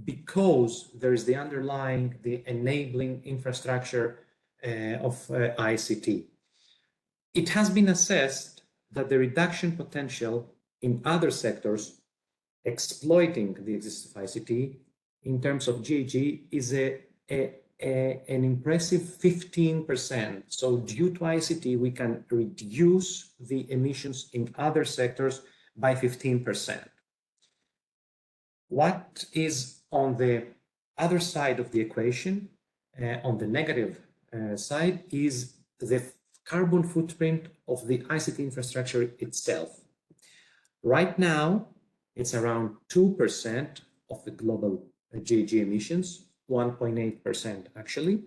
because there is the underlying, the enabling infrastructure of ICT. It has been assessed that the reduction potential in other sectors exploiting the existence of ICT in terms of GHG is an impressive 15%. So due to ICT, we can reduce the emissions in other sectors by 15%. What is on the other side of the equation, on the negative side, is the carbon footprint of the ICT infrastructure itself. Right now, it's around 2% of the global GHG emissions, 1.8% actually.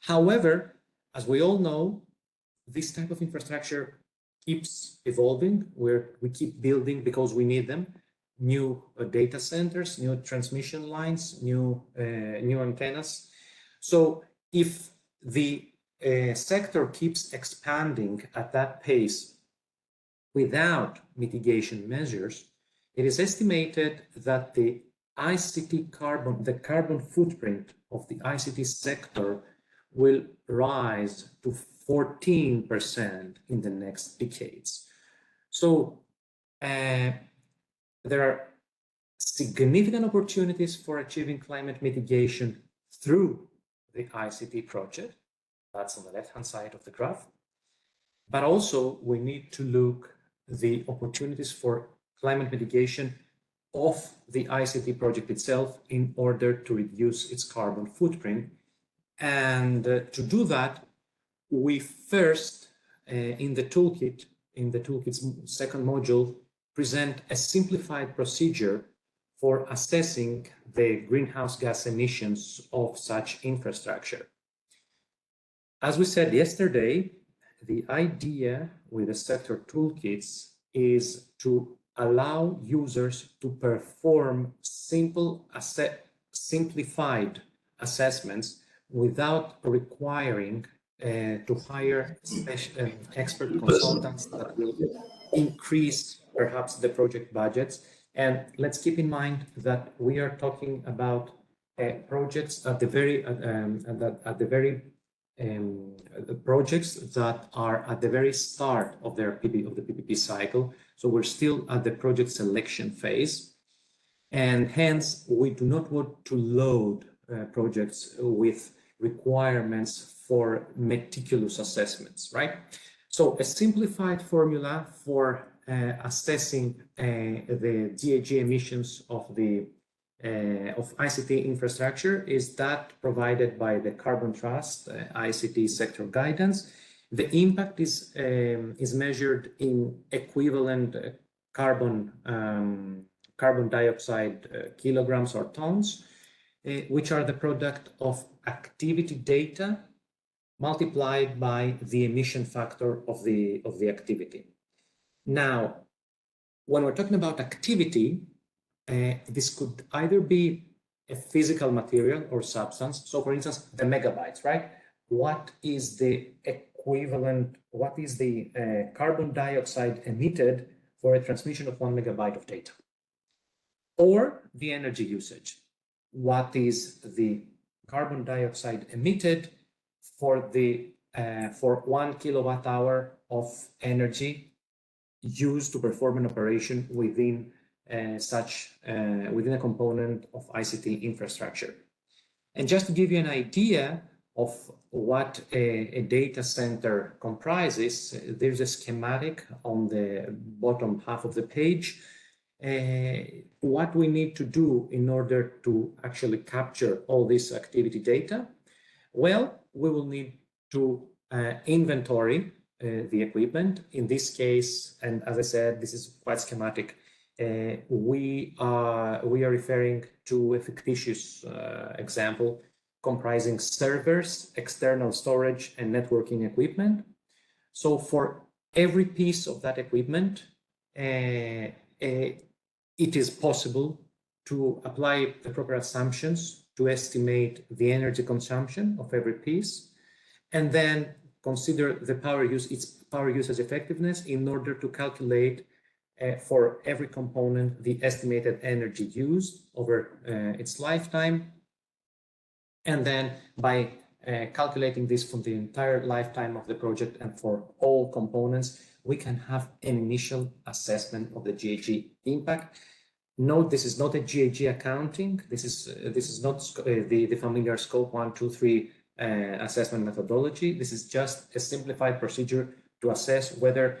However, as we all know, this type of infrastructure keeps evolving, where we keep building because we need them. New data centers, new transmission lines, new antennas. So if the sector keeps expanding at that pace without mitigation measures, it is estimated that the carbon footprint of the ICT sector will rise to 14% in the next decades. So there are significant opportunities for achieving climate mitigation through the ICT project. That's on the left-hand side of the graph. But also we need to look the opportunities for climate mitigation of the ICT project itself in order to reduce its carbon footprint. And to do that, we first, in the toolkit's second module, present a simplified procedure for assessing the greenhouse gas emissions of such infrastructure. As we said yesterday, the idea with the sector toolkits is to allow users to perform simplified assessments without requiring to hire expert consultants that will increase perhaps the project budgets. And let's keep in mind that we are talking about projects at the very projects that are at the very start of the PPP cycle. So we're still at the project selection phase, and hence we do not want to load projects with requirements for meticulous assessments, right? So a simplified formula for assessing the GHG emissions of ICT infrastructure is that provided by the Carbon Trust ICT sector guidance. The impact is measured in equivalent carbon dioxide kilograms or tons, which are the product of activity data multiplied by the emission factor of the activity. Now, when we're talking about activity, this could either be a physical material or substance. So for instance, the megabytes, right? What is the equivalent, what is the carbon dioxide emitted for a transmission of 1 megabyte of data? Or the energy usage. What is the carbon dioxide emitted for 1 kilowatt hour of energy used to perform an operation within within a component of ICT infrastructure? And just to give you an idea of what a data center comprises, there's a schematic on the bottom half of the page. What we need to do in order to actually capture all this activity data? Well, we will need to inventory the equipment. In this case, and as I said, this is quite schematic, we are referring to a fictitious example comprising servers, external storage, and networking equipment. So for every piece of that equipment, it is possible to apply the proper assumptions to estimate the energy consumption of every piece, and then consider the its power usage effectiveness in order to calculate for every component the estimated energy used over its lifetime. And then by calculating this from the entire lifetime of the project and for all components, we can have an initial assessment of the GHG impact. Note, this is not a GHG accounting. This is not the familiar scope 1, 2, 3 assessment methodology. This is just a simplified procedure to assess whether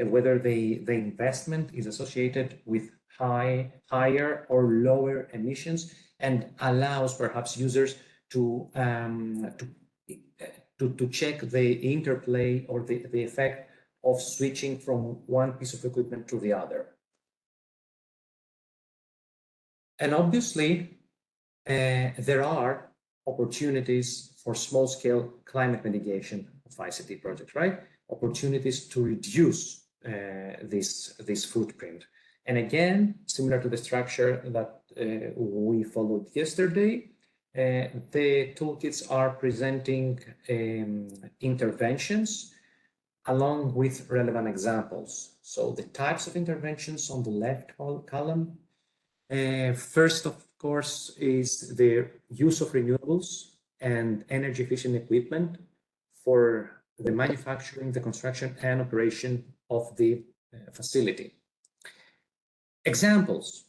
whether the investment is associated with higher or lower emissions, and allows perhaps users to check the interplay or the effect of switching from one piece of equipment to the other. And obviously, there are opportunities for small-scale climate mitigation of ICT projects, right? Opportunities to reduce this footprint. And again, similar to the structure that we followed yesterday, the toolkits are presenting interventions along with relevant examples. So the types of interventions on the left column. First, of course, is the use of renewables and energy efficient equipment for the manufacturing, the construction, and operation of the facility. Examples.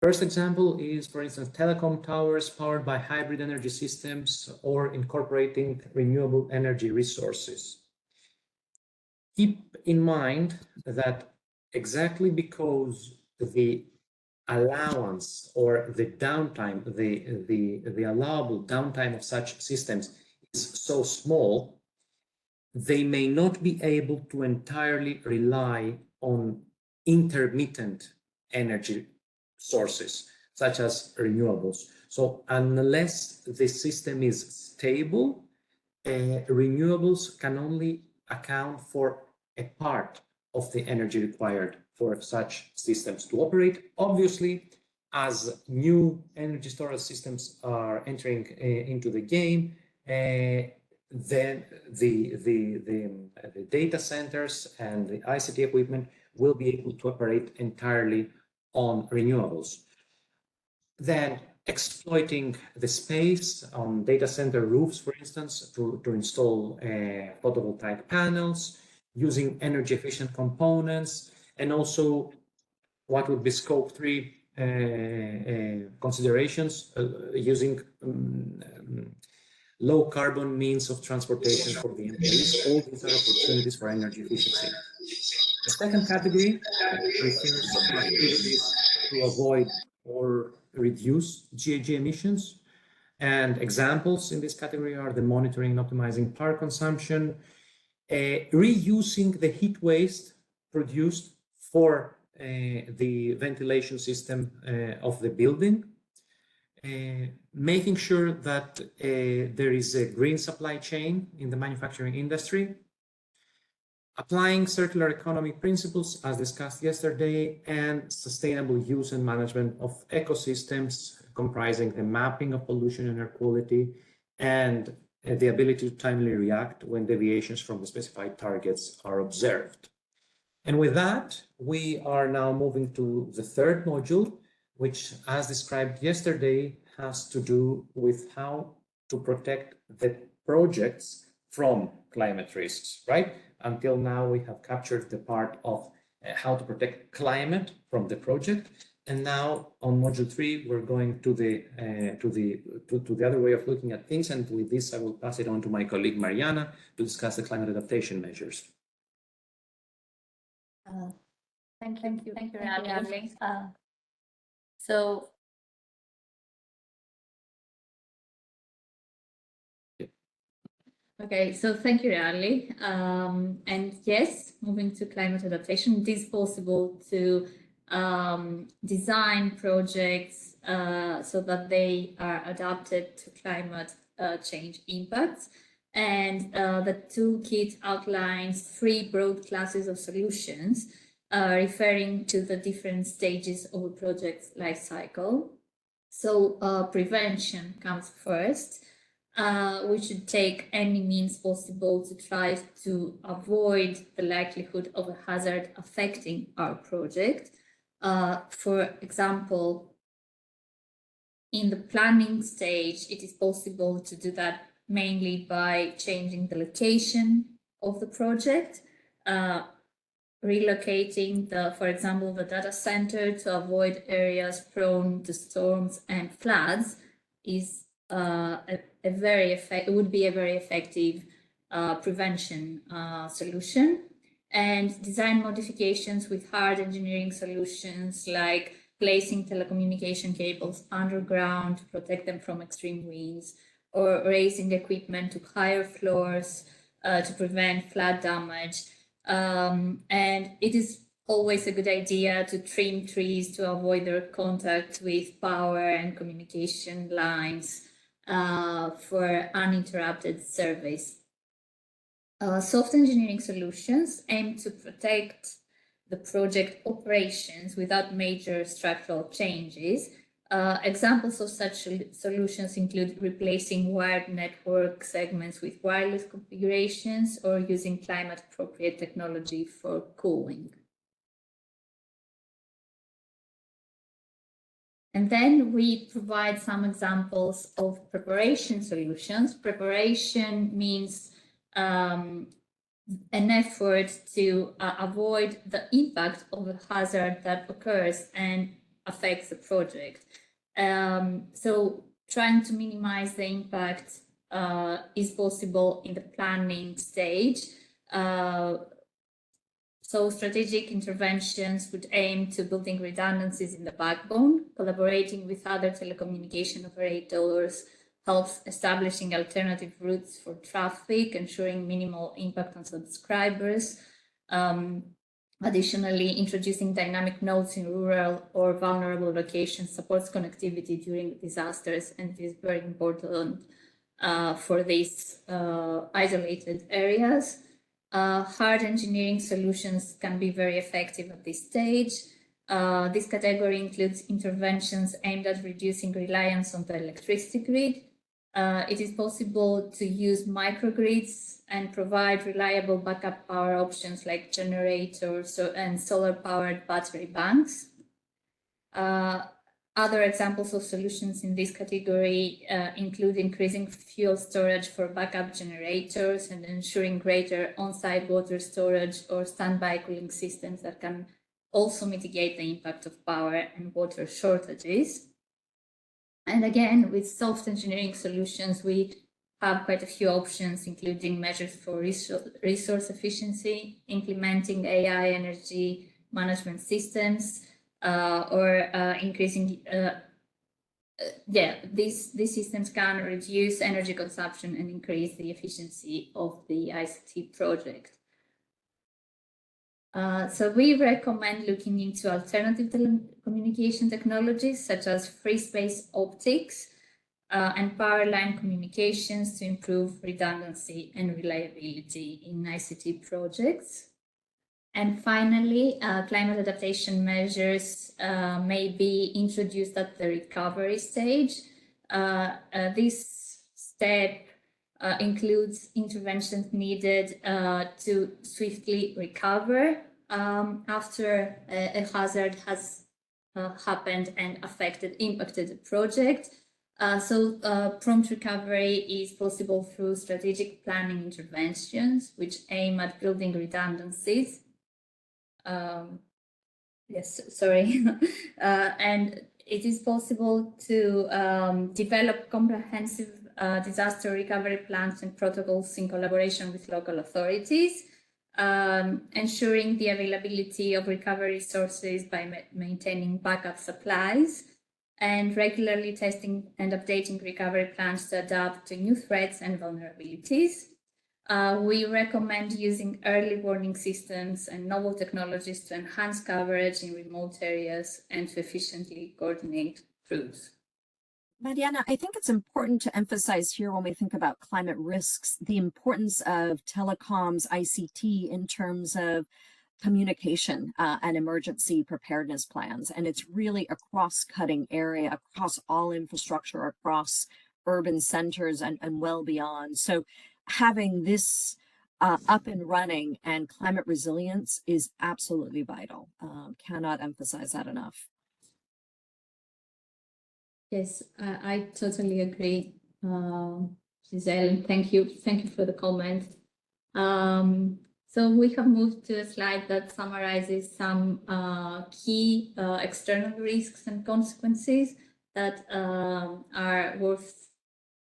First example is, for instance, telecom towers powered by hybrid energy systems or incorporating renewable energy resources. Keep in mind that exactly because the allowance or the downtime, the allowable downtime of such systems so small, they may not be able to entirely rely on intermittent energy sources, such as renewables. So unless the system is stable, renewables can only account for a part of the energy required for such systems to operate. Obviously, as new energy storage systems are entering into the game, then the data centers and the ICT equipment will be able to operate entirely on renewables. Then exploiting the space on data center roofs, for instance, to install photovoltaic panels, using energy efficient components, and also what would be scope 3 considerations, using low carbon means of transportation for the employees. All these are opportunities for energy efficiency. The second category refers to activities to avoid or reduce GHG emissions. And examples in this category are the monitoring and optimizing power consumption, reusing the heat waste produced for the ventilation system of the building, making sure that there is a green supply chain in the manufacturing industry, applying circular economy principles as discussed yesterday, and sustainable use and management of ecosystems comprising the mapping of pollution and air quality and the ability to timely react when deviations from the specified targets are observed. And with that, we are now moving to the third module, which, as described yesterday, has to do with how to protect the projects from climate risks, right? Until now, we have captured the part of how to protect climate from the project. And now on module 3, we're going to the other way of looking at things. And with this, I will pass it on to my colleague Mariana to discuss the climate adaptation measures. Thank you, Rally. Okay, so thank you, Rally. And yes, moving to climate adaptation, it is possible to design projects so that they are adapted to climate change impacts. And the toolkit outlines 3 broad classes of solutions referring to the different stages of a project's life cycle. So prevention comes first. We should take any means possible to try to avoid the likelihood of a hazard affecting our project. For example, in the planning stage, it is possible to do that mainly by changing the location of the project, relocating for example, the data center to avoid areas prone to storms and floods is it would be a very effective prevention solution. And design modifications with hard engineering solutions like placing telecommunication cables underground to protect them from extreme winds, or raising equipment to higher floors to prevent flood damage. And it is always a good idea to trim trees to avoid their contact with power and communication lines for uninterrupted service. Soft engineering solutions aim to protect the project operations without major structural changes. Examples of such solutions include replacing wired network segments with wireless configurations or using climate-appropriate technology for cooling. And then we provide some examples of preparation solutions. Preparation means an effort to avoid the impact of a hazard that occurs and affects the project. So trying to minimize the impact is possible in the planning stage. So strategic interventions would aim to building redundancies in the backbone, collaborating with other telecommunication operators helps establishing alternative routes for traffic, ensuring minimal impact on subscribers. Additionally, introducing dynamic nodes in rural or vulnerable locations supports connectivity during disasters, and it is very important for these isolated areas. Hard engineering solutions can be very effective at this stage. This category includes interventions aimed at reducing reliance on the electricity grid. It is possible to use microgrids and provide reliable backup power options like generators and solar-powered battery banks. Other examples of solutions in this category include increasing fuel storage for backup generators and ensuring greater on-site water storage or standby cooling systems that can also mitigate the impact of power and water shortages. And again, with soft engineering solutions, we have quite a few options, including measures for resource efficiency, implementing AI energy management systems, or increasing, these systems can reduce energy consumption and increase the efficiency of the ICT project. So we recommend looking into alternative telecommunication technologies such as free space optics and power line communications to improve redundancy and reliability in ICT projects. And finally, climate adaptation measures may be introduced at the recovery stage. This step includes interventions needed to swiftly recover after a hazard has happened and impacted the project. Prompt recovery is possible through strategic planning interventions, which aim at building redundancies. And it is possible to develop comprehensive disaster recovery plans and protocols in collaboration with local authorities, ensuring the availability of recovery resources by maintaining backup supplies, and regularly testing and updating recovery plans to adapt to new threats and vulnerabilities. We recommend using early warning systems and novel technologies to enhance coverage in remote areas and to efficiently coordinate crews. Mariana, I think it's important to emphasize here when we think about climate risks, the importance of telecoms, ICT in terms of communication and emergency preparedness plans. And it's really a cross-cutting area across all infrastructure, across urban centers and well beyond. So having this up and running and climate resilience is absolutely vital. Cannot emphasize that enough. Yes, I totally agree, Giselle. Thank you for the comment. So we have moved to a slide that summarizes some key external risks and consequences that are worth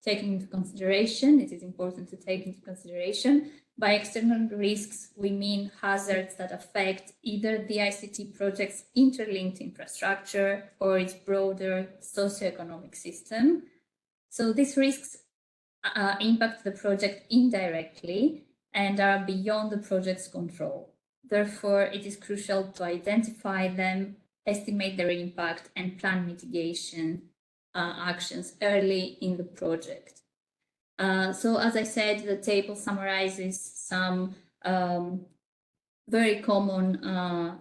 taking into consideration. It is important to take into consideration. By external risks, we mean hazards that affect either the ICT project's interlinked infrastructure or its broader socioeconomic system. So these risks impact the project indirectly and are beyond the project's control. Therefore, it is crucial to identify them, estimate their impact, and plan mitigation actions early in the project. So as I said, the table summarizes some very common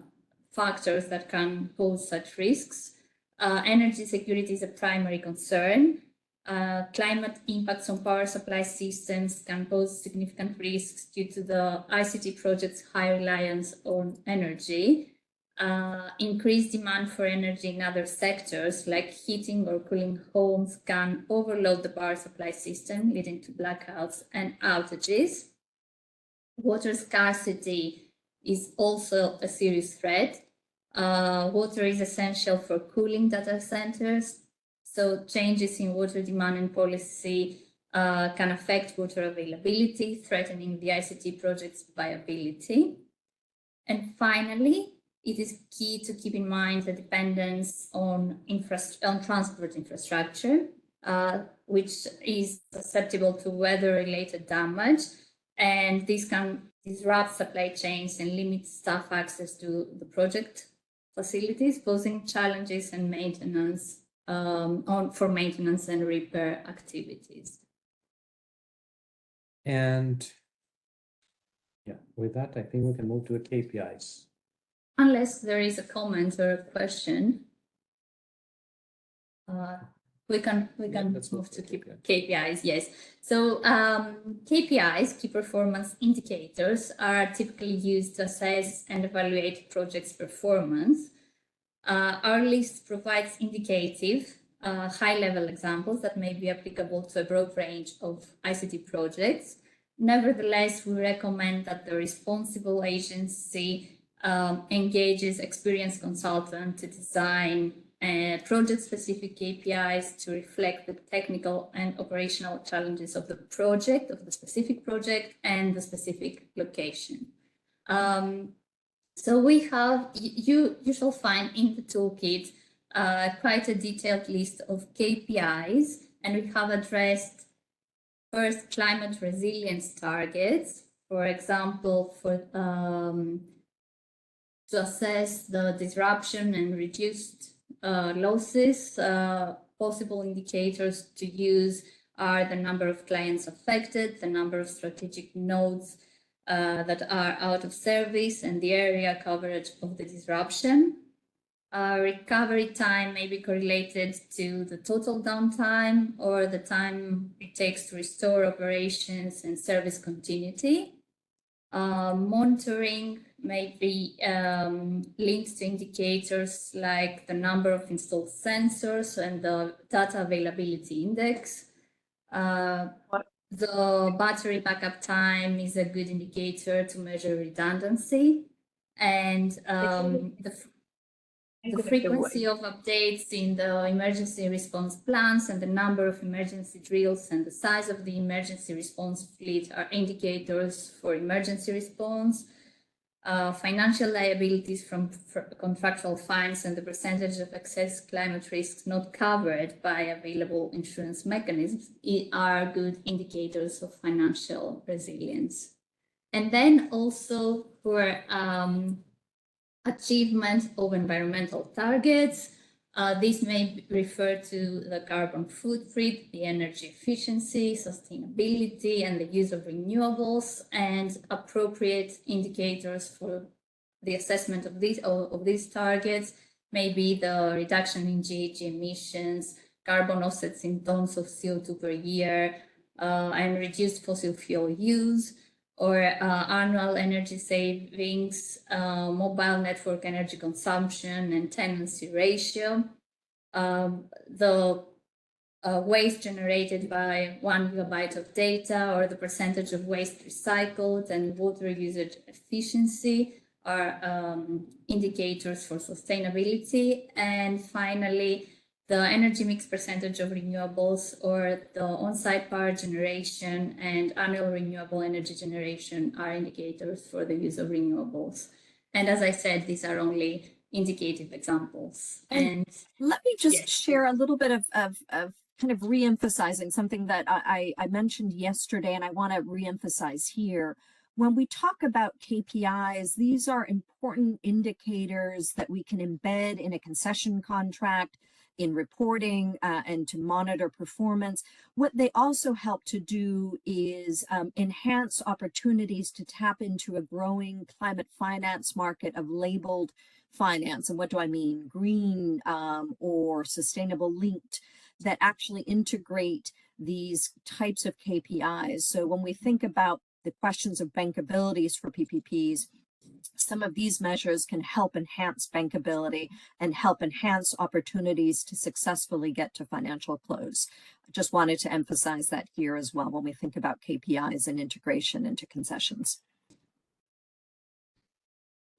factors that can pose such risks. Energy security is a primary concern. Climate impacts on power supply systems can pose significant risks due to the ICT project's high reliance on energy. Increased demand for energy in other sectors like heating or cooling homes can overload the power supply system, leading to blackouts and outages. Water scarcity is also a serious threat. Water is essential for cooling data centers, so changes in water demand and policy can affect water availability, threatening the ICT project's viability. And finally, it is key to keep in mind the dependence on transport infrastructure. which is susceptible to weather-related damage, and this can disrupt supply chains and limit staff access to the project facilities, posing challenges and maintenance for maintenance and repair activities. And yeah, with that, I think we can move to the KPIs. Unless there is a comment or a question, we can move to KPIs. Yes. So KPIs, key performance indicators, are typically used to assess and evaluate projects' performance. Our list provides indicative, high-level examples that may be applicable to a broad range of ICT projects. Nevertheless, we recommend that the responsible agency engages experienced consultant to design project-specific KPIs to reflect the technical and operational challenges of the project, of the specific project, and the specific location. So we have, you shall find in the toolkit quite a detailed list of KPIs, and we have addressed first climate resilience targets, for example, for to assess the disruption and reduced losses. Possible indicators to use are the number of clients affected, the number of strategic nodes that are out of service, and the area coverage of the disruption. Recovery time may be correlated to the total downtime or the time it takes to restore operations and service continuity. Monitoring may be linked to indicators like the number of installed sensors and the data availability index. The battery backup time is a good indicator to measure redundancy, and the frequency of updates in the emergency response plans and the number of emergency drills and the size of the emergency response fleet are indicators for emergency response. Financial liabilities from contractual fines and the percentage of excess climate risks not covered by available insurance mechanisms are good indicators of financial resilience. And then also for achievement of environmental targets. This may refer to the carbon footprint, the energy efficiency, sustainability, and the use of renewables, and appropriate indicators for the assessment of these targets may be the reduction in GHG emissions, carbon offsets in tons of CO2 per year, and reduced fossil fuel use, or annual energy savings, mobile network energy consumption, and tenancy ratio. The waste generated by 1 gigabyte of data, or the percentage of waste recycled, and water usage efficiency are indicators for sustainability. And finally, the energy mix percentage of renewables, or the on-site power generation and annual renewable energy generation, are indicators for the use of renewables. And as I said, these are only indicative examples. And let me just share a little bit of kind of re-emphasizing something that I mentioned yesterday, and I want to re-emphasize here. When we talk about KPIs, these are important indicators that we can embed in a concession contract, in reporting, and to monitor performance. What they also help to do is enhance opportunities to tap into a growing climate finance market of labeled finance. And what do I mean? Green or sustainable linked, that actually integrate these types of KPIs. So when we think about the questions of bankabilities for PPPs, some of these measures can help enhance bankability and help enhance opportunities to successfully get to financial close. I just wanted to emphasize that here as well when we think about KPIs and integration into concessions.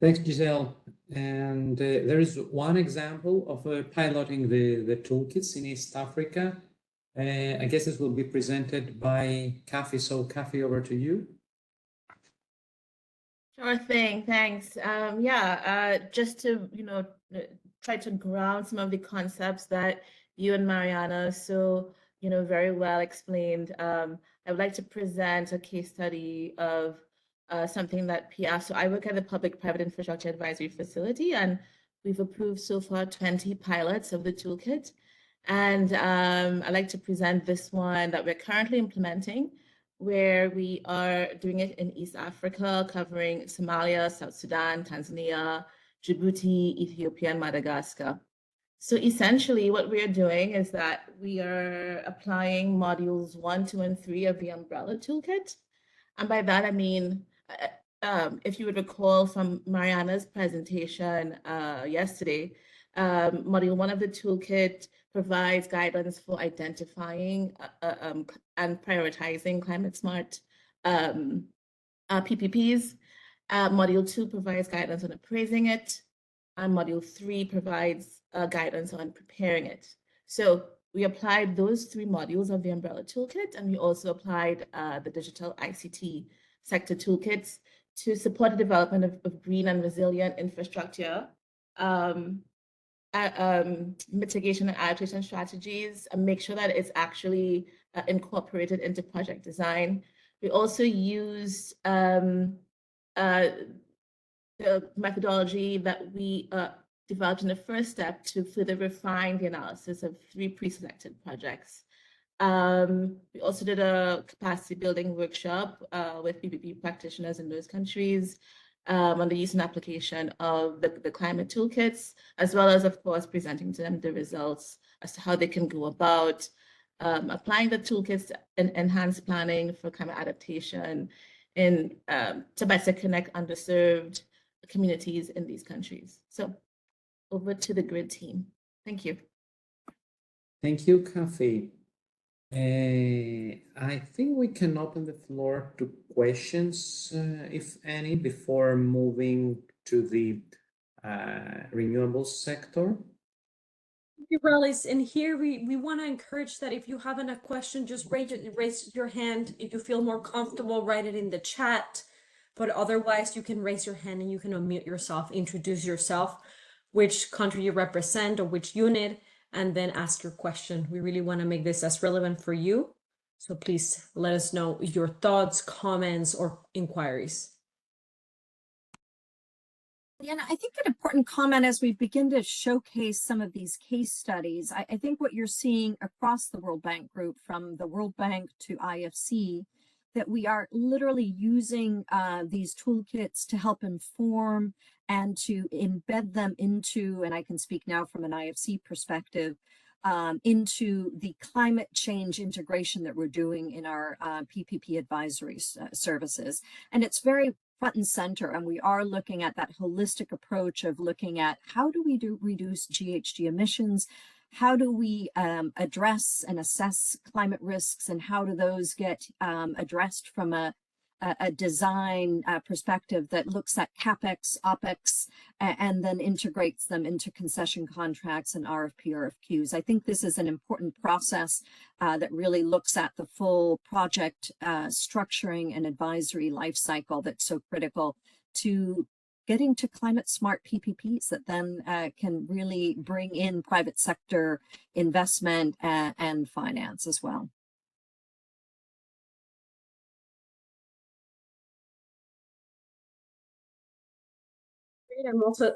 Thanks, Giselle. And there is one example of piloting the toolkits in East Africa. I guess this will be presented by Kathy. So Kathy, over to you. Sure thing, thanks. Just to, try to ground some of the concepts that you and Mariana so very well explained. I would like to present a case study of something that PR. So I work at the Public-Private Infrastructure Advisory Facility, and we've approved so far 20 pilots of the toolkit. And I'd like to present this one that we're currently implementing, where we are doing it in East Africa, covering Somalia, South Sudan, Tanzania, Djibouti, Ethiopia, and Madagascar. So essentially what we're doing is that we are applying modules 1, 2, and 3 of the umbrella toolkit. And by that, I mean, if you would recall from Mariana's presentation yesterday, module 1 of the toolkit provides guidance for identifying and prioritizing climate smart PPPs. Module 2 provides guidance on appraising it, and module 3 provides guidance on preparing it. So we applied those 3 modules of the umbrella toolkit, and we also applied the digital ICT sector toolkits to support the development of green and resilient infrastructure, mitigation and adaptation strategies, and make sure that it's actually incorporated into project design. We also used the methodology that we developed in the first step to further refine the analysis of 3 pre-selected projects. We also did a capacity building workshop with PPP practitioners in those countries on the use and application of the climate toolkits, as well as, of course, presenting to them the results as to how they can go about applying the toolkits and enhance planning for climate adaptation in to better connect underserved communities in these countries. So over to the grid team. Thank you. Thank you, Kathy. I think we can open the floor to questions, if any, before moving to the renewables sector. Rallies, and here we want to encourage that if you have a question, just raise your hand. If you feel more comfortable, write it in the chat. But otherwise, you can raise your hand and you can unmute yourself, introduce yourself, which country you represent or which unit, and then ask your question. We really want to make this as relevant for you. So please let us know your thoughts, comments, or inquiries. Yeah, I think an important comment as we begin to showcase some of these case studies, I think what you're seeing across the World Bank Group, from the World Bank to IFC, that we are literally using these toolkits to help inform and to embed them into, and I can speak now from an IFC perspective, into the climate change integration that we're doing in our PPP advisory services. And it's very front and center, and we are looking at that holistic approach of looking at how do we reduce GHG emissions, how do we address and assess climate risks, and how do those get addressed from a design perspective that looks at CapEx, OpEx, and then integrates them into concession contracts and RFP, RFQs. I think this is an important process that really looks at the full project structuring and advisory life cycle that's so critical to getting to climate smart PPPs that then can really bring in private sector investment and finance as well.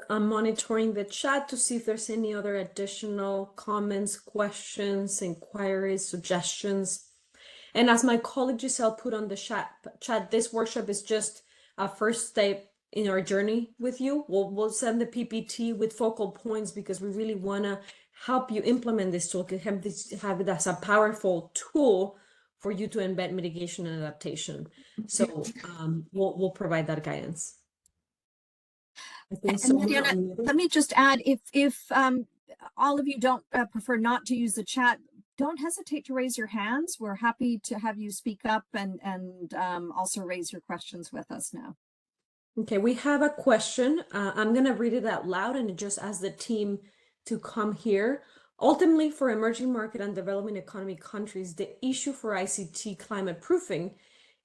I'm monitoring the chat to see if there's any other additional comments, questions, inquiries, suggestions. And as my colleague Giselle put on the chat, this workshop is just a first step in our journey with you. We'll send the PPT with focal points because we really want to help you implement this toolkit, have it as a powerful tool for you to embed mitigation and adaptation. So we'll provide that guidance. And Mariana, let me just add, if all of you don't prefer not to use the chat, don't hesitate to raise your hands. We're happy to have you speak up and also raise your questions with us now. Okay, we have a question. I'm going to read it out loud and just ask the team to come here. Ultimately, for emerging market and developing economy countries, the issue for ICT climate proofing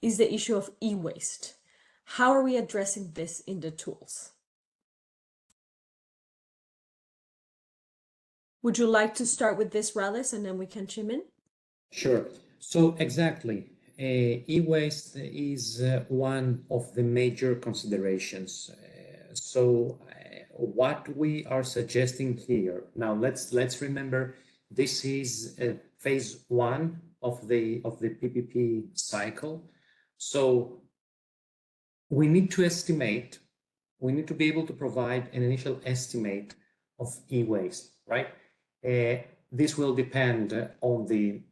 is the issue of e-waste. How are we addressing this in the tools? Would you like to start with this, Rallis, and then we can chime in? Sure. So exactly, e-waste is one of the major considerations. What we are suggesting here now, let's remember this is phase one of the PPP cycle. So we need to estimate. We need to be able to provide an initial estimate of e-waste, right? This will depend on the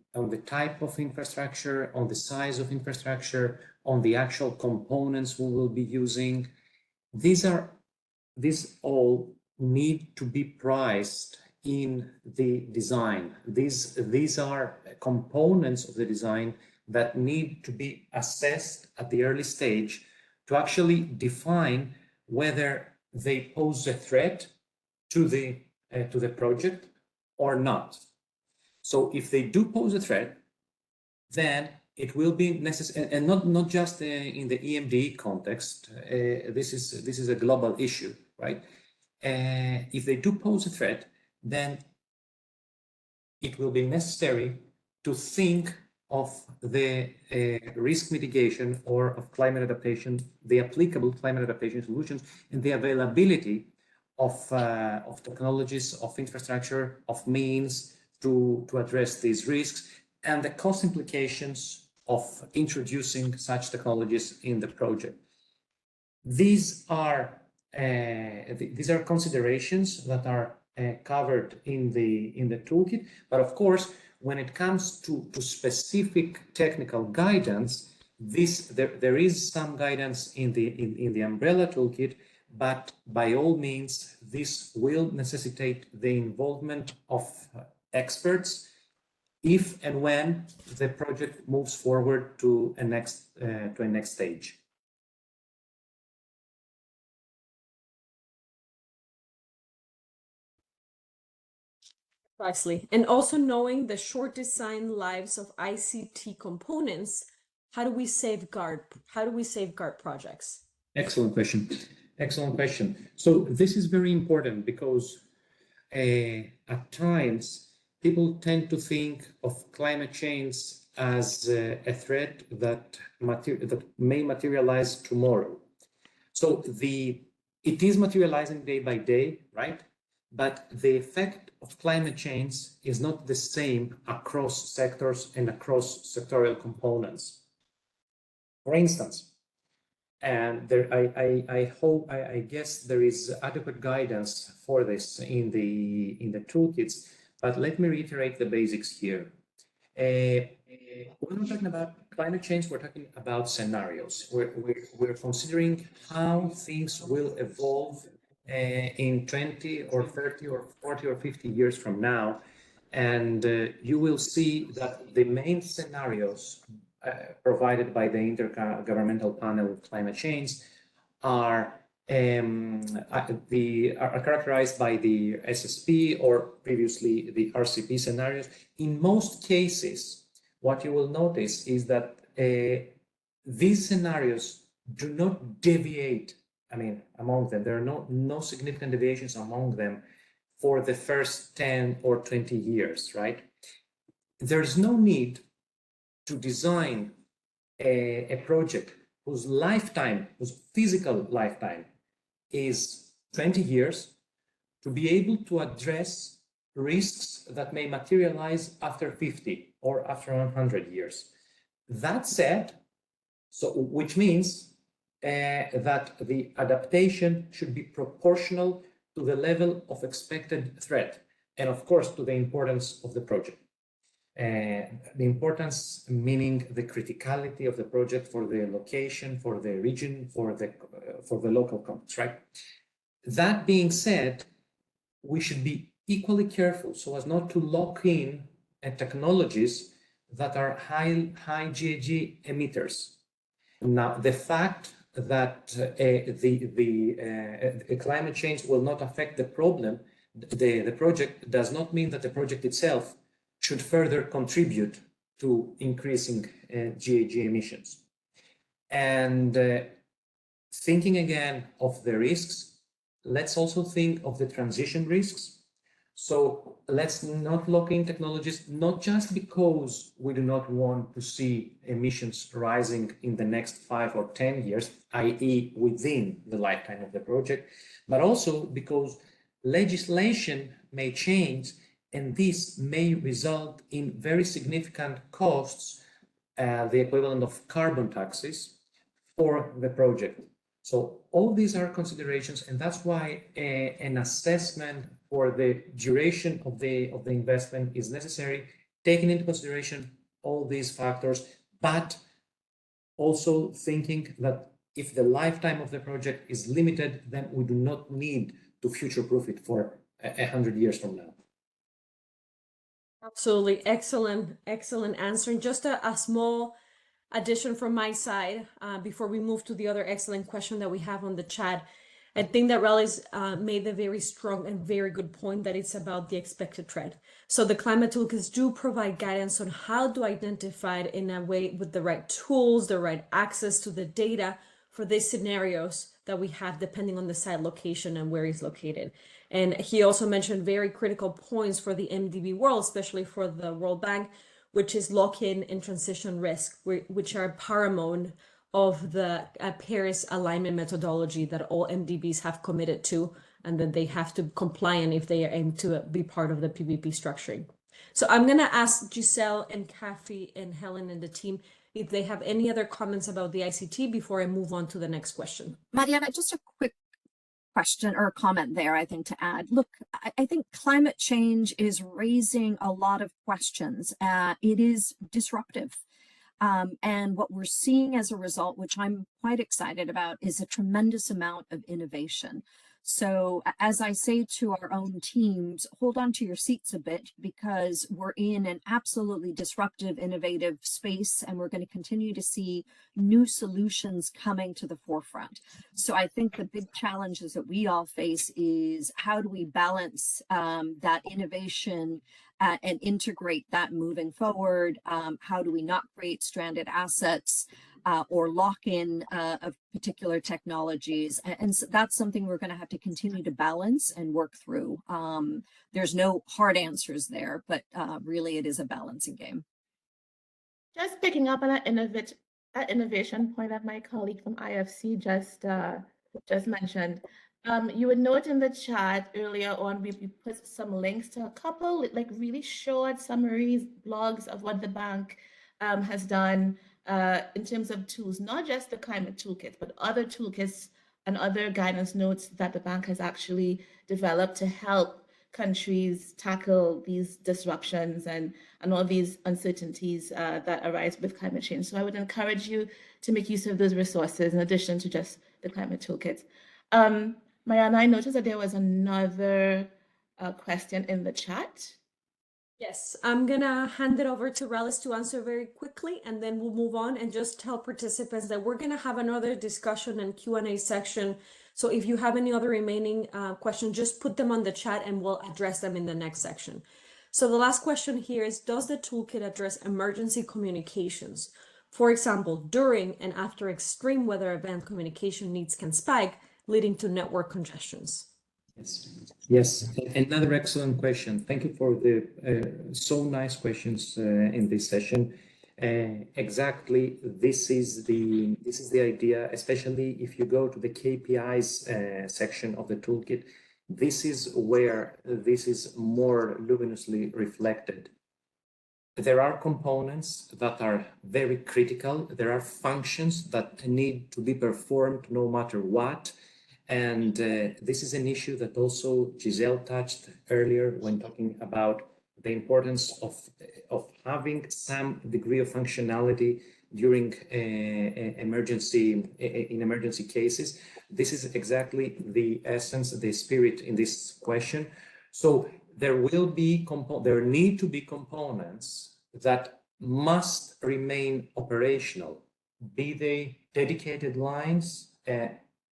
type of infrastructure, on the size of infrastructure, on the actual components we will be using. These all need to be priced in the design. These are components of the design that need to be assessed at the early stage to actually define whether they pose a threat to the project or not. So if they do pose a threat, then it will be necessary, and not just in the EMD context. This is a global issue, right? If they do pose a threat, then it will be necessary to think of the risk mitigation or of climate adaptation, the applicable climate adaptation solutions, and the availability of technologies, of infrastructure, of means to address these risks, and the cost implications of introducing such technologies in the project. These are considerations that are covered in the toolkit, but of course, when it comes to specific technical guidance, there is some guidance in the umbrella toolkit, but by all means, this will necessitate the involvement of experts if and when the project moves forward to a next stage. Precisely. And also knowing the short design lives of ICT components, how do we safeguard projects? Excellent question. Excellent question. So this is very important because at times people tend to think of climate change as a threat that may materialize tomorrow. So it is materializing day by day, right? But the effect of climate change is not the same across sectors and across sectorial components. For instance, and there, I guess there is adequate guidance for this in the toolkits, but let me reiterate the basics here. When we're talking about climate change, we're talking about scenarios. We're considering how things will evolve in 20 or 30 or 40 or 50 years from now. And you will see that the main scenarios provided by the Intergovernmental Panel on Climate Change are characterized by the SSP or previously the RCP scenarios. In most cases, what you will notice is that these scenarios do not deviate. I mean, among them, there are no significant deviations among them for the first 10 or 20 years, right? There's no need to design a project whose physical lifetime is 20 years to be able to address risks that may materialize after 50 or after 100 years. That said, which means that the adaptation should be proportional to the level of expected threat and of course to the importance of the project. The importance meaning the criticality of the project for the location, for the region, for the local context, right? That being said, we should be equally careful so as not to lock in technologies that are high GHG emitters. Now, the fact that the climate change will not affect the project does not mean that the project itself should further contribute to increasing GHG emissions. And thinking again of the risks, let's also think of the transition risks. So let's not lock in technologies, not just because we do not want to see emissions rising in the next 5 or 10 years, i.e. within the lifetime of the project, but also because legislation may change and this may result in very significant costs, the equivalent of carbon taxes for the project. So all these are considerations, and that's why an assessment for the duration of the investment is necessary, taking into consideration all these factors, but also thinking that if the lifetime of the project is limited, then we do not need to future-proof it for 100 years from now. Absolutely. Excellent, excellent answer. And just a small addition from my side before we move to the other excellent question that we have on the chat. I think that Rally's made a very strong and very good point that it's about the expected trend. So the climate toolkits do provide guidance on how to identify it in a way with the right tools, the right access to the data for these scenarios that we have depending on the site location and where it's located. And he also mentioned very critical points for the MDB world, especially for the World Bank, which is lock-in and transition risk, which are paramount of the Paris alignment methodology that all MDBs have committed to, and that they have to comply in if they aim to be part of the PPP structuring. So I'm going to ask Giselle and Kathy and Helen and the team if they have any other comments about the ICT before I move on to the next question. Mariana, just a quick question or comment there, I think, to add. Look, I think climate change is raising a lot of questions. It is disruptive. And what we're seeing as a result, which I'm quite excited about, is a tremendous amount of innovation. So as I say to our own teams, hold on to your seats a bit, because we're in an absolutely disruptive, innovative space, and we're going to continue to see new solutions coming to the forefront. So I think the big challenges that we all face is how do we balance that innovation and integrate that moving forward? How do we not create stranded assets or lock in of particular technologies? And so that's something we're going to have to continue to balance and work through. There's no hard answers there, but really it is a balancing game. Just picking up on that innovation point that my colleague from IFC just mentioned. You would note in the chat earlier on, we put some links to a couple like really short summaries, blogs of what the bank has done in terms of tools, not just the climate toolkit, but other toolkits and other guidance notes that the bank has actually developed to help countries tackle these disruptions and all these uncertainties that arise with climate change. So I would encourage you to make use of those resources in addition to just the climate toolkit. Mariana, I noticed that there was another question in the chat. Yes, I'm gonna hand it over to Rallis to answer very quickly, and then we'll move on and just tell participants that we're gonna have another discussion and Q&A section. So if you have any other remaining questions, just put them on the chat and we'll address them in the next section. So the last question here is, does the toolkit address emergency communications? For example, during and after extreme weather event, communication needs can spike, leading to network congestions. Yes, another excellent question. Thank you for the so nice questions in this session. Exactly, this is the idea, especially if you go to the KPIs section of the toolkit. This is where this is more luminously reflected. There are components that are very critical. There are functions that need to be performed no matter what. And this is an issue that also Giselle touched earlier when talking about the importance of having some degree of functionality during emergency cases. This is exactly the essence, the spirit in this question. So there need to be components that must remain operational, be they dedicated lines,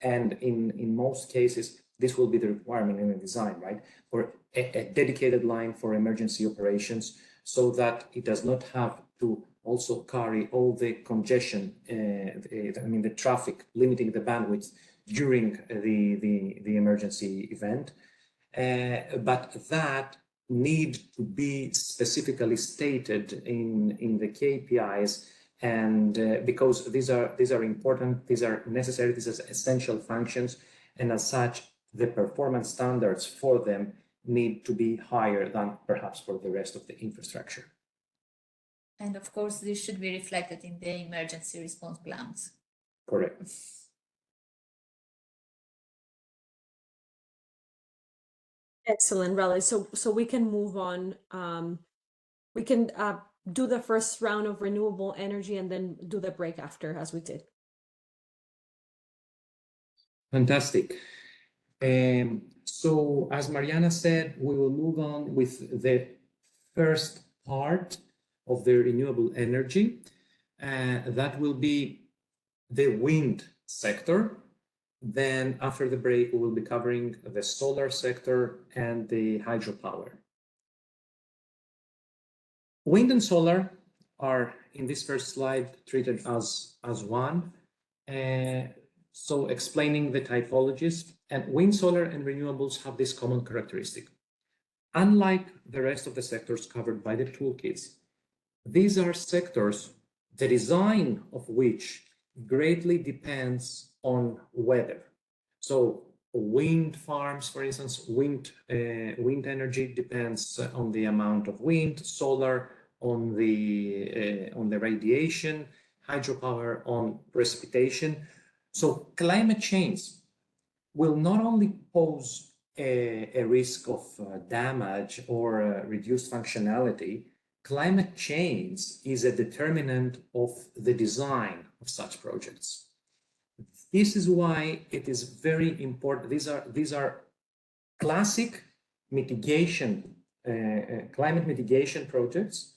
and in most cases, this will be the requirement in the design, right? For a dedicated line for emergency operations, so that it does not have to also carry all the congestion, the traffic, limiting the bandwidth during the emergency event. but that need to be specifically stated in the KPIs, and because these are important, these are necessary, these are essential functions, and as such, the performance standards for them need to be higher than perhaps for the rest of the infrastructure. And of course, this should be reflected in the emergency response plans. Correct. Excellent, Raleigh. So we can move on. We can do the first round of renewable energy and then do the break after, as we did. Fantastic. So as Mariana said, we will move on with the first part of the renewable energy. That will be the wind sector. Then after the break, we will be covering the solar sector and the hydropower. Wind and solar are in this first slide treated as one. So explaining the typologies, and wind, solar, and renewables have this common characteristic. Unlike the rest of the sectors covered by the toolkits, these are sectors, the design of which greatly depends on weather. So wind farms, for instance, wind energy depends on the amount of wind, solar on the radiation, hydropower on precipitation. So climate change will not only pose a risk of damage or reduced functionality. Climate change is a determinant of the design of such projects. This is why it is very important. These are classic mitigation, climate mitigation projects,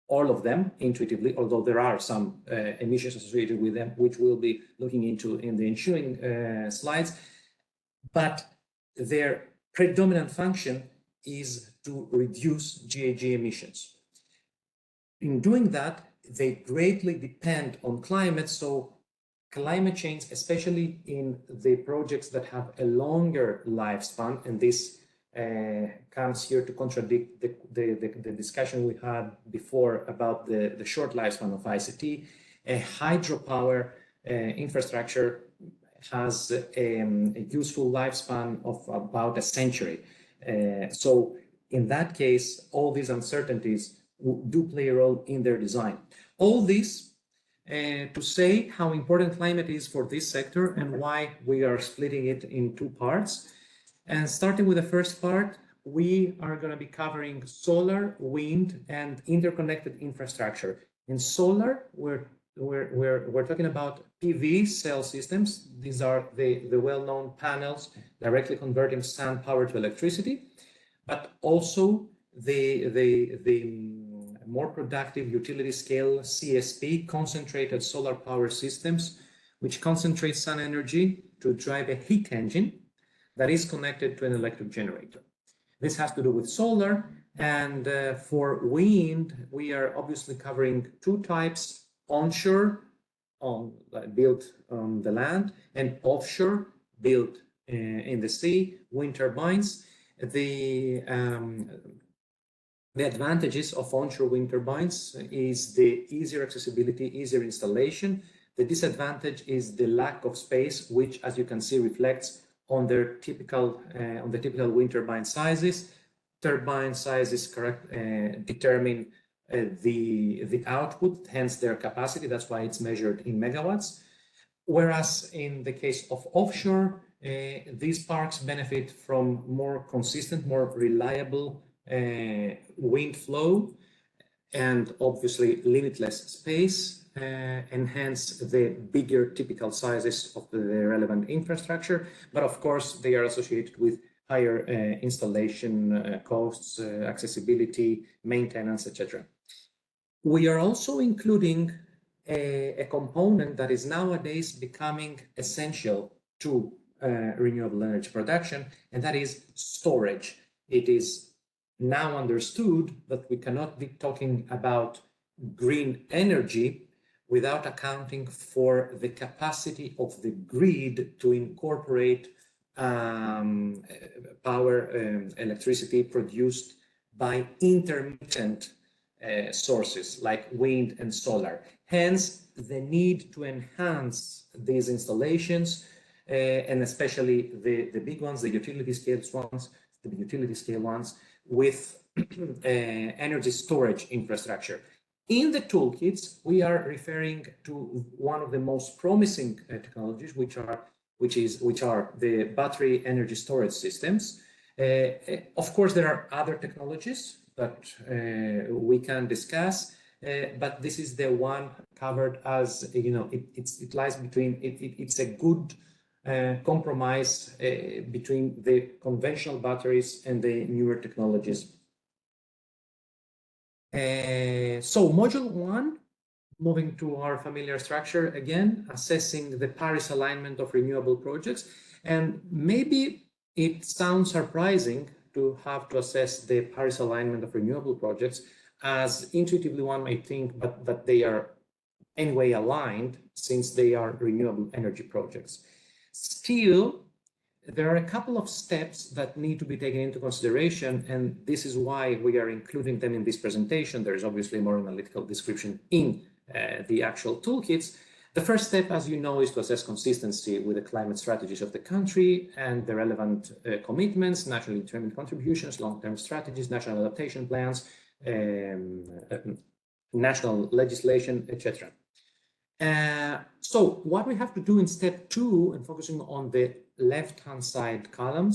all of them intuitively, although there are some emissions associated with them, which we'll be looking into in the ensuing slides. But their predominant function is to reduce GHG emissions. In doing that, they greatly depend on climate. So climate change, especially in the projects that have a longer lifespan, and this comes here to contradict the discussion we had before about the short lifespan of ICT. A hydropower infrastructure has a useful lifespan of about a century. So in that case, all these uncertainties do play a role in their design. All this to say how important climate is for this sector and why we are splitting it in two parts. And starting with the first part, we are going to be covering solar, wind, and interconnected infrastructure. In solar, we're talking about PV cell systems. These are the well-known panels directly converting sun power to electricity, but also the more productive utility scale CSP, concentrated solar power systems, which concentrate sun energy to drive a heat engine that is connected to an electric generator. This has to do with solar, and for wind, we are obviously covering two types: onshore, built on the land, and offshore, built in the sea, wind turbines. The advantages of onshore wind turbines is the easier accessibility, easier installation. The disadvantage is the lack of space, which, as you can see, reflects on their typical wind turbine sizes. Turbine sizes determine the output, hence their capacity. That's why it's measured in megawatts. Whereas in the case of offshore, these parks benefit from more consistent, more reliable wind flow, and obviously limitless space, and hence the bigger typical sizes of the relevant infrastructure. But of course, they are associated with higher installation costs, accessibility, maintenance, etc. We are also including a component that is nowadays becoming essential to renewable energy production, and that is storage. It is now understood that we cannot be talking about green energy without accounting for the capacity of the grid to incorporate electricity produced by intermittent sources like wind and solar. Hence, the need to enhance these installations, and especially the big ones, the utility scale ones, with energy storage infrastructure. In the toolkits, we are referring to one of the most promising technologies, which are the battery energy storage systems. Of course, there are other technologies that we can discuss, but this is the one covered as, you know, it lies between, it's a good compromise between the conventional batteries and the newer technologies. So module 1, moving to our familiar structure again, assessing the Paris alignment of renewable projects. And maybe it sounds surprising to have to assess the Paris alignment of renewable projects, as intuitively one might think that they are anyway aligned since they are renewable energy projects. Still, there are a couple of steps that need to be taken into consideration, and this is why we are including them in this presentation. There is obviously a more analytical description in the actual toolkits. The first step, as you know, is to assess consistency with the climate strategies of the country and the relevant commitments, nationally determined contributions, long-term strategies, national adaptation plans, national legislation, etc. So what we have to do in step 2, and focusing on the left-hand side column,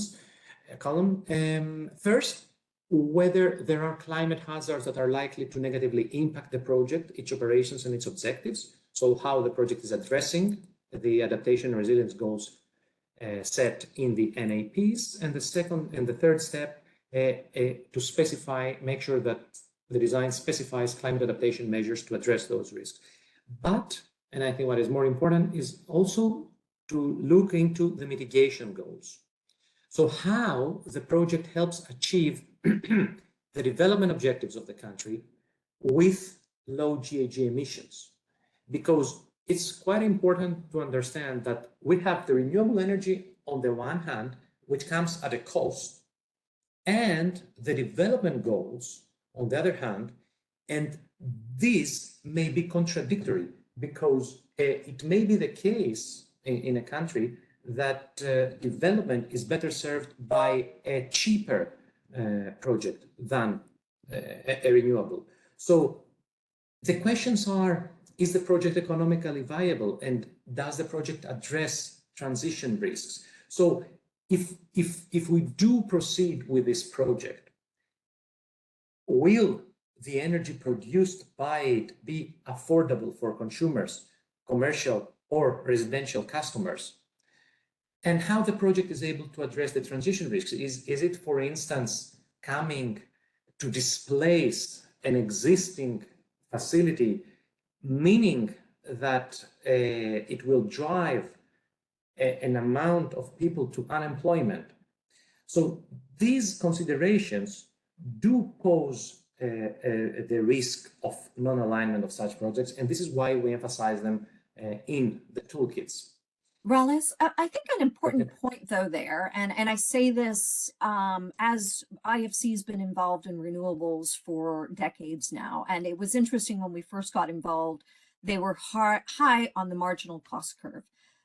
first, whether there are climate hazards that are likely to negatively impact the project, its operations, and its objectives. So how the project is addressing the adaptation and resilience goals set in the NAPs. And the second and the third step, to specify, make sure that the design specifies climate adaptation measures to address those risks. But, and I think what is more important, is also to look into the mitigation goals. So how the project helps achieve the development objectives of the country with low GHG emissions. Because it's quite important to understand that we have the renewable energy on the one hand, which comes at a cost, and the development goals on the other hand, and these may be contradictory, because it may be the case in a country that development is better served by a cheaper project than a renewable. So the questions are, is the project economically viable, and does the project address transition risks? So if we do proceed with this project, will the energy produced by it be affordable for consumers, commercial or residential customers? And how the project is able to address the transition risks? Is it, for instance, coming to displace an existing facility, meaning that it will drive an amount of people to unemployment? So these considerations do pose the risk of non-alignment of such projects, and this is why we emphasize them in the toolkits. Ralis, I think an important point though there, and I say this as IFC has been involved in renewables for decades now, and it was interesting when we first got involved, they were high on the marginal cost curve.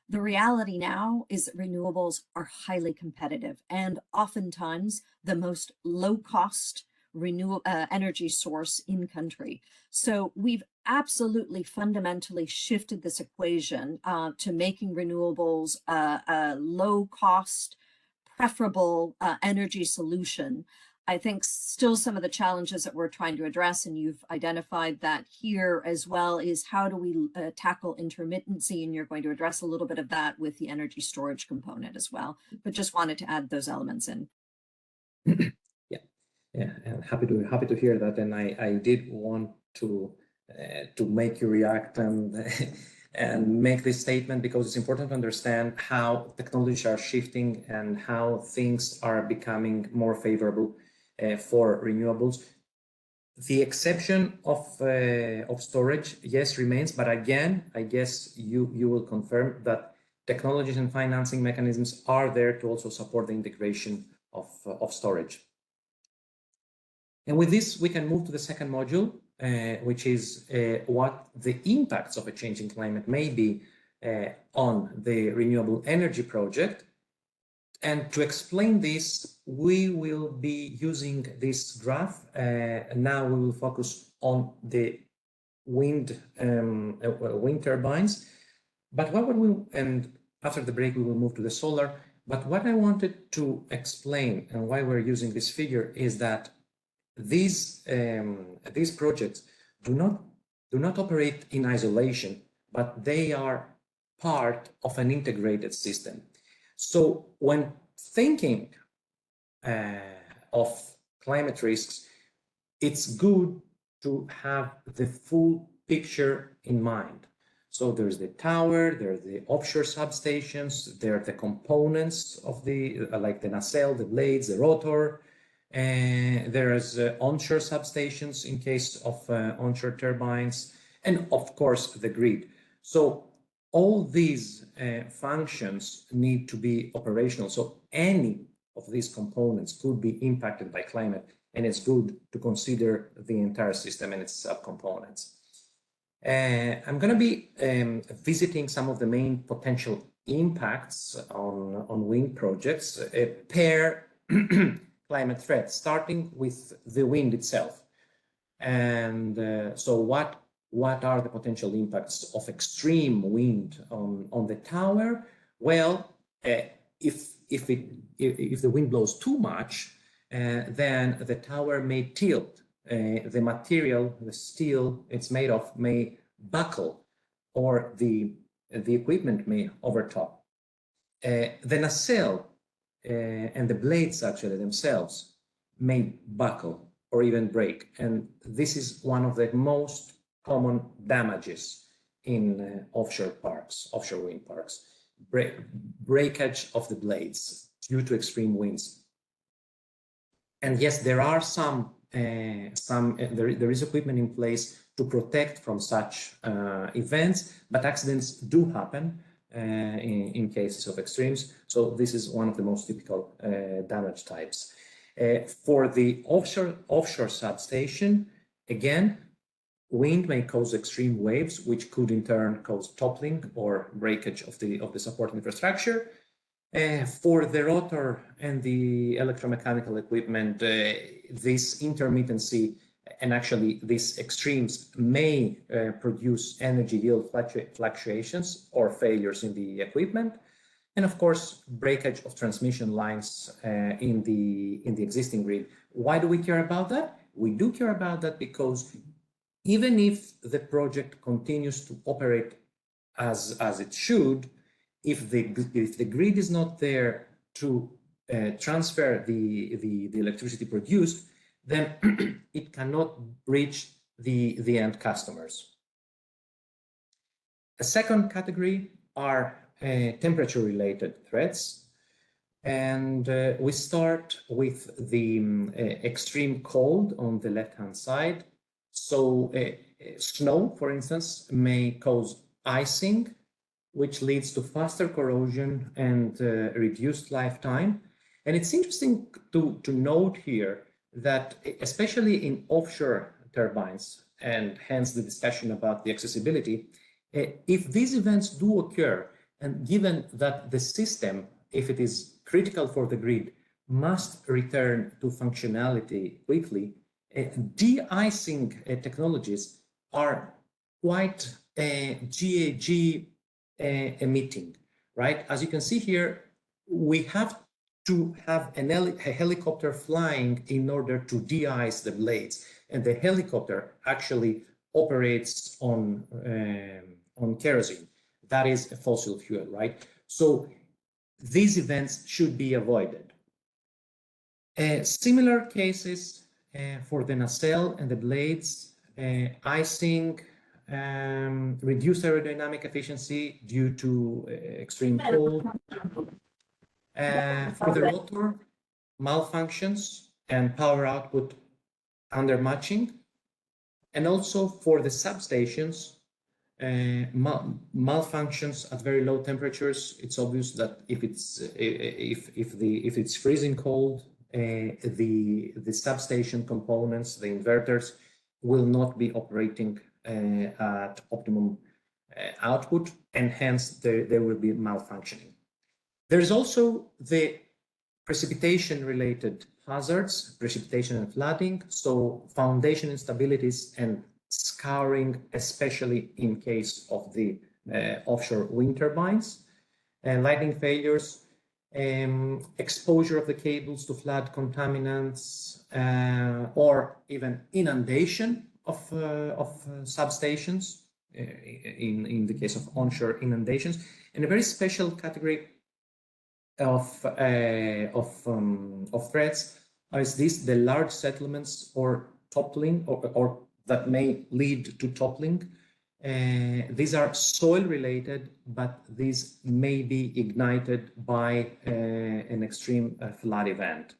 The reality now is that renewables are highly competitive and oftentimes the most low cost renewable energy source in country. So we've absolutely fundamentally shifted this equation to making renewables a low cost, preferable energy solution. I think still some of the challenges that we're trying to address, and you've identified that here as well, is how do we tackle intermittency, and you're going to address a little bit of that with the energy storage component as well. But just wanted to add those elements in. Yeah, and happy to hear that. And I did want to make you react and make this statement, because it's important to understand how technologies are shifting and how things are becoming more favorable for renewables. The exception of storage, yes, remains, but again, I guess you will confirm that technologies and financing mechanisms are there to also support the integration of storage. And with this, we can move to the second module, which is what the impacts of a changing climate may be on the renewable energy project. And to explain this, we will be using this graph. Now we will focus on the wind turbines. But what we, and after the break, we will move to the solar. But what I wanted to explain and why we're using this figure is that these projects do not operate in isolation, but they are part of an integrated system. So when thinking of climate risks, it's good to have the full picture in mind. So there's the tower, there are the offshore substations, there are the components of the, like the nacelle, the blades, the rotor, and there's onshore substations in case of onshore turbines, and of course the grid. So all these functions need to be operational. So any of these components could be impacted by climate, and it's good to consider the entire system and its subcomponents. I'm going to be visiting some of the main potential impacts on wind projects per climate threat, starting with the wind itself. And so what are the potential impacts of extreme wind on the tower? Well, if the wind blows too much, then the tower may tilt. The material, the steel it's made of, may buckle, or the equipment may overtop. The nacelle and the blades actually themselves may buckle or even break, and this is one of the most common damages in offshore wind parks. Breakage of the blades due to extreme winds. And yes, there are there is equipment in place to protect from such events, but accidents do happen in cases of extremes. So this is one of the most typical damage types. For the offshore substation, again, wind may cause extreme waves, which could in turn cause toppling or breakage of the support infrastructure. For the rotor and the electromechanical equipment, this intermittency and actually these extremes may produce energy yield fluctuations or failures in the equipment. And of course, breakage of transmission lines in the existing grid. Why do we care about that? We do care about that because even if the project continues to operate as it should, if the grid is not there to transfer the electricity produced, then it cannot reach the end customers. A second category are temperature-related threats. And we start with the extreme cold on the left-hand side. So snow, for instance, may cause icing, which leads to faster corrosion and reduced lifetime. And it's interesting to note here that, especially in offshore turbines, and hence the discussion about the accessibility, if these events do occur, and given that the system, if it is critical for the grid, must return to functionality quickly, de-icing technologies are quite GAG emitting, right? As you can see here, we have to have a helicopter flying in order to de-ice the blades, and the helicopter actually operates on kerosene. That is a fossil fuel, right? So these events should be avoided. Similar cases for the nacelle and the blades, icing, reduced aerodynamic efficiency due to extreme cold. For the rotor, malfunctions and power output under matching. And also for the substations, malfunctions at very low temperatures. It's obvious that if it's freezing cold, the substation components, the inverters, will not be operating at optimum output, and hence there will be malfunctioning. There is also the precipitation-related hazards, precipitation and flooding, so foundation instabilities and scouring, especially in case of the offshore wind turbines, lightning failures, exposure of the cables to flood contaminants, or even inundation of substations, in the case of onshore inundations. And a very special category of threats is the large settlements or toppling, or that may lead to toppling. These are soil related, but these may be ignited by an extreme flood event.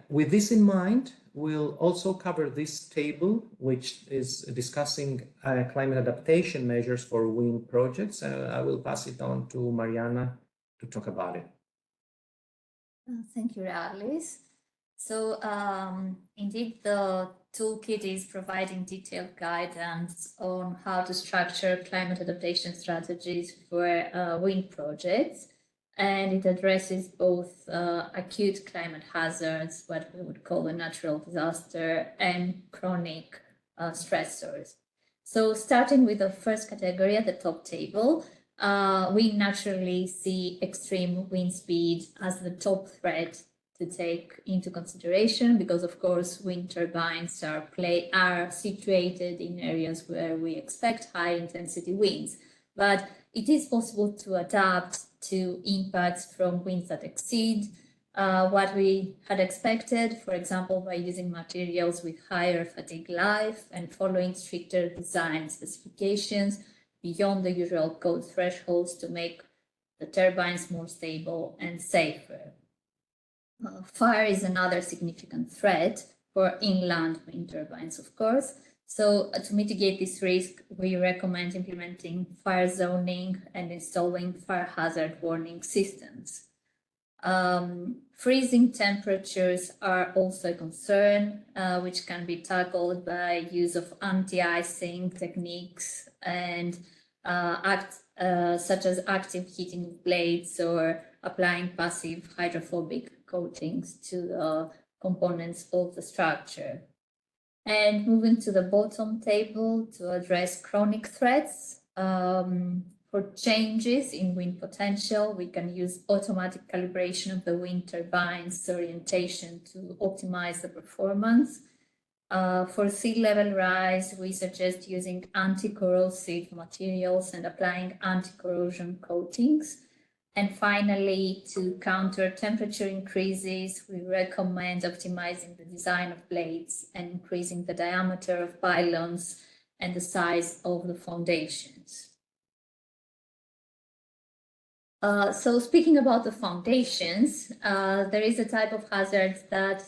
With this in mind, we'll also cover this table, which is discussing climate adaptation measures for wind projects. I will pass it on to Mariana to talk about it. Thank you, Alice. So indeed, the toolkit is providing detailed guidance on how to structure climate adaptation strategies for wind projects. And it addresses both acute climate hazards, what we would call a natural disaster, and chronic stressors. So starting with the first category at the top table, we naturally see extreme wind speed as the top threat to take into consideration, because of course wind turbines are situated in areas where we expect high intensity winds. But it is possible to adapt to impacts from winds that exceed what we had expected, for example, by using materials with higher fatigue life and following stricter design specifications beyond the usual code thresholds to make the turbines more stable and safer. Fire is another significant threat for inland wind turbines, of course. So to mitigate this risk, we recommend implementing fire zoning and installing fire hazard warning systems. Freezing temperatures are also a concern, which can be tackled by use of anti-icing techniques and such as active heating of blades or applying passive hydrophobic coatings to the components of the structure. And moving to the bottom table to address chronic threats, for changes in wind potential, we can use automatic calibration of the wind turbine's orientation to optimize the performance. For sea level rise, we suggest using anti-corrosive materials and applying anti-corrosion coatings. And finally, to counter temperature increases, we recommend optimizing the design of blades and increasing the diameter of pylons and the size of the foundations. So speaking about the foundations, there is a type of hazard that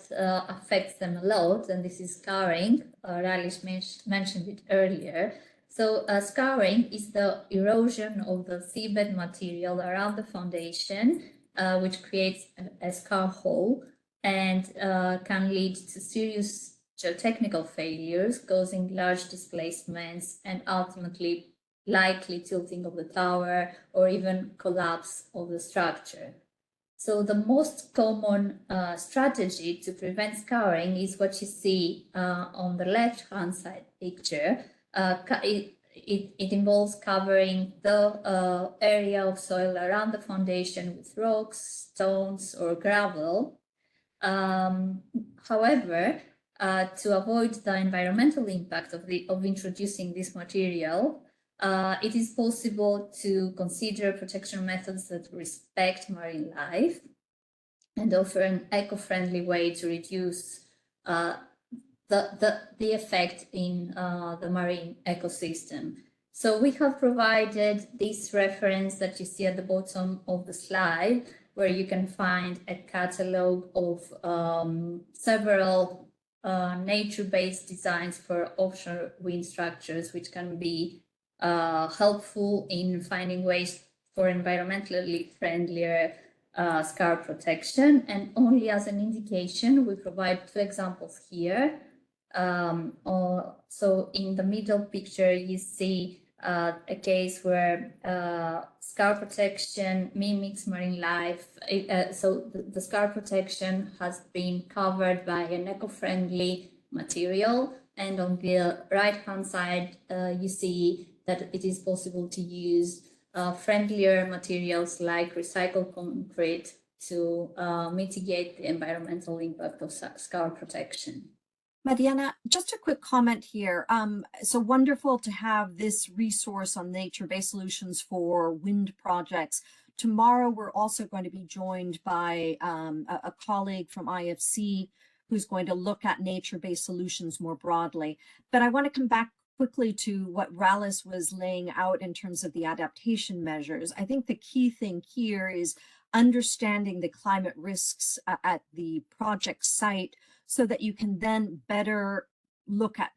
affects them a lot, and this is scouring. Alice mentioned it earlier. So scouring is the erosion of the seabed material around the foundation, which creates a scar hole and can lead to serious geotechnical failures, causing large displacements and ultimately likely tilting of the tower or even collapse of the structure. So the most common strategy to prevent scouring is what you see on the left-hand side picture. It involves covering the area of soil around the foundation with rocks, stones, or gravel. However, to avoid the environmental impact of introducing this material, it is possible to consider protection methods that respect marine life and offer an eco-friendly way to reduce the effect in the marine ecosystem. So we have provided this reference that you see at the bottom of the slide, where you can find a catalog of several nature-based designs for offshore wind structures, which can be helpful in finding ways for environmentally friendlier scar protection. And only as an indication, we provide 2 examples here. So in the middle picture, you see a case where scar protection mimics marine life. So the scar protection has been covered by an eco-friendly material. And on the right-hand side, you see that it is possible to use friendlier materials like recycled concrete to mitigate the environmental impact of scar protection. Mariana, just a quick comment here. So wonderful to have this resource on nature-based solutions for wind projects. Tomorrow, we're also going to be joined by a colleague from IFC who's going to look at nature-based solutions more broadly. But I want to come back quickly to what Rallis was laying out in terms of the adaptation measures. I think the key thing here is understanding the climate risks at the project site, so that you can then better look at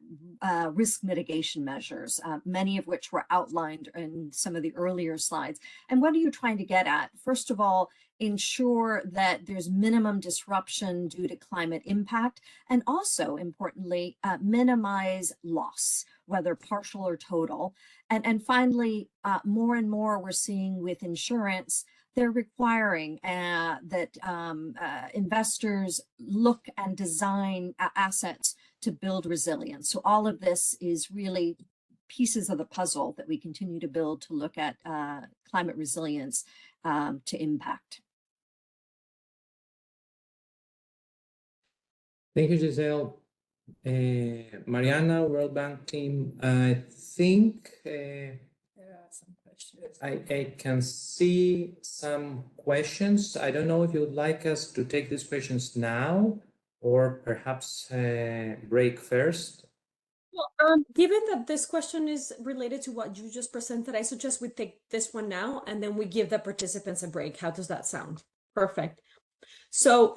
risk mitigation measures, many of which were outlined in some of the earlier slides. And what are you trying to get at? First of all, ensure that there's minimum disruption due to climate impact, and also, importantly, minimize loss, whether partial or total. And finally, more and more we're seeing with insurance, they're requiring that investors look and design assets to build resilience. So all of this is really pieces of the puzzle that we continue to build to look at climate resilience to impact. Thank you, Giselle. Mariana, World Bank team, I think I can see some questions. I don't know if you would like us to take these questions now or perhaps break first. Well, given that this question is related to what you just presented, I suggest we take this one now and then we give the participants a break. How does that sound? Perfect. So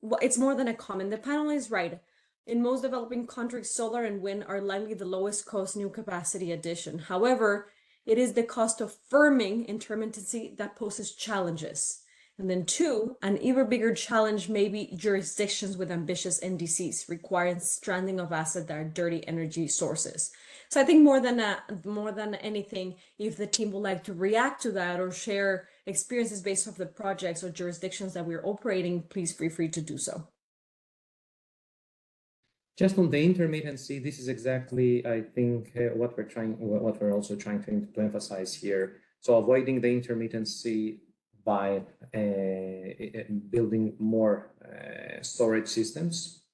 well, it's more than a comment. The panel is right. In most developing countries, solar and wind are likely the lowest cost new capacity addition. However, it is the cost of firming intermittency that poses challenges. And then 2, an even bigger challenge may be jurisdictions with ambitious NDCs requiring stranding of assets that are dirty energy sources. So I think more than anything, if the team would like to react to that or share experiences based off the projects or jurisdictions that we're operating, please feel free to do so. Just on the intermittency, this is exactly, I think, what we're also trying to emphasize here. So avoiding the intermittency by building more storage systems.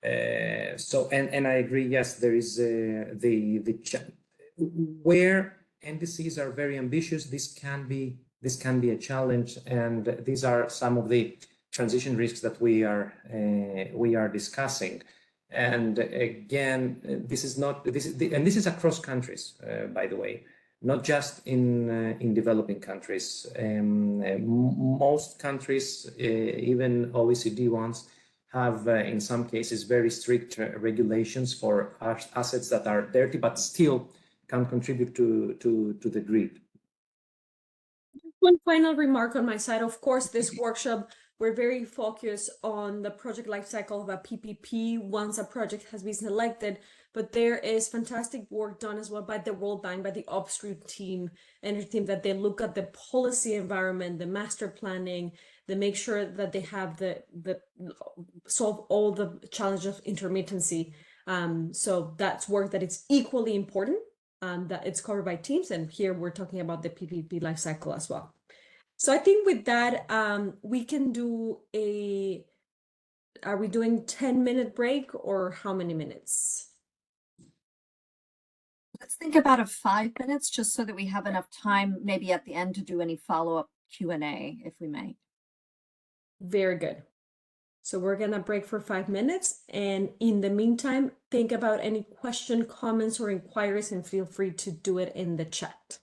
And I agree. Yes, there is where NDCs are very ambitious. This can be a challenge, and these are some of the transition risks that we are discussing. And again, this is across countries, by the way, not just in developing countries. Most countries, even OECD ones, have in some cases very strict regulations for assets that are dirty, but still can contribute to the grid. One final remark on my side. Of course, this workshop, we're very focused on the project lifecycle of a PPP once a project has been selected, but there is fantastic work done as well by the World Bank, by the upstream team, energy team, that they look at the policy environment, the master planning, they make sure that they have the solve all the challenges of intermittency. So that's work that it's equally important, that it's covered by teams. And here we're talking about the PPP lifecycle as well. So I think with that, we can do are we doing 10-minute break or how many minutes? Let's think about a 5 minutes, just so that we have enough time, maybe at the end, to do any follow-up Q&A, if we may. Very good. So we're gonna break for 5 minutes. And in the meantime, think about any question, comments, or inquiries, and feel free to do it in the chat.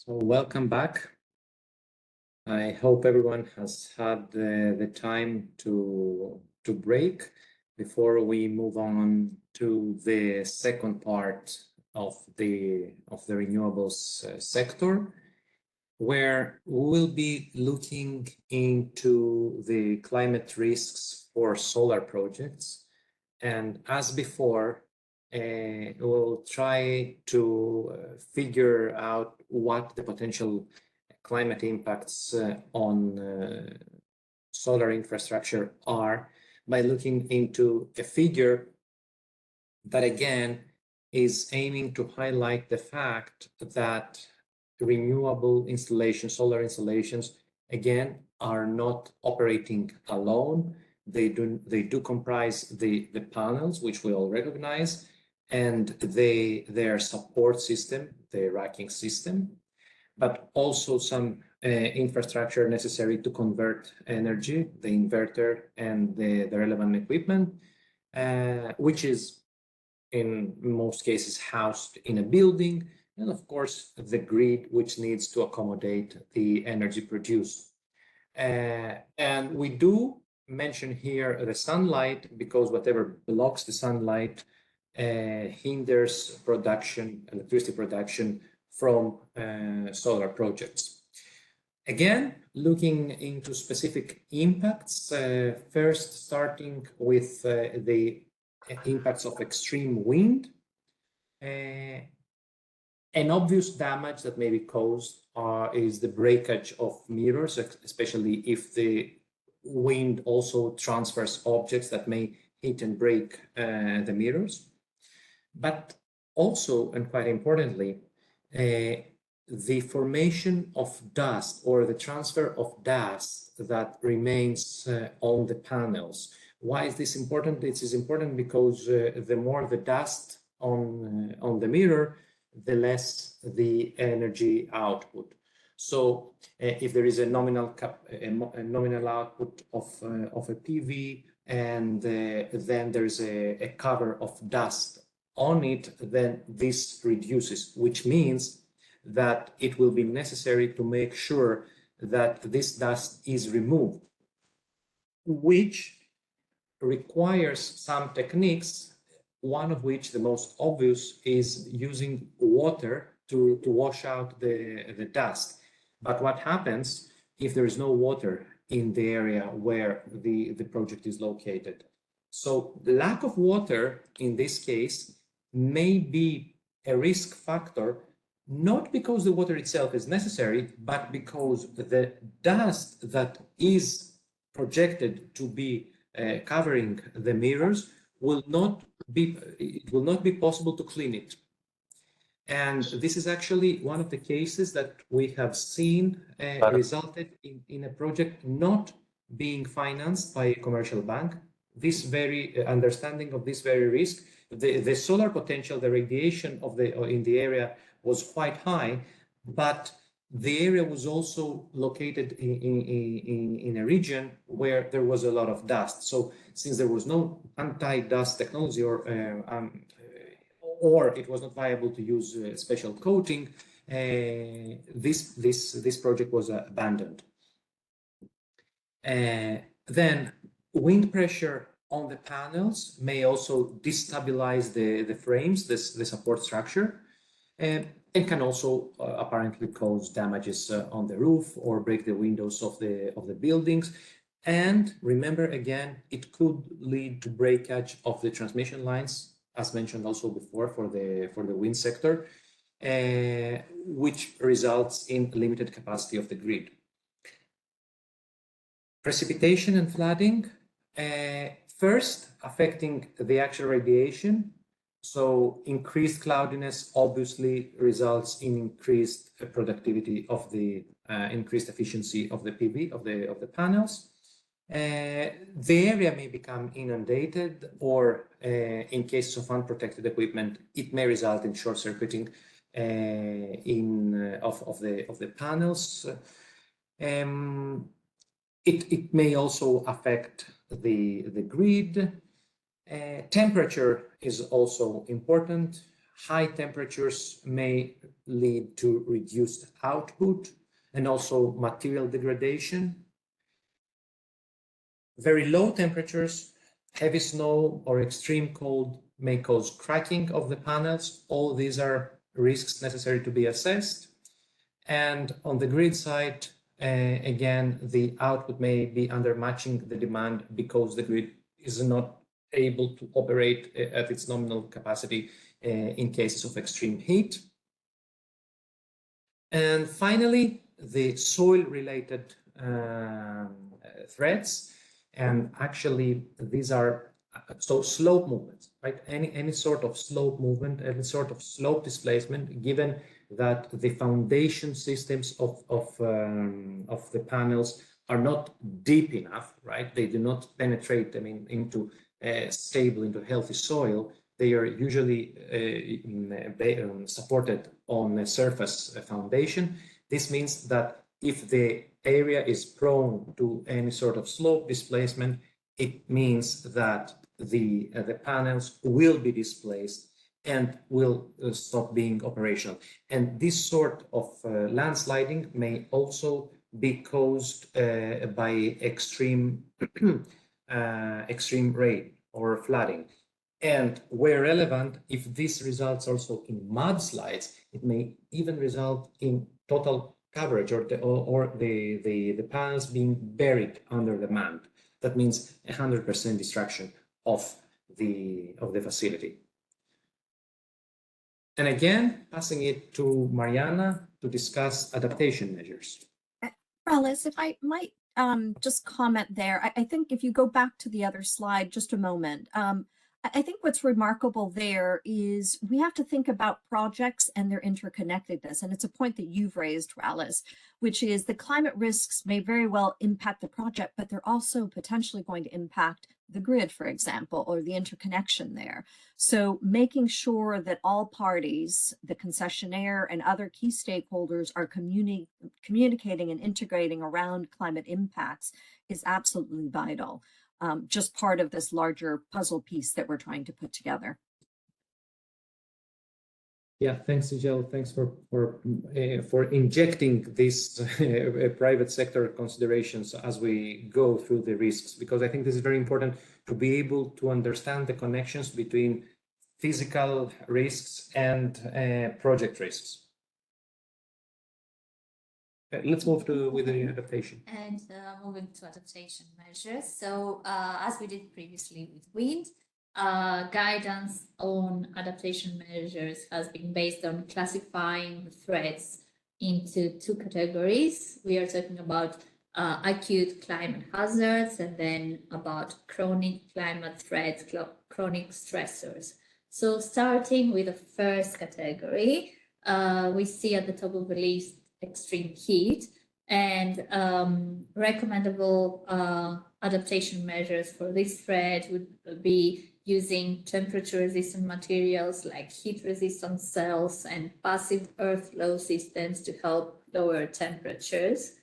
So welcome back. I hope everyone has had the time to break before we move on to the second part of the renewables sector, where we'll be looking into the climate risks for solar projects. And as before, we'll try to figure out what the potential climate impacts on solar infrastructure are by looking into a figure that again is aiming to highlight the fact that renewable installations, solar installations, again, are not operating alone. They do comprise the panels, which we all recognize, and their support system, the racking system, but also some infrastructure necessary to convert energy, the inverter and the relevant equipment, which is in most cases housed in a building, and of course the grid, which needs to accommodate the energy produced. And we do mention here the sunlight, because whatever blocks the sunlight hinders production, electricity production from solar projects. Again, looking into specific impacts, first starting with the impacts of extreme wind. An obvious damage that may be caused is the breakage of mirrors, especially if the wind also transfers objects that may hit and break the mirrors. But also, and quite importantly, the formation of dust or the transfer of dust that remains on the panels. Why is this important? It is important because the more the dust on the mirror, the less the energy output. So if there is a nominal output of a PV, and then there's a cover of dust on it, then this reduces, which means that it will be necessary to make sure that this dust is removed, which requires some techniques, one of which, the most obvious, is using water to wash out the dust. But what happens if there is no water in the area where the project is located? So the lack of water in this case may be a risk factor, not because the water itself is necessary, but because the dust that is projected to be covering the mirrors will not be possible to clean it. And this is actually one of the cases that we have seen resulted in a project not being financed by a commercial bank. This very understanding of this very risk, the solar potential, the radiation in the area was quite high, but the area was also located in a region where there was a lot of dust. So since there was no anti-dust technology, or it was not viable to use special coating, this project was abandoned. Then wind pressure on the panels may also destabilize the frames, the support structure, and can also apparently cause damages on the roof or break the windows of the buildings. And remember, again, it could lead to breakage of the transmission lines, as mentioned also before for the wind sector, which results in limited capacity of the grid. Precipitation and flooding, first affecting the actual radiation. So increased cloudiness obviously results in increased productivity of the increased efficiency of the PV of the panels. The area may become inundated, or in cases of unprotected equipment, it may result in short circuiting of the panels. It may also affect the grid. Temperature is also important. high temperatures may lead to reduced output and also material degradation. Very low temperatures, heavy snow or extreme cold may cause cracking of the panels. All these are risks necessary to be assessed. And on the grid side, again, the output may be undermatching the demand because the grid is not able to operate at its nominal capacity in cases of extreme heat. And finally, the soil-related threats. And actually, these are so slope movements, right? Any sort of slope movement, any sort of slope displacement, given that the foundation systems of the panels are not deep enough, right? They do not penetrate, I mean, into stable, into healthy soil. They are usually supported on a surface foundation. This means that if the area is prone to any sort of slope displacement, it means that the panels will be displaced and will stop being operational. And this sort of landsliding may also be caused by extreme rain or flooding. And where relevant, if this results also in mudslides, it may even result in total coverage or the panels being buried under the mand. That means 100% destruction of the facility. And again, passing it to Mariana to discuss adaptation measures. Alice, if I might just comment there, I think if you go back to the other slide just a moment, I think what's remarkable there is we have to think about projects and their interconnectedness. And it's a point that you've raised, Alice, which is the climate risks may very well impact the project, but they're also potentially going to impact the grid, for example, or the interconnection there. So making sure that all parties, the concessionaire and other key stakeholders are communicating and integrating around climate impacts is absolutely vital. Just part of this larger puzzle piece that we're trying to put together. Yeah, thanks, Sijel. Thanks for injecting these private sector considerations as we go through the risks, because I think this is very important to be able to understand the connections between physical risks and project risks. Let's move with the adaptation. And moving to adaptation measures. So as we did previously with wind, guidance on adaptation measures has been based on classifying threats into two categories. We are talking about acute climate hazards and then about chronic climate threats, chronic stressors. So starting with the first category, we see at the top of the list extreme heat, and recommendable adaptation measures for this threat would be using temperature-resistant materials like heat-resistant cells and passive earth flow systems to help lower temperatures.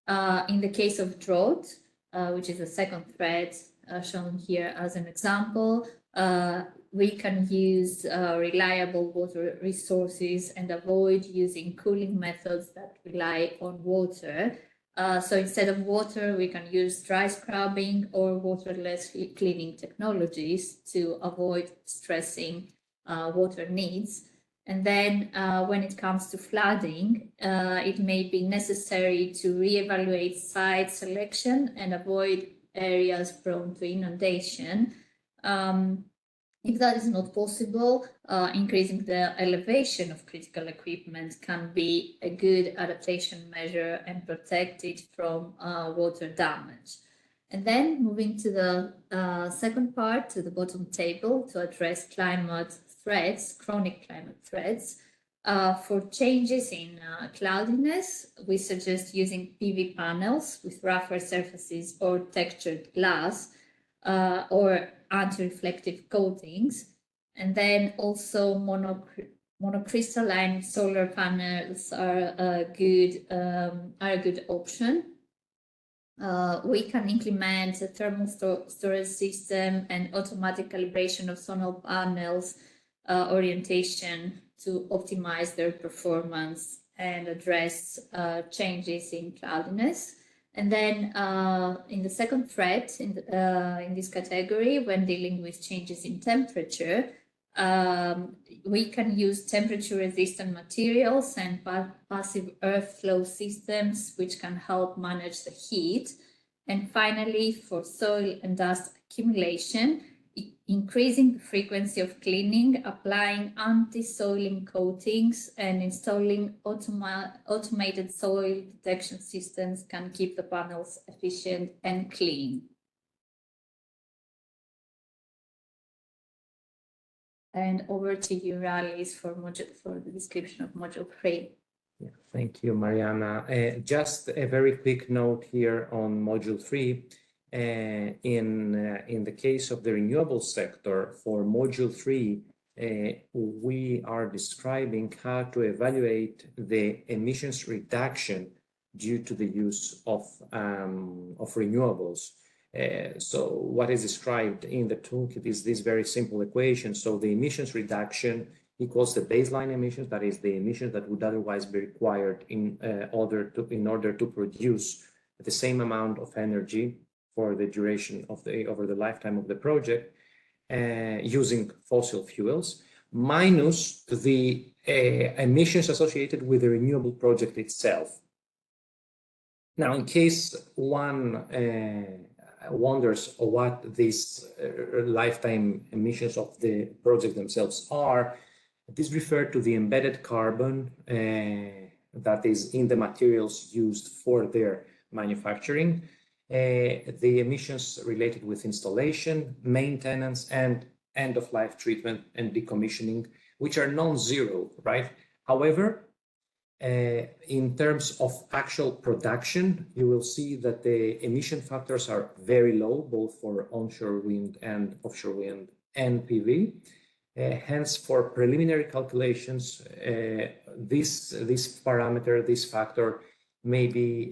In the case of drought, which is the second threat shown here as an example, we can use reliable water resources and avoid using cooling methods that rely on water. So instead of water, we can use dry scrubbing or waterless cleaning technologies to avoid stressing water needs. And then when it comes to flooding, it may be necessary to reevaluate site selection and avoid areas prone to inundation. If that is not possible, increasing the elevation of critical equipment can be a good adaptation measure and protect it from water damage. And then moving to the second part, to the bottom table, to address climate threats, chronic climate threats. For changes in cloudiness, we suggest using PV panels with rougher surfaces or textured glass or anti-reflective coatings. And then also monocrystalline solar panels are a good option. We can implement a thermal storage system and automatic calibration of solar panels orientation to optimize their performance and address changes in cloudiness. And then in the second thread, in this category, when dealing with changes in temperature, we can use temperature-resistant materials and passive earth flow systems, which can help manage the heat. And finally, for soil and dust accumulation, increasing the frequency of cleaning, applying anti-soiling coatings, and installing automated soil detection systems can keep the panels efficient and clean. And over to you, Ralis, for the description of module 3. Yeah, thank you, Mariana. Just a very quick note here on module 3. In the case of the renewable sector, for module 3, we are describing how to evaluate the emissions reduction due to the use of renewables. So what is described in the toolkit is this very simple equation. So the emissions reduction equals the baseline emissions, that is the emissions that would otherwise be required in order to produce the same amount of energy for the duration of over the lifetime of the project, using fossil fuels, minus the emissions associated with the renewable project itself. Now, in case one wonders what these lifetime emissions of the project themselves are, this refers to the embedded carbon that is in the materials used for their manufacturing, the emissions related with installation, maintenance, and end-of-life treatment and decommissioning, which are non-zero, right? However, in terms of actual production, you will see that the emission factors are very low, both for onshore wind and offshore wind and PV. Hence, for preliminary calculations, this parameter, this factor, may be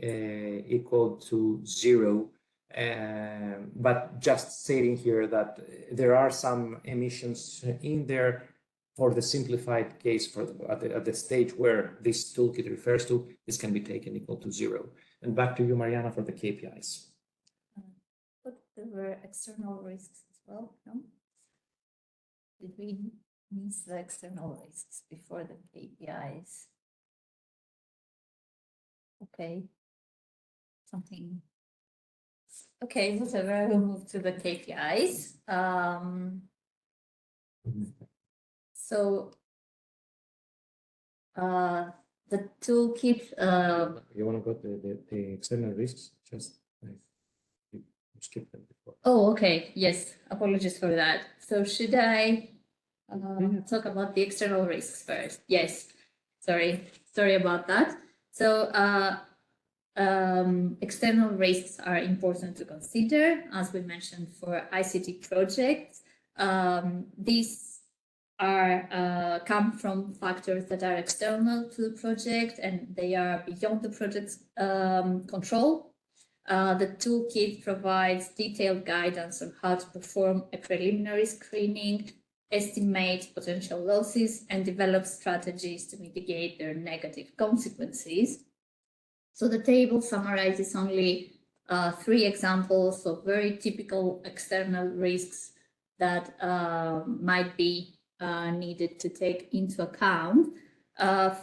equal to 0. But just stating here that there are some emissions in there. For the simplified case, at the stage where this toolkit refers to, this can be taken equal to 0. And back to you, Mariana, for the KPIs. But there were external risks as well, no? Did we miss the external risks before the KPIs? Okay. Something. Okay, whatever, we'll move to the KPIs. So the toolkit. You want to go to the external risks? Just you skipped them before. Oh, okay. Yes, apologies for that. So should I talk about the external risks first? Yes. Sorry about that. So external risks are important to consider, as we mentioned for ICT projects. These come from factors that are external to the project and they are beyond the project's control. The toolkit provides detailed guidance on how to perform a preliminary screening, estimate potential losses, and develop strategies to mitigate their negative consequences. So the table summarizes only 3 examples of very typical external risks that might be needed to take into account.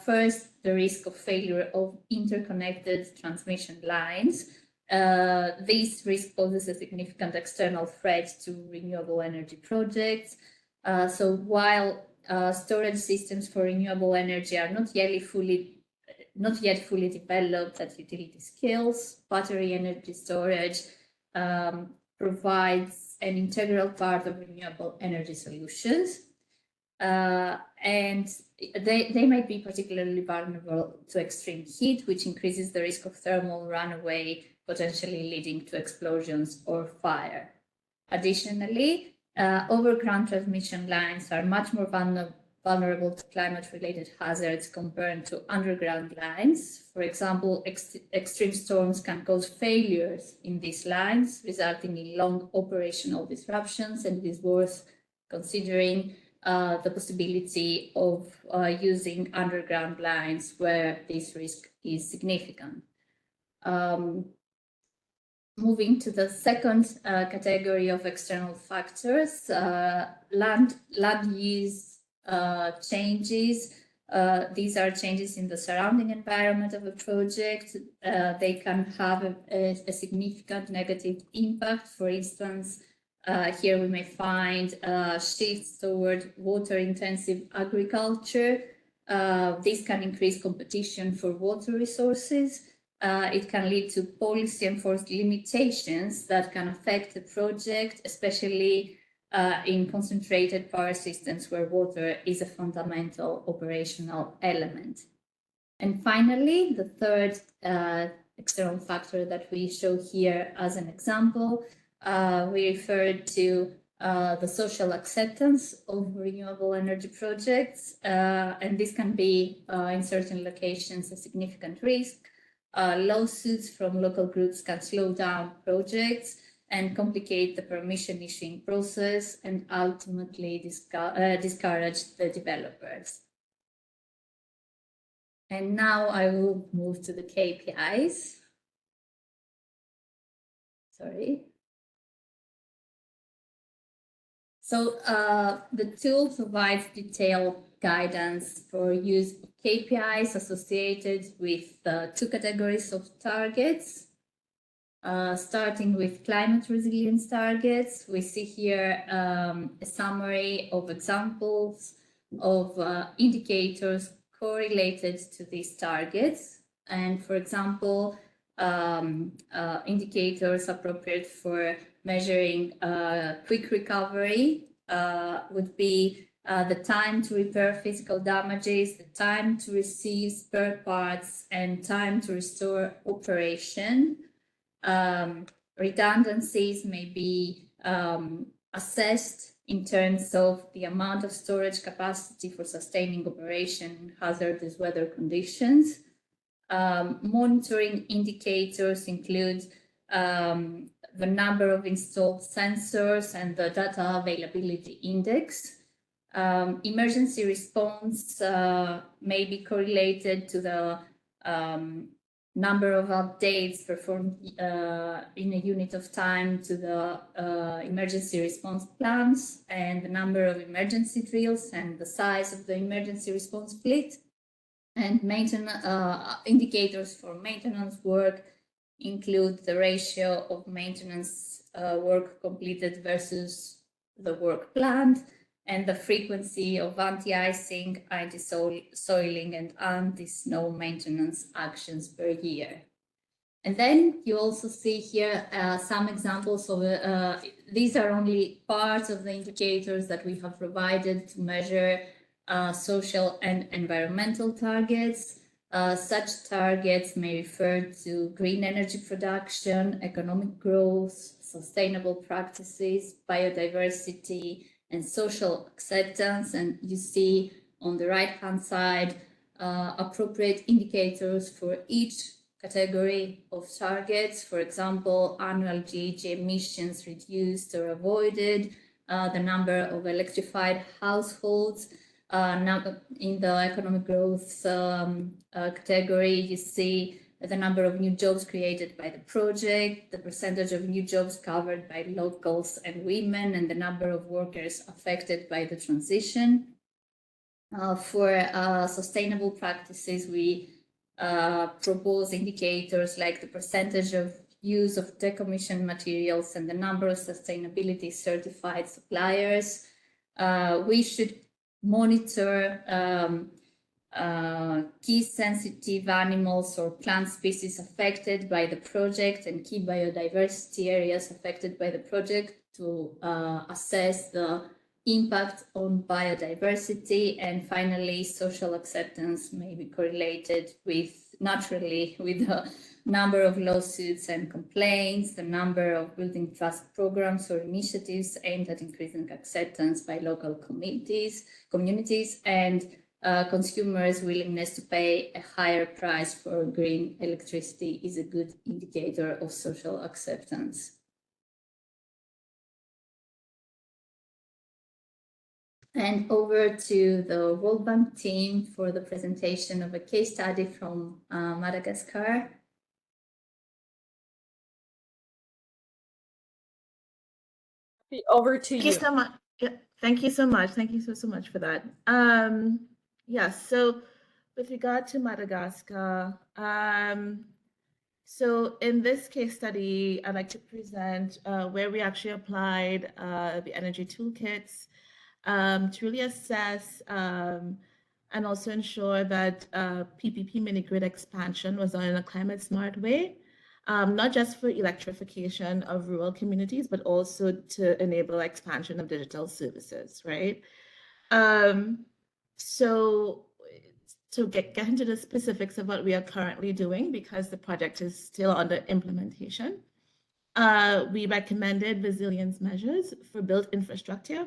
First, the risk of failure of interconnected transmission lines. This risk poses a significant external threat to renewable energy projects. So while storage systems for renewable energy are not yet fully developed at utility scales, battery energy storage provides an integral part of renewable energy solutions. And they might be particularly vulnerable to extreme heat, which increases the risk of thermal runaway, potentially leading to explosions or fire. Additionally, overground transmission lines are much more vulnerable to climate-related hazards compared to underground lines. For example, extreme storms can cause failures in these lines, resulting in long operational disruptions, and it is worth considering the possibility of using underground lines where this risk is significant. Moving to the second category of external factors, land use changes. These are changes in the surrounding environment of a project. They can have a significant negative impact. For instance, here we may find shifts toward water-intensive agriculture. This can increase competition for water resources. It can lead to policy-enforced limitations that can affect the project, especially in concentrated power systems where water is a fundamental operational element. And finally, the third external factor that we show here as an example, we referred to the social acceptance of renewable energy projects, and this can be in certain locations a significant risk. Lawsuits from local groups can slow down projects and complicate the permission issuing process and ultimately discourage the developers. And now I will move to the KPIs. Sorry. So the tool provides detailed guidance for use of KPIs associated with two categories of targets. Starting with climate resilience targets, we see here a summary of examples of indicators correlated to these targets. And for example, indicators appropriate for measuring quick recovery would be the time to repair physical damages, the time to receive spare parts, and time to restore operation. Redundancies may be assessed in terms of the amount of storage capacity for sustaining operation in hazardous weather conditions. Monitoring indicators include the number of installed sensors and the data availability index. Emergency response may be correlated to the number of updates performed in a unit of time to the emergency response plans, and the number of emergency drills and the size of the emergency response fleet. And maintenance indicators for maintenance work include the ratio of maintenance work completed versus the work planned, and the frequency of anti-icing, anti-soiling, and anti-snow maintenance actions per year. And then you also see here some examples of, these are only parts of the indicators that we have provided to measure social and environmental targets. Such targets may refer to green energy production, economic growth, sustainable practices, biodiversity, and social acceptance. And you see on the right-hand side appropriate indicators for each category of targets. For example, annual GHG emissions reduced or avoided, the number of electrified households. In the economic growth category, you see the number of new jobs created by the project, the percentage of new jobs covered by locals and women, and the number of workers affected by the transition. For sustainable practices, we propose indicators like the percentage of use of decommissioned materials and the number of sustainability certified suppliers. We should monitor key sensitive animals or plant species affected by the project and key biodiversity areas affected by the project to assess the impact on biodiversity. And finally, social acceptance may be correlated naturally with the number of lawsuits and complaints, the number of building trust programs or initiatives aimed at increasing acceptance by local communities, and consumers' willingness to pay a higher price for green electricity is a good indicator of social acceptance. And over to the World Bank team for the presentation of a case study from Madagascar. Over to you. Thank you so much. Yeah, thank you so much. Thank you so much for that. Yes, so with regard to Madagascar, so in this case study, I'd like to present where we actually applied the energy toolkits to really assess and also ensure that PPP mini-grid expansion was done in a climate-smart way, not just for electrification of rural communities, but also to enable expansion of digital services, right? So to get into the specifics of what we are currently doing, because the project is still under implementation, we recommended resilience measures for built infrastructure.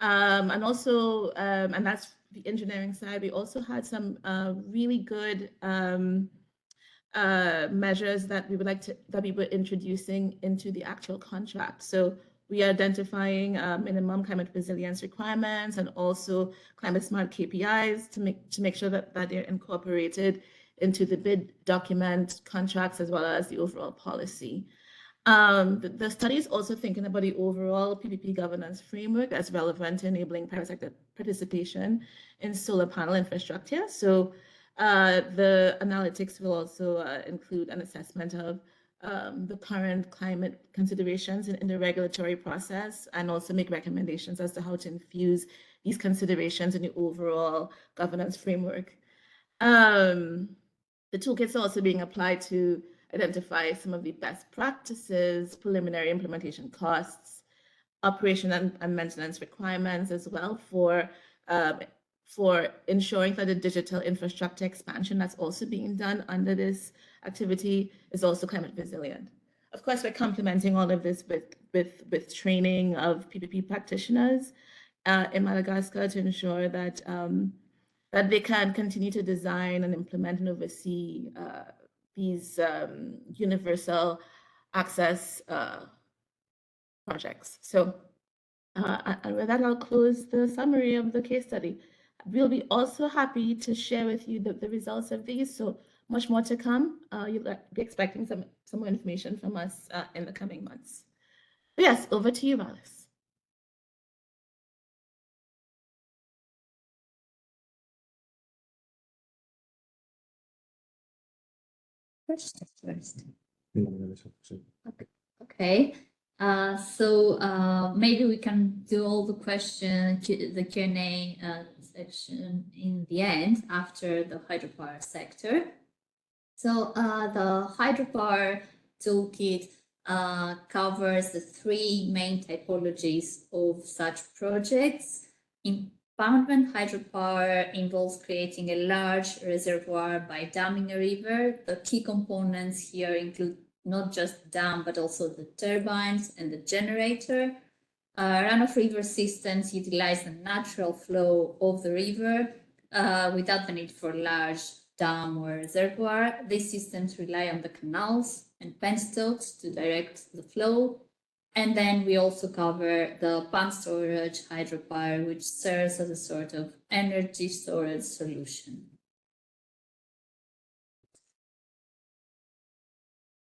And also, and that's the engineering side, we also had some really good measures that we would like to, that we were introducing into the actual contract. So we are identifying minimum climate resilience requirements and also climate smart KPIs to make sure that they're incorporated into the bid document, contracts, as well as the overall policy. The study is also thinking about the overall PPP governance framework as relevant to enabling private sector participation in solar panel infrastructure. So the analytics will also include an assessment of the current climate considerations in the regulatory process, and also make recommendations as to how to infuse these considerations in the overall governance framework. The toolkits are also being applied to identify some of the best practices, preliminary implementation costs, operation and maintenance requirements as well for ensuring that the digital infrastructure expansion that's also being done under this activity is also climate resilient. Of course, we're complementing all of this with training of PPP practitioners in Madagascar to ensure that that they can continue to design and implement and oversee these universal access projects. So, and with that, I'll close the summary of the case study. We'll be also happy to share with you the results of these. So much more to come. You'll be expecting some more information from us in the coming months. But yes, over to you, Alice. Questions first. Okay. So maybe we can do all the the Q&A section in the end after the hydropower sector. So the hydropower toolkit covers the three main typologies of such projects. Impoundment hydropower involves creating a large reservoir by damming a river. The key components here include not just dam, but also the turbines and the generator. Runoff river systems utilize the natural flow of the river without the need for large dam or reservoir. These systems rely on the canals and penstocks to direct the flow. And then we also cover the pumped storage hydropower, which serves as a sort of energy storage solution.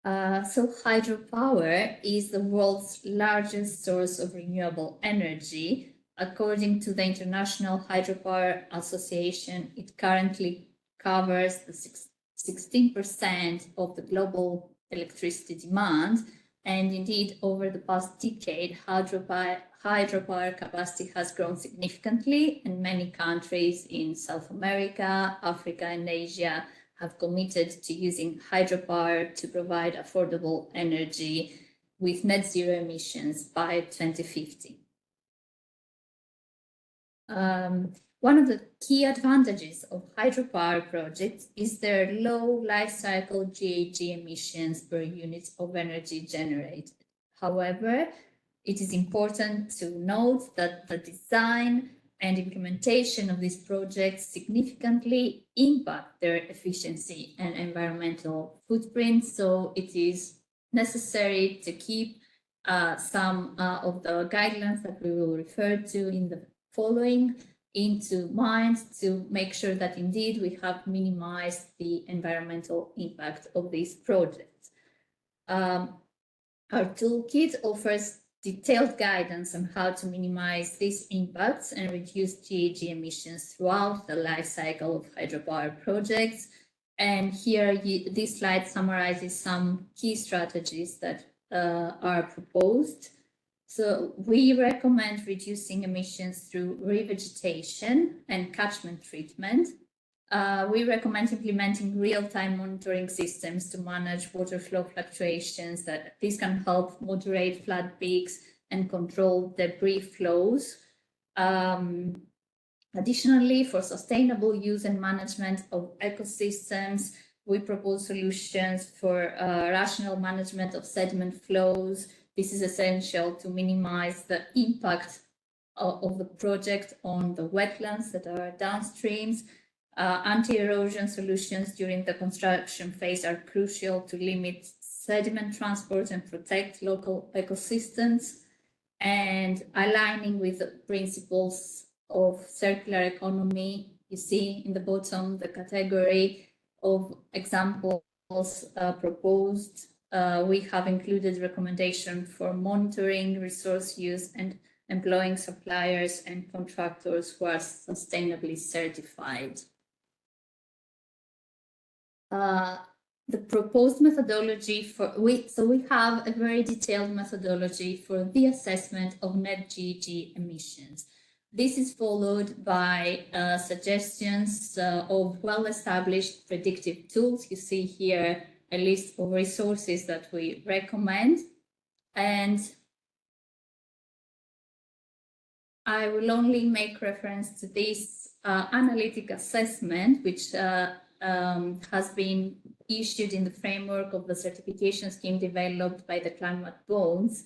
So hydropower is the world's largest source of renewable energy. According to the International Hydropower Association, it currently covers the 16% of the global electricity demand. And indeed, over the past decade, hydropower capacity has grown significantly, and many countries in South America, Africa, and Asia have committed to using hydropower to provide affordable energy with net zero emissions by 2050. One of the key advantages of hydropower projects is their low life cycle GHG emissions per unit of energy generated. However, it is important to note that the design and implementation of these projects significantly impact their efficiency and environmental footprint. So it is necessary to keep some of the guidelines that we will refer to in the following into mind to make sure that indeed we have minimized the environmental impact of these projects. Our toolkit offers detailed guidance on how to minimize these impacts and reduce GHG emissions throughout the life cycle of hydropower projects. And here, this slide summarizes some key strategies that are proposed. So we recommend reducing emissions through revegetation and catchment treatment. We recommend implementing real-time monitoring systems to manage water flow fluctuations. That this can help moderate flood peaks and control debris flows. Additionally, for sustainable use and management of ecosystems, we propose solutions for rational management of sediment flows. This is essential to minimize the impact of the project on the wetlands that are downstreams. Anti-erosion solutions during the construction phase are crucial to limit sediment transport and protect local ecosystems. And aligning with the principles of circular economy, you see in the bottom the category of examples proposed. We have included recommendation for monitoring resource use and employing suppliers and contractors who are sustainably certified. The proposed methodology we have a very detailed methodology for the assessment of net GHG emissions. This is followed by suggestions of well-established predictive tools. You see here a list of resources that we recommend, and I will only make reference to this analytic assessment, which has been issued in the framework of the certification scheme developed by the Climate Bonds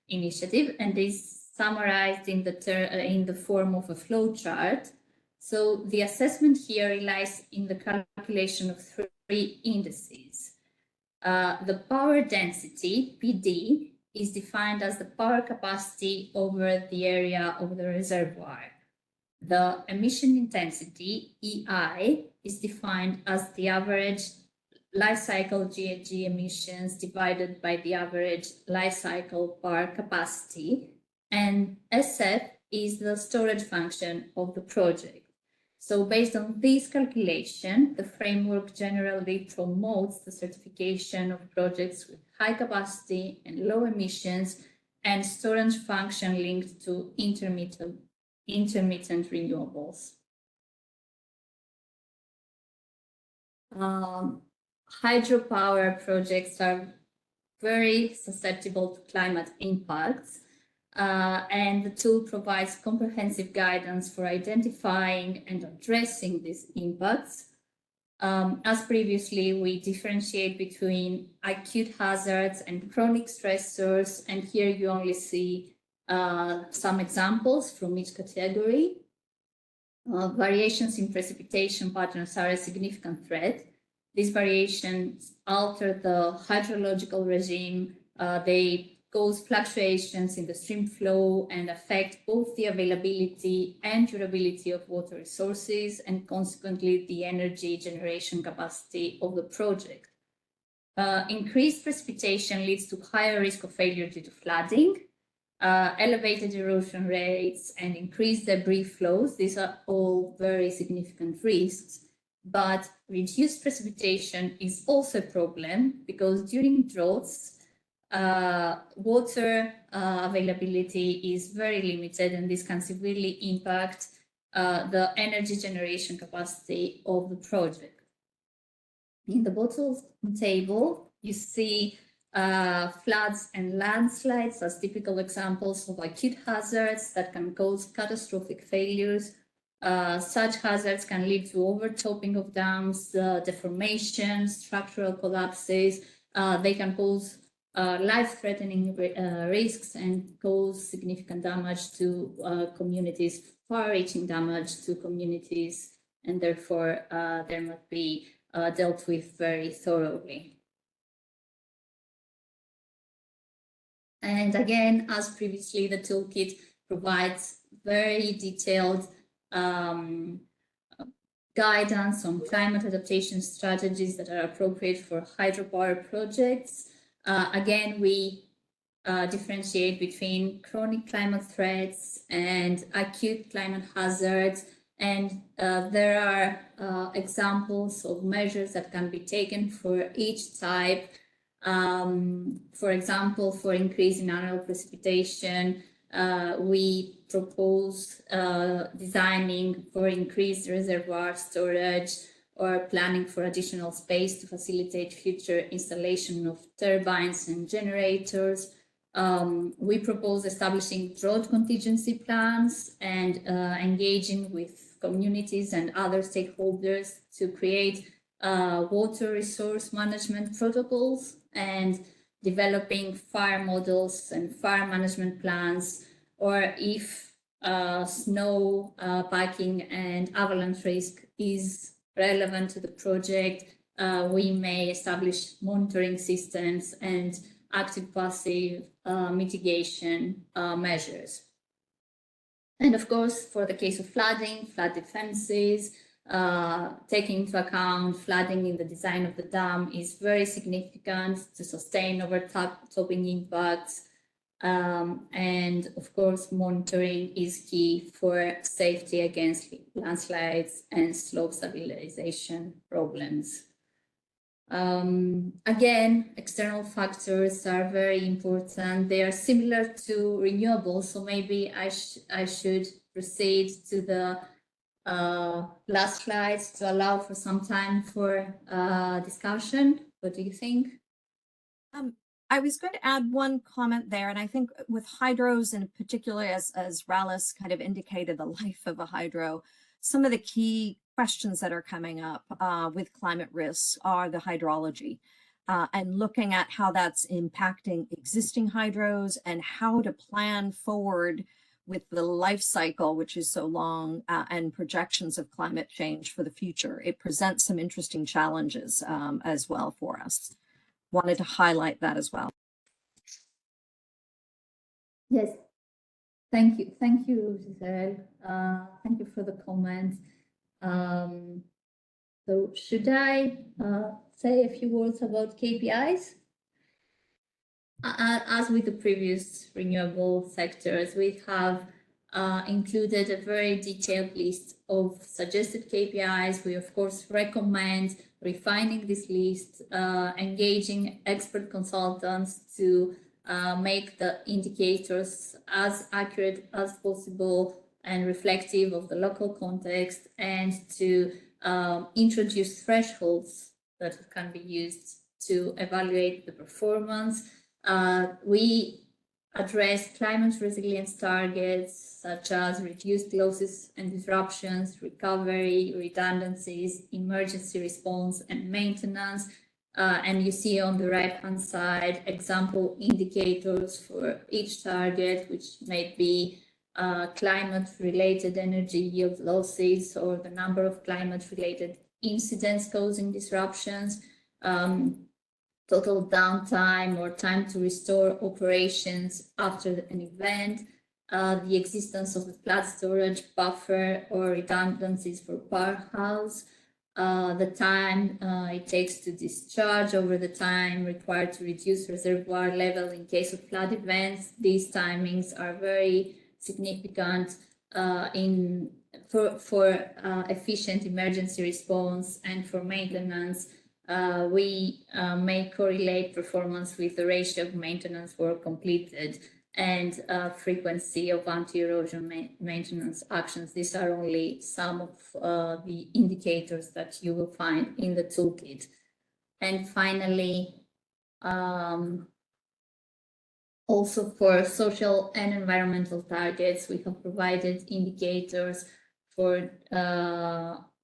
initiative, and is summarized in the form of a flow chart. So the assessment here relies in the calculation of three indices. The power density, PD, is defined as the power capacity over the area of the reservoir. The emission intensity, EI, is defined as the average life cycle GHG emissions divided by the average life cycle power capacity, and SF is the storage function of the project. So based on this calculation, the framework generally promotes the certification of projects with high capacity and low emissions and storage function linked to intermittent renewables. Hydropower projects are very susceptible to climate impacts, and the tool provides comprehensive guidance for identifying and addressing these impacts. As previously, we differentiate between acute hazards and chronic stressors, and here you only see some examples from each category. Variations in precipitation patterns are a significant threat. These variations alter the hydrological regime. They cause fluctuations in the stream flow and affect both the availability and durability of water resources, and consequently the energy generation capacity of the project. Increased precipitation leads to higher risk of failure due to flooding, elevated erosion rates, and increased debris flows. These are all very significant risks. But reduced precipitation is also a problem because during droughts, water availability is very limited, and this can severely impact the energy generation capacity of the project. In the bottom table, you see floods and landslides as typical examples of acute hazards that can cause catastrophic failures. Such hazards can lead to overtopping of dams, deformation, structural collapses. They can cause life-threatening risks and cause significant damage to communities, far-reaching damage to communities, and therefore they must be dealt with very thoroughly. And again, as previously, the toolkit provides very detailed guidance on climate adaptation strategies that are appropriate for hydropower projects. Again, we differentiate between chronic climate threats and acute climate hazards. And there are examples of measures that can be taken for each type. For example, for increasing annual precipitation, we propose designing for increased reservoir storage or planning for additional space to facilitate future installation of turbines and generators. We propose establishing drought contingency plans and engaging with communities and other stakeholders to create water resource management protocols and developing fire models and fire management plans, or if snow packing and avalanche risk is relevant to the project, we may establish monitoring systems and active passive mitigation measures. And of course, for the case of flooding, flood defenses, taking into account flooding in the design of the dam is very significant to sustain overtopping impacts. And of course, monitoring is key for safety against landslides and slope stabilization problems. Again, external factors are very important. They are similar to renewables, so maybe I should proceed to the last slides to allow for some time for discussion. What do you think? I was going to add one comment there, and I think with hydros, and particularly as Rallis kind of indicated the life of a hydro, some of the key questions that are coming up with climate risks are the hydrology and looking at how that's impacting existing hydros and how to plan forward with the life cycle, which is so long, and projections of climate change for the future. It presents some interesting challenges as well for us. Wanted to highlight that as well. Yes, thank you, Giselle. Thank you for the comment. So should I say a few words about KPIs? As with the previous renewable sectors, we have included a very detailed list of suggested KPIs. We, of course, recommend refining this list, engaging expert consultants to make the indicators as accurate as possible and reflective of the local context, and to introduce thresholds that can be used to evaluate the performance. We address climate resilience targets such as reduced losses and disruptions, recovery, redundancies, emergency response, and maintenance. And you see on the right-hand side example indicators for each target, which may be climate-related energy yield losses or the number of climate-related incidents causing disruptions, total downtime or time to restore operations after an event, the existence of a flood storage buffer or redundancies for powerhouse, the time it takes to discharge over the time required to reduce reservoir level in case of flood events. These timings are very significant for efficient emergency response and for maintenance. We may correlate performance with the ratio of maintenance work completed and frequency of anti-erosion maintenance actions. These are only some of the indicators that you will find in the toolkit. And finally, also for social and environmental targets, we have provided indicators for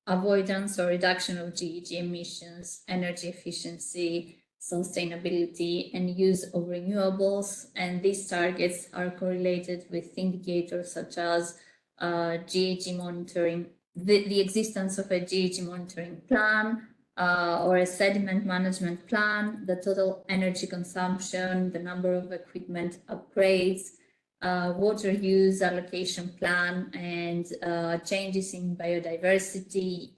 avoidance or reduction of GHG emissions, energy efficiency, sustainability, and use of renewables. And these targets are correlated with indicators such as GHG monitoring, the existence of a GHG monitoring plan or a sediment management plan, the total energy consumption, the number of equipment upgrades, water use allocation plan, and changes in biodiversity.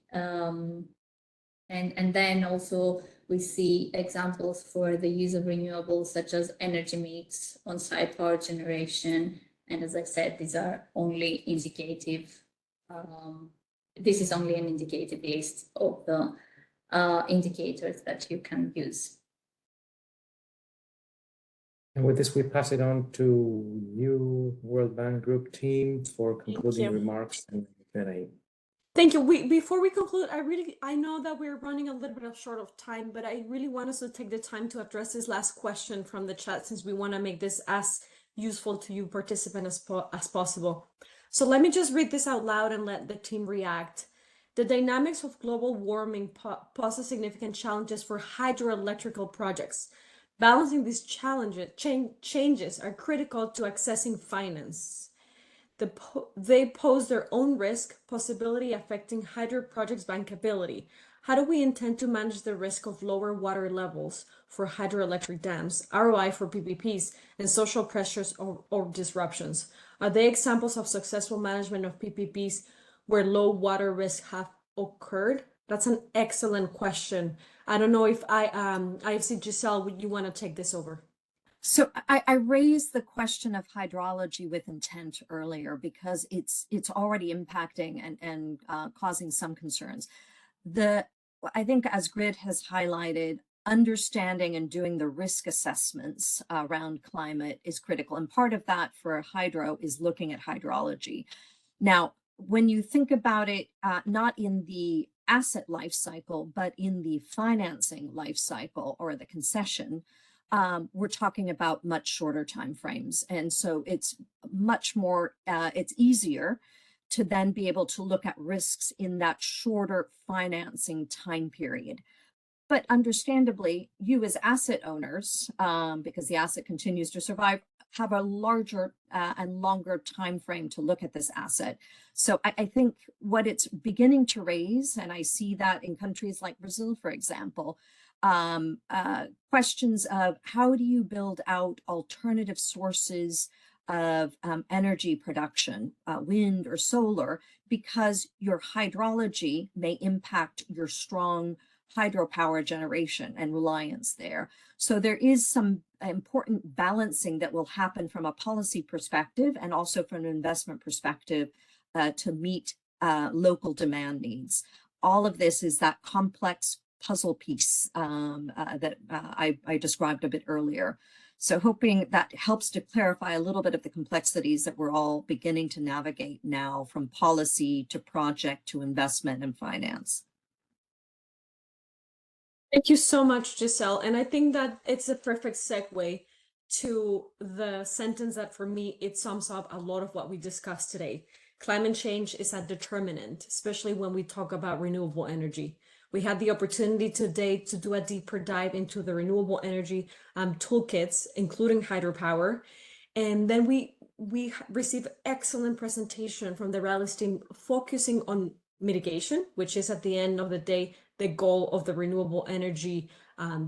And then also we see examples for the use of renewables, such as energy mix, on-site power generation. And as I said, these are only indicative. This is only an indicative list of the indicators that you can use. And with this, we pass it on to you, World Bank Group team, for concluding remarks and Q&A. Thank you. Before we conclude, I know that we're running a little bit short of time, but I really want us to take the time to address this last question from the chat, since we want to make this as useful to you participants as possible. So let me just read this out loud and let the team react. The dynamics of global warming poses significant challenges for hydroelectrical projects. Balancing these changes are critical to accessing finance. They pose their own risk, possibility affecting hydro projects' bankability. How do we intend to manage the risk of lower water levels for hydroelectric dams, ROI for PPPs, and social pressures or disruptions? Are they examples of successful management of PPPs where low water risks have occurred? That's an excellent question. I don't know if I see Giselle, would you want to take this over? So I raised the question of hydrology with intent earlier because it's already impacting and causing some concerns. I think, as Grid has highlighted, understanding and doing the risk assessments around climate is critical. And part of that for hydro is looking at hydrology. Now, when you think about it, not in the asset life cycle, but in the financing life cycle or the concession, we're talking about much shorter timeframes. And so it's much more, it's easier to then be able to look at risks in that shorter financing time period. But understandably, you as asset owners, because the asset continues to survive, have a larger and longer time frame to look at this asset. So I think what it's beginning to raise, and I see that in countries like Brazil, for example, questions of how do you build out alternative sources of energy production, wind or solar, because your hydrology may impact your strong hydropower generation and reliance there. So there is some important balancing that will happen from a policy perspective and also from an investment perspective to meet local demand needs. All of this is that complex puzzle piece that I described a bit earlier. So hoping that helps to clarify a little bit of the complexities that we're all beginning to navigate now, from policy to project to investment and finance. Thank you so much, Giselle. And I think that it's a perfect segue to the sentence that, for me, it sums up a lot of what we discussed today. Climate change is a determinant, especially when we talk about renewable energy. We had the opportunity today to do a deeper dive into the renewable energy toolkits, including hydropower. And then we received excellent presentation from the Rallis team focusing on mitigation, which is at the end of the day, the goal of the renewable energy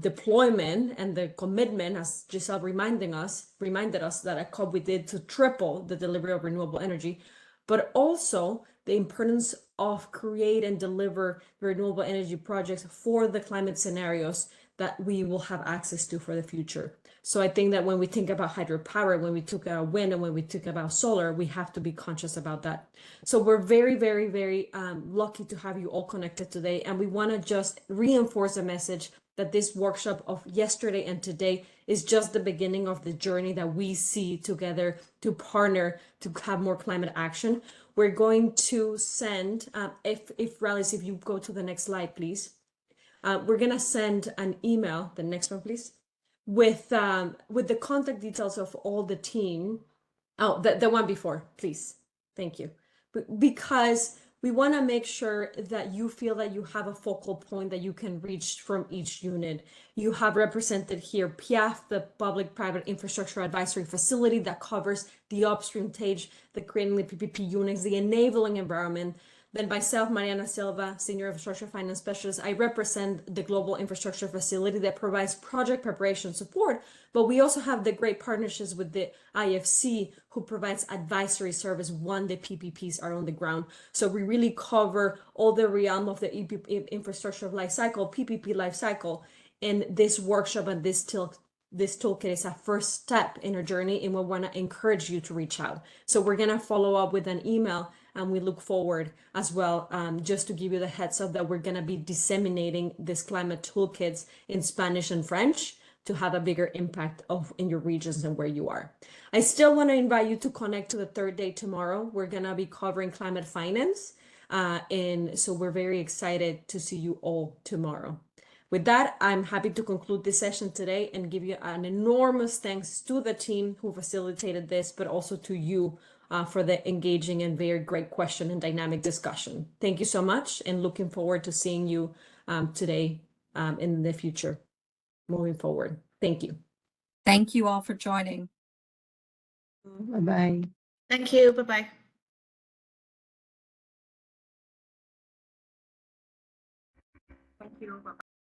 deployment and the commitment, as Giselle reminded us that at COP we did to triple the delivery of renewable energy, but also the importance of create and deliver renewable energy projects for the climate scenarios that we will have access to for the future. So I think that when we think about hydropower, when we talk about wind, and when we talk about solar, we have to be conscious about that. So we're very, very, very lucky to have you all connected today. And we want to just reinforce a message that this workshop of yesterday and today is just the beginning of the journey that we see together to partner to have more climate action. We're going to send, if Rallis, if you go to the next slide, please. We're going to send an email, the next one, please, with the contact details of all the team. Oh, the one before, please. Thank you. Because we want to make sure that you feel that you have a focal point that you can reach from each unit. You have represented here PIAF, the Public-Private Infrastructure Advisory Facility that covers the upstream stage, the creating the PPP units, the enabling environment, Then myself, Mariana Silva, Senior Infrastructure Finance Specialist, I represent the Global Infrastructure Facility that provides project preparation support, but we also have the great partnerships with the IFC, who provides advisory service when the PPPs are on the ground. So we really cover all the realm of the infrastructure life cycle, PPP life cycle, and this workshop and this toolkit is a first step in our journey, and we want to encourage you to reach out. So we're going to follow up with an email, and we look forward as well, just to give you the heads up that we're going to be disseminating these climate toolkits in Spanish and French to have a bigger impact in your regions and where you are. I still want to invite you to connect to the third day tomorrow. We're going to be covering climate finance. And so we're very excited to see you all tomorrow. With that, I'm happy to conclude this session today and give you an enormous thanks to the team who facilitated this, but also to you for the engaging and very great question and dynamic discussion. Thank you so much, and looking forward to seeing you today in the future moving forward. Thank you. Thank you all for joining. Bye-bye. Thank you. Bye-bye. Thank you.